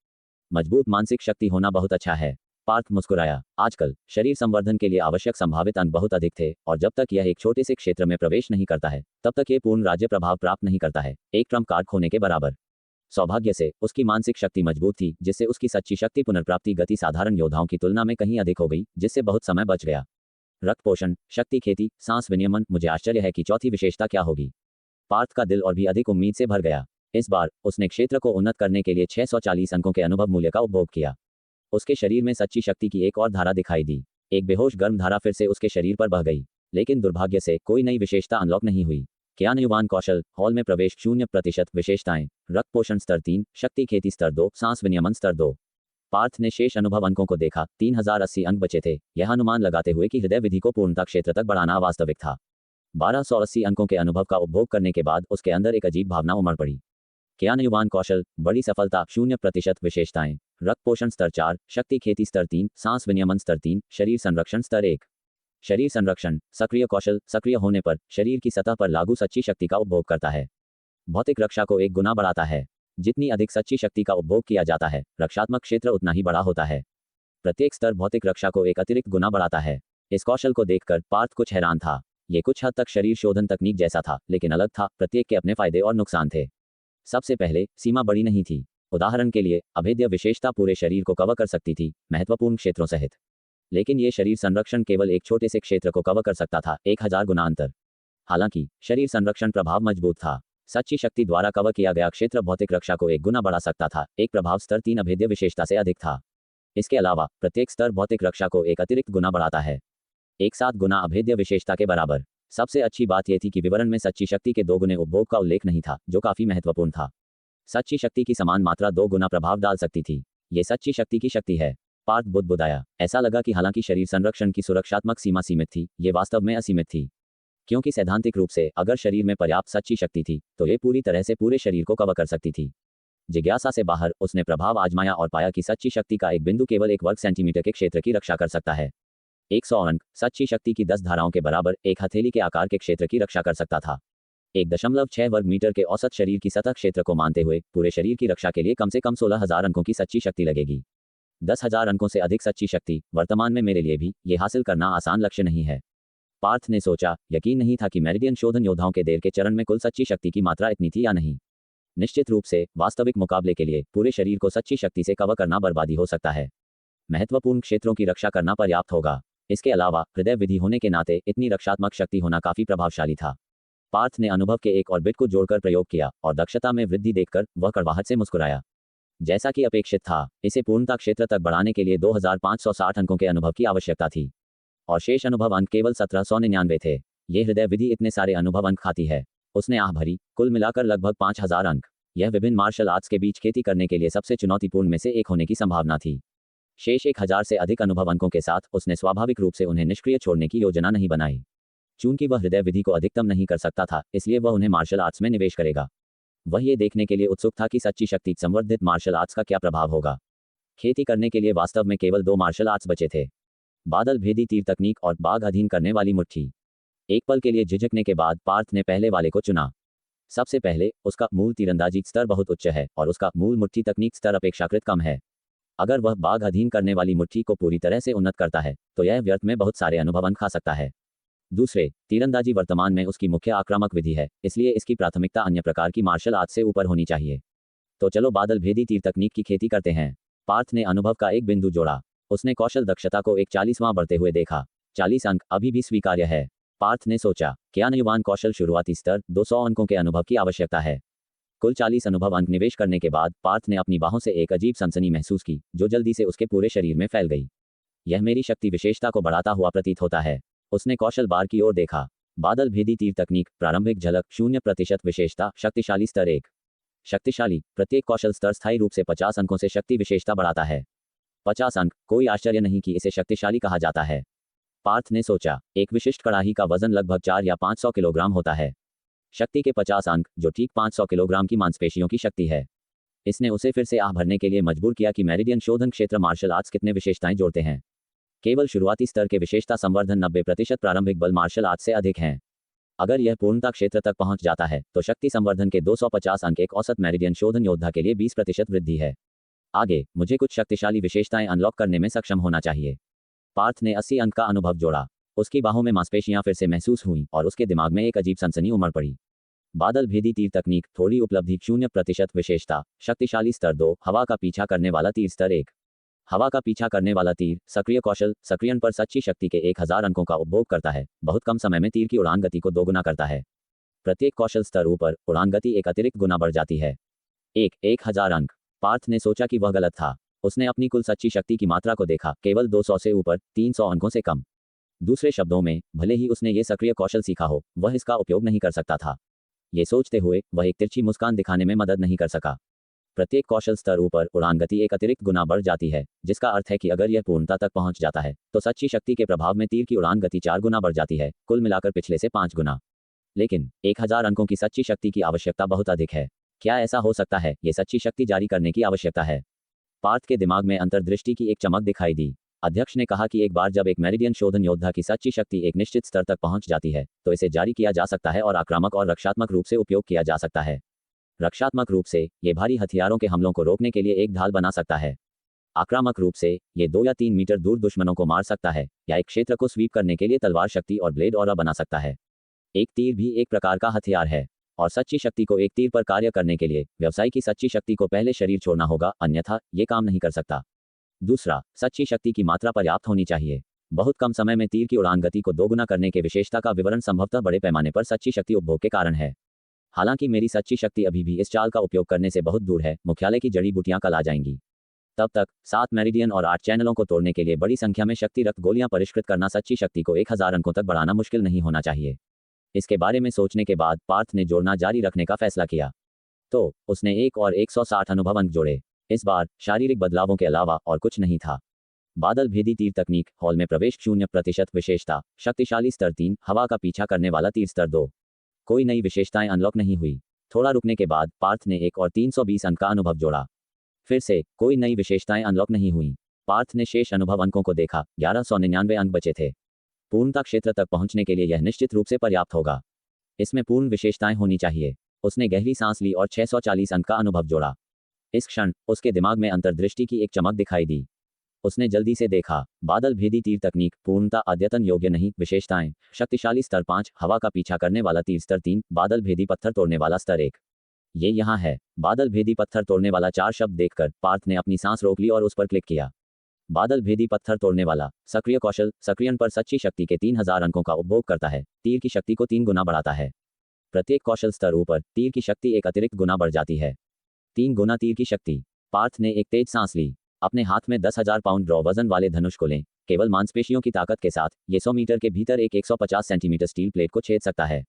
मजबूत मानसिक शक्ति होना बहुत अच्छा है। पार्थ मुस्कुराया। आजकल शरीर संवर्धन के लिए आवश्यक संभावित अंग बहुत अधिक थे, और जब तक यह एक छोटे से क्षेत्र में प्रवेश नहीं करता है, तब तक यह पूर्ण राज्य प्रभाव प्राप्त नहीं करता है, एक ट्रम्प कार्ड खोने के बराबर। सौभाग्य से उसकी मानसिक शक्ति मजबूत थी, जिससे उसकी सच्ची शक्ति पुनर्प्राप्ति गति साधारण योद्धाओं की तुलना में कहीं अधिक हो गई, जिससे बहुत समय बच गया। रक्त पोषण, शक्ति खेती, सांस विनियमन, मुझे आश्चर्य है कि चौथी विशेषता क्या होगी। पार्थ का दिल और भी अधिक उम्मीद से भर गया। इस बार उसने क्षेत्र को उन्नत करने के लिए 640 अंकों के अनुभव मूल्य का उपभोग किया। उसके शरीर में सच्ची शक्ति की एक और धारा दिखाई दी। एक बेहोश गर्म धारा फिर से उसके शरीर पर बह गई, लेकिन दुर्भाग्य से कोई नई विशेषता अनलॉक नहीं हुई। ज्ञान युवान कौशल, हॉल में प्रवेश 0% विशेषताएं, रक्त पोषण स्तर 3, शक्ति खेती स्तर 2, सांस विनियमन स्तर 2। पार्थ ने शेष अनुभव अंकों को देखा। 3080 अंक बचे थे, यह अनुमान लगाते हुए कि हृदय विधि को पूर्णता क्षेत्र तक बढ़ाना अवास्तविक था। 1280 अंकों के अनुभव का उपभोग करने के बाद उसके अंदर एक अजीब भावना उमड़ पड़ी। ज्ञान युवान कौशल, बड़ी सफलता 0% विशेषताएं, रक्त पोषण स्तर 4, शक्ति खेती स्तर 3, सांस विनियमन स्तर 3, शरीर संरक्षण स्तर 1। शरीर संरक्षण, सक्रिय कौशल, सक्रिय होने पर शरीर की सतह पर लागू सच्ची शक्ति का उपभोग करता है। भौतिक रक्षा को 1 गुना बढ़ाता है। जितनी अधिक सच्ची शक्ति का उपभोग किया जाता है, रक्षात्मक क्षेत्र उतना ही बड़ा होता है। प्रत्येक स्तर भौतिक रक्षा को 1 अतिरिक्त गुना बढ़ाता है। इस कौशल को देखकर पार्थ कुछ हैरान था। ये कुछ हद तक शरीर शोधन तकनीक जैसा था, लेकिन अलग था। प्रत्येक के अपने फायदे और नुकसान थे। सबसे पहले, सीमा बड़ी नहीं थी। उदाहरण के लिए, अभेद्य विशेषता पूरे शरीर को कवर कर सकती थी, महत्वपूर्ण क्षेत्रों सहित। लेकिन ये शरीर संरक्षण केवल एक छोटे से क्षेत्र को कवर कर सकता था, 1000 गुना अंतर। हालांकि शरीर संरक्षण प्रभाव मजबूत था। सच्ची शक्ति द्वारा कवर किया गया क्षेत्र भौतिक रक्षा को 1 गुना बढ़ा सकता था। एक प्रभाव स्तर 3 अभेद्य विशेषता से अधिक था। इसके अलावा प्रत्येक स्तर भौतिक रक्षा को 1 अतिरिक्त गुना बढ़ाता है, 1/7 गुना अभेद्य विशेषता के बराबर। सबसे अच्छी बात यह थी कि विवरण में सच्ची शक्ति के 2 गुने उपभोग का उल्लेख नहीं था, जो काफी महत्वपूर्ण था। सच्ची शक्ति की समान मात्रा 2 गुना प्रभाव डाल सकती थी। ये सच्ची शक्ति की शक्ति है। पार्थ बुदबुदाया। ऐसा लगा कि हालांकि शरीर संरक्षण की सुरक्षात्मक सीमा सीमित थी, ये वास्तव में असीमित थी। क्योंकि सैद्धांतिक रूप से अगर शरीर में पर्याप्त सच्ची शक्ति थी, तो ये पूरी तरह से पूरे शरीर को कवर कर सकती थी। जिज्ञासा से बाहर उसने प्रभाव आजमाया और पाया कि सच्ची शक्ति का एक बिंदु केवल 1 वर्ग सेंटीमीटर के क्षेत्र की रक्षा कर सकता है। 100 अंक, सच्ची शक्ति की 10 धाराओं के बराबर, एक हथेली के आकार के क्षेत्र की रक्षा कर सकता था। 1.6 वर्ग मीटर के औसत शरीर की सतह क्षेत्र को मानते हुए पूरे शरीर की रक्षा के लिए कम से कम 16,000 अंकों की सच्ची शक्ति लगेगी। 10,000 अंकों से अधिक सच्ची शक्ति वर्तमान में मेरे लिए भी ये हासिल करना आसान लक्ष्य नहीं है। पार्थ ने सोचा, यकीन नहीं था कि मेरिडियन शोधन योद्धाओं के देर के चरण में कुल सच्ची शक्ति की मात्रा इतनी थी या नहीं। निश्चित रूप से वास्तविक मुकाबले के लिए पूरे शरीर को सच्ची शक्ति से कवर करना बर्बादी हो सकता है। महत्वपूर्ण क्षेत्रों की रक्षा करना पर्याप्त होगा। इसके अलावा हृदय विधि होने के नाते इतनी रक्षात्मक शक्ति होना काफी प्रभावशाली था। पार्थ ने अनुभव के एक और बिट को जोड़कर प्रयोग किया और दक्षता में वृद्धि देखकर वह कड़वाहट से मुस्कुराया। जैसा कि अपेक्षित था, इसे पूर्णता क्षेत्र तक बढ़ाने के लिए 2560 अंकों के अनुभव की आवश्यकता थी, और शेष अनुभव अंक केवल 1799 थे। ये हृदय विधि इतने सारे अनुभव अंक खाती है। उसने आह भरी। कुल मिलाकर लगभग 5000 अंक। यह विभिन्न मार्शल आर्ट्स के बीच खेती करने के लिए सबसे चुनौतीपूर्ण में से एक होने की संभावना थी। शेष 1000 से अधिक अनुभव अंकों के साथ उसने स्वाभाविक रूप से उन्हें निष्क्रिय छोड़ने की योजना नहीं बनाई। चूंकि वह हृदय विधि को अधिकतम नहीं कर सकता था, इसलिए वह उन्हें मार्शल आर्ट्स में निवेश करेगा। वह ये देखने के लिए उत्सुक था कि सच्ची शक्ति संवर्धित मार्शल आर्ट्स का क्या प्रभाव होगा। खेती करने के लिए वास्तव में केवल 2 मार्शल आर्ट्स बचे थे, बादल भेदी तीर तकनीक और बाघ अधीन करने वाली मुट्ठी। एक पल के लिए झिझकने के बाद पार्थ ने पहले वाले को चुना। सबसे पहले, उसका मूल तीरंदाजी स्तर बहुत उच्च है और उसका मूल मुट्ठी तकनीक स्तर अपेक्षाकृत कम है। अगर वह बाघ अधीन करने वाली मुट्ठी को पूरी तरह से उन्नत करता है, तो यह व्यर्थ में बहुत सारे अनुभव अंक खा सकता है। दूसरे, तीरंदाजी वर्तमान में उसकी मुख्य आक्रामक विधि है, इसलिए इसकी प्राथमिकता अन्य प्रकार की मार्शल आर्ट से ऊपर होनी चाहिए। तो चलो बादल भेदी तीर तकनीक की खेती करते हैं। पार्थ ने अनुभव का एक बिंदु जोड़ा। उसने कौशल दक्षता को 140वां बढ़ते हुए देखा। 40 अंक अभी भी स्वीकार्य है। पार्थ ने सोचा, ज्ञान युवान कौशल शुरुआती स्तर 200 अंकों के अनुभव की आवश्यकता है। कुल 40 अनुभव अंक निवेश करने के बाद पार्थ ने अपनी बाहों से एक अजीब सनसनी महसूस की, जो जल्दी से उसके पूरे शरीर में फैल गई। यह मेरी शक्ति विशेषता को बढ़ाता हुआ प्रतीत होता है। उसने कौशल बार की ओर देखा। बादल भेदी तीर तकनीक, प्रारंभिक झलक 0% विशेषता, शक्तिशाली स्तर 1। शक्तिशाली, प्रत्येक कौशल स्तर स्थायी रूप से 50 अंकों से शक्ति विशेषता बढ़ाता है। 50 अंक, कोई आश्चर्य नहीं कि इसे शक्तिशाली कहा जाता है। पार्थ ने सोचा, एक विशिष्ट कड़ाही का वजन लगभग 4 या 500 किलोग्राम होता है। शक्ति के 50 अंक, जो ठीक 500 किलोग्राम की मांसपेशियों की शक्ति है। इसने उसे फिर से आह भरने के लिए मजबूर किया कि मेरिडियन शोधन क्षेत्र मार्शल आर्ट्स कितने विशेषताएं जोड़ते हैं। केवल शुरुआती स्तर के विशेषता संवर्धन 90% प्रारंभिक बल मार्शल आर्ट से अधिक हैं। अगर यह पूर्णता क्षेत्र तक पहुंच जाता है तो शक्ति संवर्धन के 250 अंक एक औसत मेरिडियन शोधन योद्धा के लिए 20% वृद्धि है। आगे मुझे कुछ शक्तिशाली विशेषताएं अनलॉक करने में सक्षम होना चाहिए। पार्थ ने 80 अंक का अनुभव जोड़ा। उसकी बाहों में मांसपेशियां फिर से महसूस हुईं और उसके दिमाग में एक अजीब सनसनी उमड़ पड़ी। बादल भेदी तीर तकनीक, थोड़ी उपलब्धि 0% विशेषता, शक्तिशाली स्तर 2, हवा का पीछा करने वाला तीर स्तर 1। हवा का पीछा करने वाला तीर, सक्रिय कौशल, सक्रियण पर सच्ची शक्ति के 1000 अंकों का उपभोग करता है। बहुत कम समय में तीर की उड़ान गति को दोगुना करता है। प्रत्येक कौशल स्तर ऊपर उड़ान गति एक अतिरिक्त गुना बढ़ जाती है। 1000 अंक। पार्थ ने सोचा कि वह गलत था। उसने अपनी कुल सच्ची शक्ति की मात्रा को देखा, केवल 200 से ऊपर, 300 अंकों से कम। दूसरे शब्दों में, भले ही उसने ये सक्रिय कौशल सीखा हो, वह इसका उपयोग नहीं कर सकता था। ये सोचते हुए वह एक तिरछी मुस्कान दिखाने में मदद नहीं कर सका। प्रत्येक कौशल स्तर ऊपर उड़ान गति एक अतिरिक्त गुना बढ़ जाती है, जिसका अर्थ है कि अगर यह पूर्णता तक पहुंच जाता है तो सच्ची शक्ति के प्रभाव में तीर की उड़ान गति 4 गुना बढ़ जाती है, कुल मिलाकर पिछले से 5 गुना। लेकिन 1000 अंकों की सच्ची शक्ति की आवश्यकता बहुत अधिक है। क्या ऐसा हो सकता है? ये सच्ची शक्ति जारी करने की आवश्यकता है। पार्थ के दिमाग में अंतर्दृष्टि की एक चमक दिखाई दी। अध्यक्ष ने कहा कि एक बार जब एक मेरिडियन शोधन योद्धा की सच्ची शक्ति एक निश्चित स्तर तक पहुंच जाती है तो इसे जारी किया जा सकता है और आक्रामक और रक्षात्मक रूप से उपयोग किया जा सकता है। रक्षात्मक रूप से ये भारी हथियारों के हमलों को रोकने के लिए एक ढाल बना सकता है। आक्रामक रूप से ये 2 या 3 मीटर दूर दुश्मनों को मार सकता है या एक क्षेत्र को स्वीप करने के लिए तलवार शक्ति और ब्लेड ऑरा बना सकता है। एक तीर भी एक प्रकार का हथियार है और सच्ची शक्ति को एक तीर पर कार्य करने के लिए व्यवसायी की सच्ची शक्ति को पहले शरीर छोड़ना होगा, अन्यथा ये काम नहीं कर सकता। दूसरा, सच्ची शक्ति की मात्रा पर्याप्त होनी चाहिए। बहुत कम समय में तीर की उड़ान गति को दोगुना करने के विशेषता का विवरण संभवतः बड़े पैमाने पर सच्ची शक्ति उपभोग के कारण है। हालांकि मेरी सच्ची शक्ति अभी भी इस चाल का उपयोग करने से बहुत दूर है। मुख्यालय की जड़ी बूटियां कल आ जाएंगी। तब तक 7 मेरिडियन और 8 चैनलों को तोड़ने के लिए बड़ी संख्या में शक्ति रक्त गोलियां परिष्कृत करना सच्ची शक्ति को 1000 अंकों तक बढ़ाना मुश्किल नहीं होना चाहिए। इसके बारे में सोचने के बाद पार्थ ने जोड़ना जारी रखने का फैसला किया। तो उसने 1 और 160 अनुभव अंक जोड़े। इस बार शारीरिक बदलावों के अलावा और कुछ नहीं था। बादल भेदी तीर तकनीक, हॉल में प्रवेश 0% विशेषता, शक्तिशाली स्तर 3, हवा का पीछा करने वाला तीर स्तर 2। कोई नई विशेषताएं अनलॉक नहीं हुई। थोड़ा रुकने के बाद पार्थ ने 1 और 320 अंक का अनुभव जोड़ा। फिर से कोई नई विशेषताएं अनलॉक नहीं हुई। पार्थ ने शेष अनुभव अंकों को देखा, 1199 अंक बचे थे। पूर्णता क्षेत्र तक पहुंचने के लिए यह निश्चित रूप से पर्याप्त होगा। इसमें पूर्ण विशेषताएं होनी चाहिए। उसने गहरी सांस ली और 640 अंक का अनुभव जोड़ा। इस क्षण उसके दिमाग में अंतर्दृष्टि की एक चमक दिखाई दी। उसने जल्दी से देखा, बादल भेदी तीर तकनीक, पूर्णता अद्यतन योग्य नहीं, विशेषताएं, शक्तिशाली स्तर 5, हवा का पीछा करने वाला तीर स्तर 3, बादल भेदी पत्थर तोड़ने वाला स्तर 1। ये यहाँ है। बादल भेदी पत्थर तोड़ने वाला 4 शब्द देखकर पार्थ ने अपनी सांस रोक ली और उस पर क्लिक किया। बादल भेदी पत्थर तोड़ने वाला, सक्रिय कौशल, सक्रियण पर सच्ची शक्ति के 3000 अंकों का उपभोग करता है, तीर की शक्ति को 3 गुना बढ़ाता है। प्रत्येक कौशल स्तर ऊपर तीर की शक्ति एक अतिरिक्त गुना बढ़ जाती है। 3 गुना तीर की शक्ति। पार्थ ने एक तेज सांस ली। अपने हाथ में 10,000 पाउंड ड्रॉ वजन वाले धनुष को लें। केवल मांसपेशियों की ताकत के साथ ये 100 मीटर के भीतर एक 150 सेंटीमीटर स्टील प्लेट को छेद सकता है।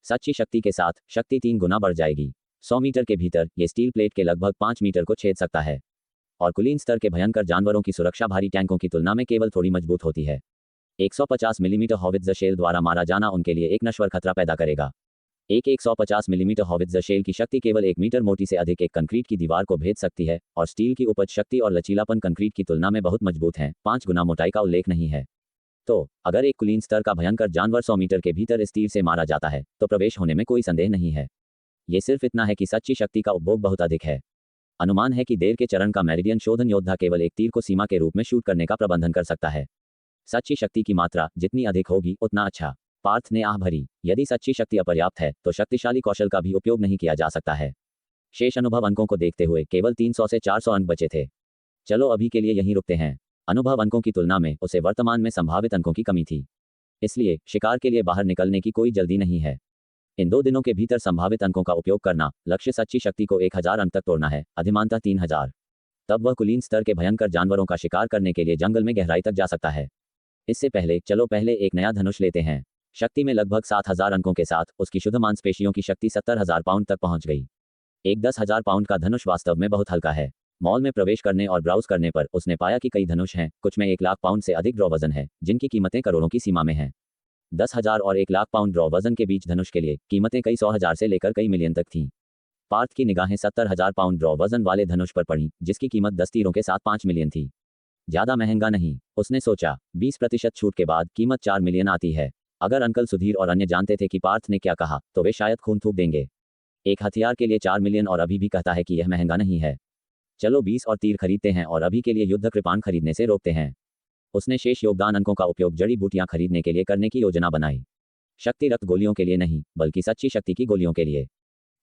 सच्ची शक्ति के साथ शक्ति 3 गुना बढ़ जाएगी। 100 मीटर के भीतर ये स्टील प्लेट के लगभग 5 मीटर को छेद सकता है। और कुलीन स्तर के भयंकर जानवरों की सुरक्षा भारी टैंकों की तुलना में केवल थोड़ी मजबूत होती है। 150 मिलीमीटर हॉवित्ज़र शेल द्वारा मारा जाना उनके लिए एक नश्वर खतरा पैदा करेगा। एक 150 मिलीमीटर हॉवित्ज़र शेल की शक्ति केवल 1 मीटर मोटी से अधिक एक कंक्रीट की दीवार को भेद सकती है और स्टील की उपज शक्ति और लचीलापन कंक्रीट की तुलना में बहुत मजबूत है। 5 गुना मोटाई का उल्लेख नहीं है। तो अगर एक कुलीन स्तर का भयंकर जानवर 100 मीटर के भीतर इस तीर से मारा जाता है तो प्रवेश होने में कोई संदेह नहीं है। ये सिर्फ इतना है कि सच्ची शक्ति का उपभोग बहुत अधिक है। अनुमान है कि देर के चरण का मेरिडियन शोधन योद्धा केवल एक तीर को सीमा के रूप में शूट करने का प्रबंधन कर सकता है। सच्ची शक्ति की मात्रा जितनी अधिक होगी उतना अच्छा। पार्थ ने आह भरी। यदि सच्ची शक्ति अपर्याप्त है तो शक्तिशाली कौशल का भी उपयोग नहीं किया जा सकता है। शेष अनुभव अंकों को देखते हुए केवल 300 से 400 अंक बचे थे। चलो अभी के लिए यहीं रुकते हैं। अनुभव अंकों की तुलना में उसे वर्तमान में संभावित अंकों की कमी थी, इसलिए शिकार के लिए बाहर निकलने की कोई जल्दी नहीं है। इन 2 दिनों के भीतर संभावित अंकों का उपयोग करना। लक्ष्य सच्ची शक्ति को 1000 अंक तक तोड़ना है, अधिमानतः 3000। तब वह कुलीन स्तर के भयंकर जानवरों का शिकार करने के लिए जंगल में गहराई तक जा सकता है। इससे पहले चलो पहले एक नया धनुष लेते हैं। शक्ति में लगभग 7000 अंकों के साथ उसकी शुद्ध मांसपेशियों की शक्ति 70,000 पाउंड तक पहुंच गई। एक 10,000 पाउंड का धनुष वास्तव में बहुत हल्का है। मॉल में प्रवेश करने और ब्राउज करने पर उसने पाया कि कई धनुष हैं, कुछ में 1 लाख पाउंड से अधिक ड्रॉ वजन है, जिनकी कीमतें करोड़ों की सीमा में हैं। 10,000 और 1 लाख पाउंड ड्रॉ वजन के बीच धनुष के लिए कीमतें कई 100,000 से लेकर कई मिलियन तक थीं। पार्थ की निगाहें 70,000 पाउंड ड्रॉ वजन वाले धनुष पर पड़ी, जिसकी कीमत 10 तीरों के साथ 5 मिलियन थी। ज्यादा महंगा नहीं, उसने सोचा। 20% छूट के बाद कीमत 4 मिलियन आती है। अगर अंकल सुधीर और अन्य जानते थे कि पार्थ ने क्या कहा तो वे शायद खून थूक देंगे। एक हथियार के लिए 4 मिलियन और अभी भी कहता है कि यह महंगा नहीं है। चलो 20 और तीर खरीदते हैं और अभी के लिए युद्ध कृपाण खरीदने से रोकते हैं। उसने शेष योगदान अंकों का उपयोग जड़ी बूटियां खरीदने के लिए करने की योजना बनाई। शक्ति रक्त गोलियों के लिए नहीं, बल्कि सच्ची शक्ति की गोलियों के लिए।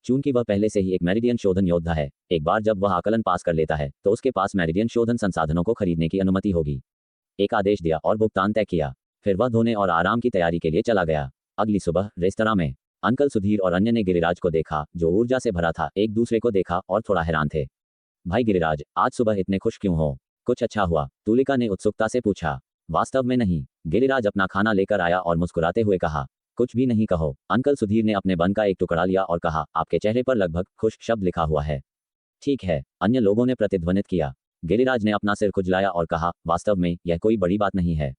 चूंकि वह पहले से ही एक मेरिडियन शोधन योद्धा है, एक बार जब वह आकलन पास कर लेता है तो उसके पास मेरिडियन शोधन संसाधनों को खरीदने की अनुमति होगी। एक आदेश दिया और भुगतान तय किया। फिर वह धोने और आराम की तैयारी के लिए चला गया। अगली सुबह रेस्तरां में अंकल सुधीर और अन्य ने गिरिराज को देखा, जो ऊर्जा से भरा था। एक दूसरे को देखा और थोड़ा हैरान थे। भाई गिरिराज, आज सुबह इतने खुश क्यों हो? कुछ अच्छा हुआ? तुलिका ने उत्सुकता से पूछा। वास्तव में नहीं, गिरिराज अपना खाना लेकर आया और मुस्कुराते हुए कहा। कुछ भी नहीं कहो। अंकल सुधीर ने अपने बन का एक टुकड़ा लिया और कहा, आपके चेहरे पर लगभग खुश शब्द लिखा हुआ है। ठीक है, अन्य लोगों ने प्रतिध्वनित किया। गिरिराज ने अपना सिर खुजलाया और कहा, वास्तव में यह कोई बड़ी बात नहीं है।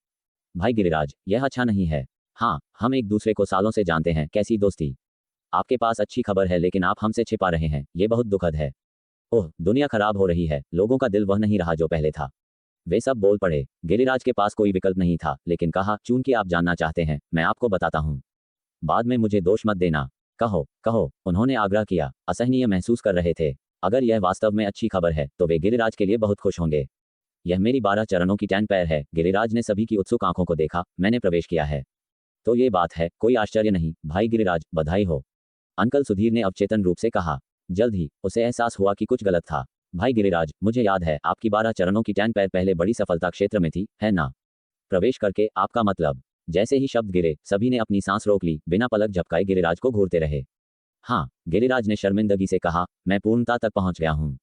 भाई गिरिराज, यह अच्छा नहीं है। हाँ, हम एक दूसरे को सालों से जानते हैं, कैसी दोस्ती। आपके पास अच्छी खबर है लेकिन आप हमसे छिपा रहे हैं, ये बहुत दुखद है। ओह, दुनिया खराब हो रही है, लोगों का दिल वह नहीं रहा जो पहले था। वे सब बोल पड़े। गिरिराज के पास कोई विकल्प नहीं था, लेकिन कहा, चूंकि आप जानना चाहते हैं, मैं आपको बताता हूँ। बाद में मुझे दोष मत देना। कहो कहो, उन्होंने आग्रह किया, असहनीय महसूस कर रहे थे। अगर यह वास्तव में अच्छी खबर है तो वे गिरिराज के लिए बहुत खुश होंगे। यह मेरी 12 चरणों की 10 पैर है। गिरिराज ने सभी की उत्सुक आंखों को देखा। मैंने प्रवेश किया है। तो ये बात है, कोई आश्चर्य नहीं। भाई गिरिराज, बधाई हो। अंकल सुधीर ने अवचेतन रूप से कहा। जल्द ही उसे एहसास हुआ कि कुछ गलत था। भाई गिरिराज, मुझे याद है आपकी 12 चरणों की 10 पैर पहले बड़ी सफलता क्षेत्र में थी, है ना? प्रवेश करके आपका मतलब? जैसे ही शब्द गिरे, सभी ने अपनी सांस रोक ली, बिना पलक झपकाए गिरिराज को घूरते रहे। हाँ, गिरिराज ने शर्मिंदगी से कहा, मैं पूर्णता तक पहुंच गया हूं।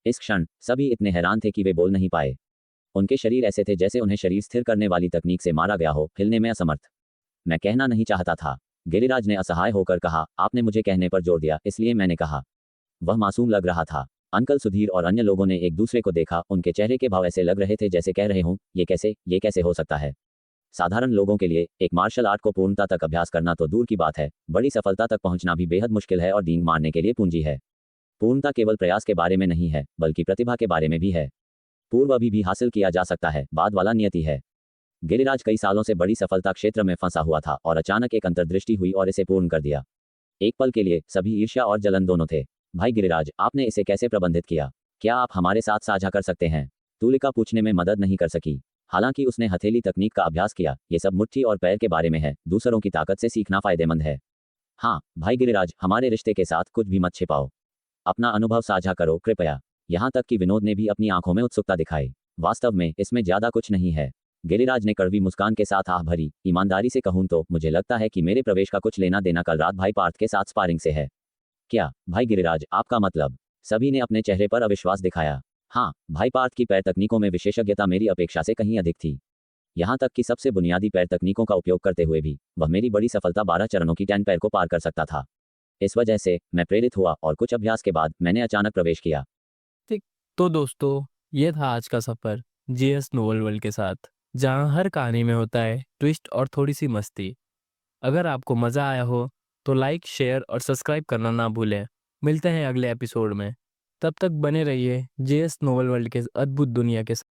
इस क्षण सभी इतने हैरान थे कि वे बोल नहीं पाए। उनके शरीर ऐसे थे जैसे उन्हें शरीर स्थिर करने वाली तकनीक से मारा गया हो, हिलने में असमर्थ। मैं कहना नहीं चाहता था, गिरिराज ने असहाय होकर कहा। आपने मुझे कहने पर जोर दिया, इसलिए मैंने कहा। वह मासूम लग रहा था। अंकल सुधीर और अन्य लोगों ने एक दूसरे को देखा। उनके चेहरे के भाव ऐसे लग रहे थे जैसे कह रहे हों, ये कैसे हो सकता है? साधारण लोगों के लिए एक मार्शल आर्ट को पूर्णता तक अभ्यास करना तो दूर की बात है, बड़ी सफलता तक पहुंचना भी बेहद मुश्किल है और डींग मारने के लिए पूंजी है। पूर्णता केवल प्रयास के बारे में नहीं है, बल्कि प्रतिभा के बारे में भी है। पूर्व अभी भी हासिल किया जा सकता है, बाद वाला नियति है। गिरिराज कई सालों से बड़ी सफलता क्षेत्र में फंसा हुआ था और अचानक एक अंतर्दृष्टि हुई और इसे पूर्ण कर दिया। एक पल के लिए सभी ईर्ष्या और जलन दोनों थे। भाई गिरिराज, आपने इसे कैसे प्रबंधित किया? क्या आप हमारे साथ साझा कर सकते हैं? तुलिका पूछने में मदद नहीं कर सकी। हालांकि उसने हथेली तकनीक का अभ्यास किया। ये सब मुट्ठी और पैर के बारे में है, दूसरों की ताकत से सीखना फायदेमंद है। हाँ भाई गिरिराज, हमारे रिश्ते के साथ कुछ भी मत छिपाओ। अपना अनुभव साझा करो कृपया। यहाँ तक कि विनोद ने भी अपनी आंखों में उत्सुकता दिखाई। वास्तव में इसमें ज्यादा कुछ नहीं है। गिरिराज ने कड़वी मुस्कान के साथ आह भरी। ईमानदारी से कहूं तो मुझे लगता है कि मेरे प्रवेश का कुछ लेना देना कल रात भाई पार्थ के साथ स्पारिंग से है। क्या भाई गिरिराज, आपका मतलब? सभी ने अपने चेहरे पर अविश्वास दिखाया। हाँ, भाई पार्थ की पैर तकनीकों में विशेषज्ञता मेरी अपेक्षा से कहीं अधिक थी। यहाँ तक कि सबसे बुनियादी पैर तकनीकों का उपयोग करते हुए भी वह मेरी बड़ी सफलता 12 चरणों की 10 पैर को पार कर सकता था। इस वजह से मैं प्रेरित हुआ और कुछ अभ्यास के बाद मैंने अचानक प्रवेश किया। ठीक। तो दोस्तों, ये था आज का सफ़र जीएस नोवेल वर्ल्ड के साथ, जहाँ हर कहानी में होता है ट्विस्ट और थोड़ी सी मस्ती। अगर आपको मज़ा आया हो तो लाइक, शेयर और सब्सक्राइब करना ना भूलें। मिलते हैं अगले एपिसोड में। तब तक बने रहिए जीएस नोवेल वर्ल्ड के अद्भुत दुनिया के साथ।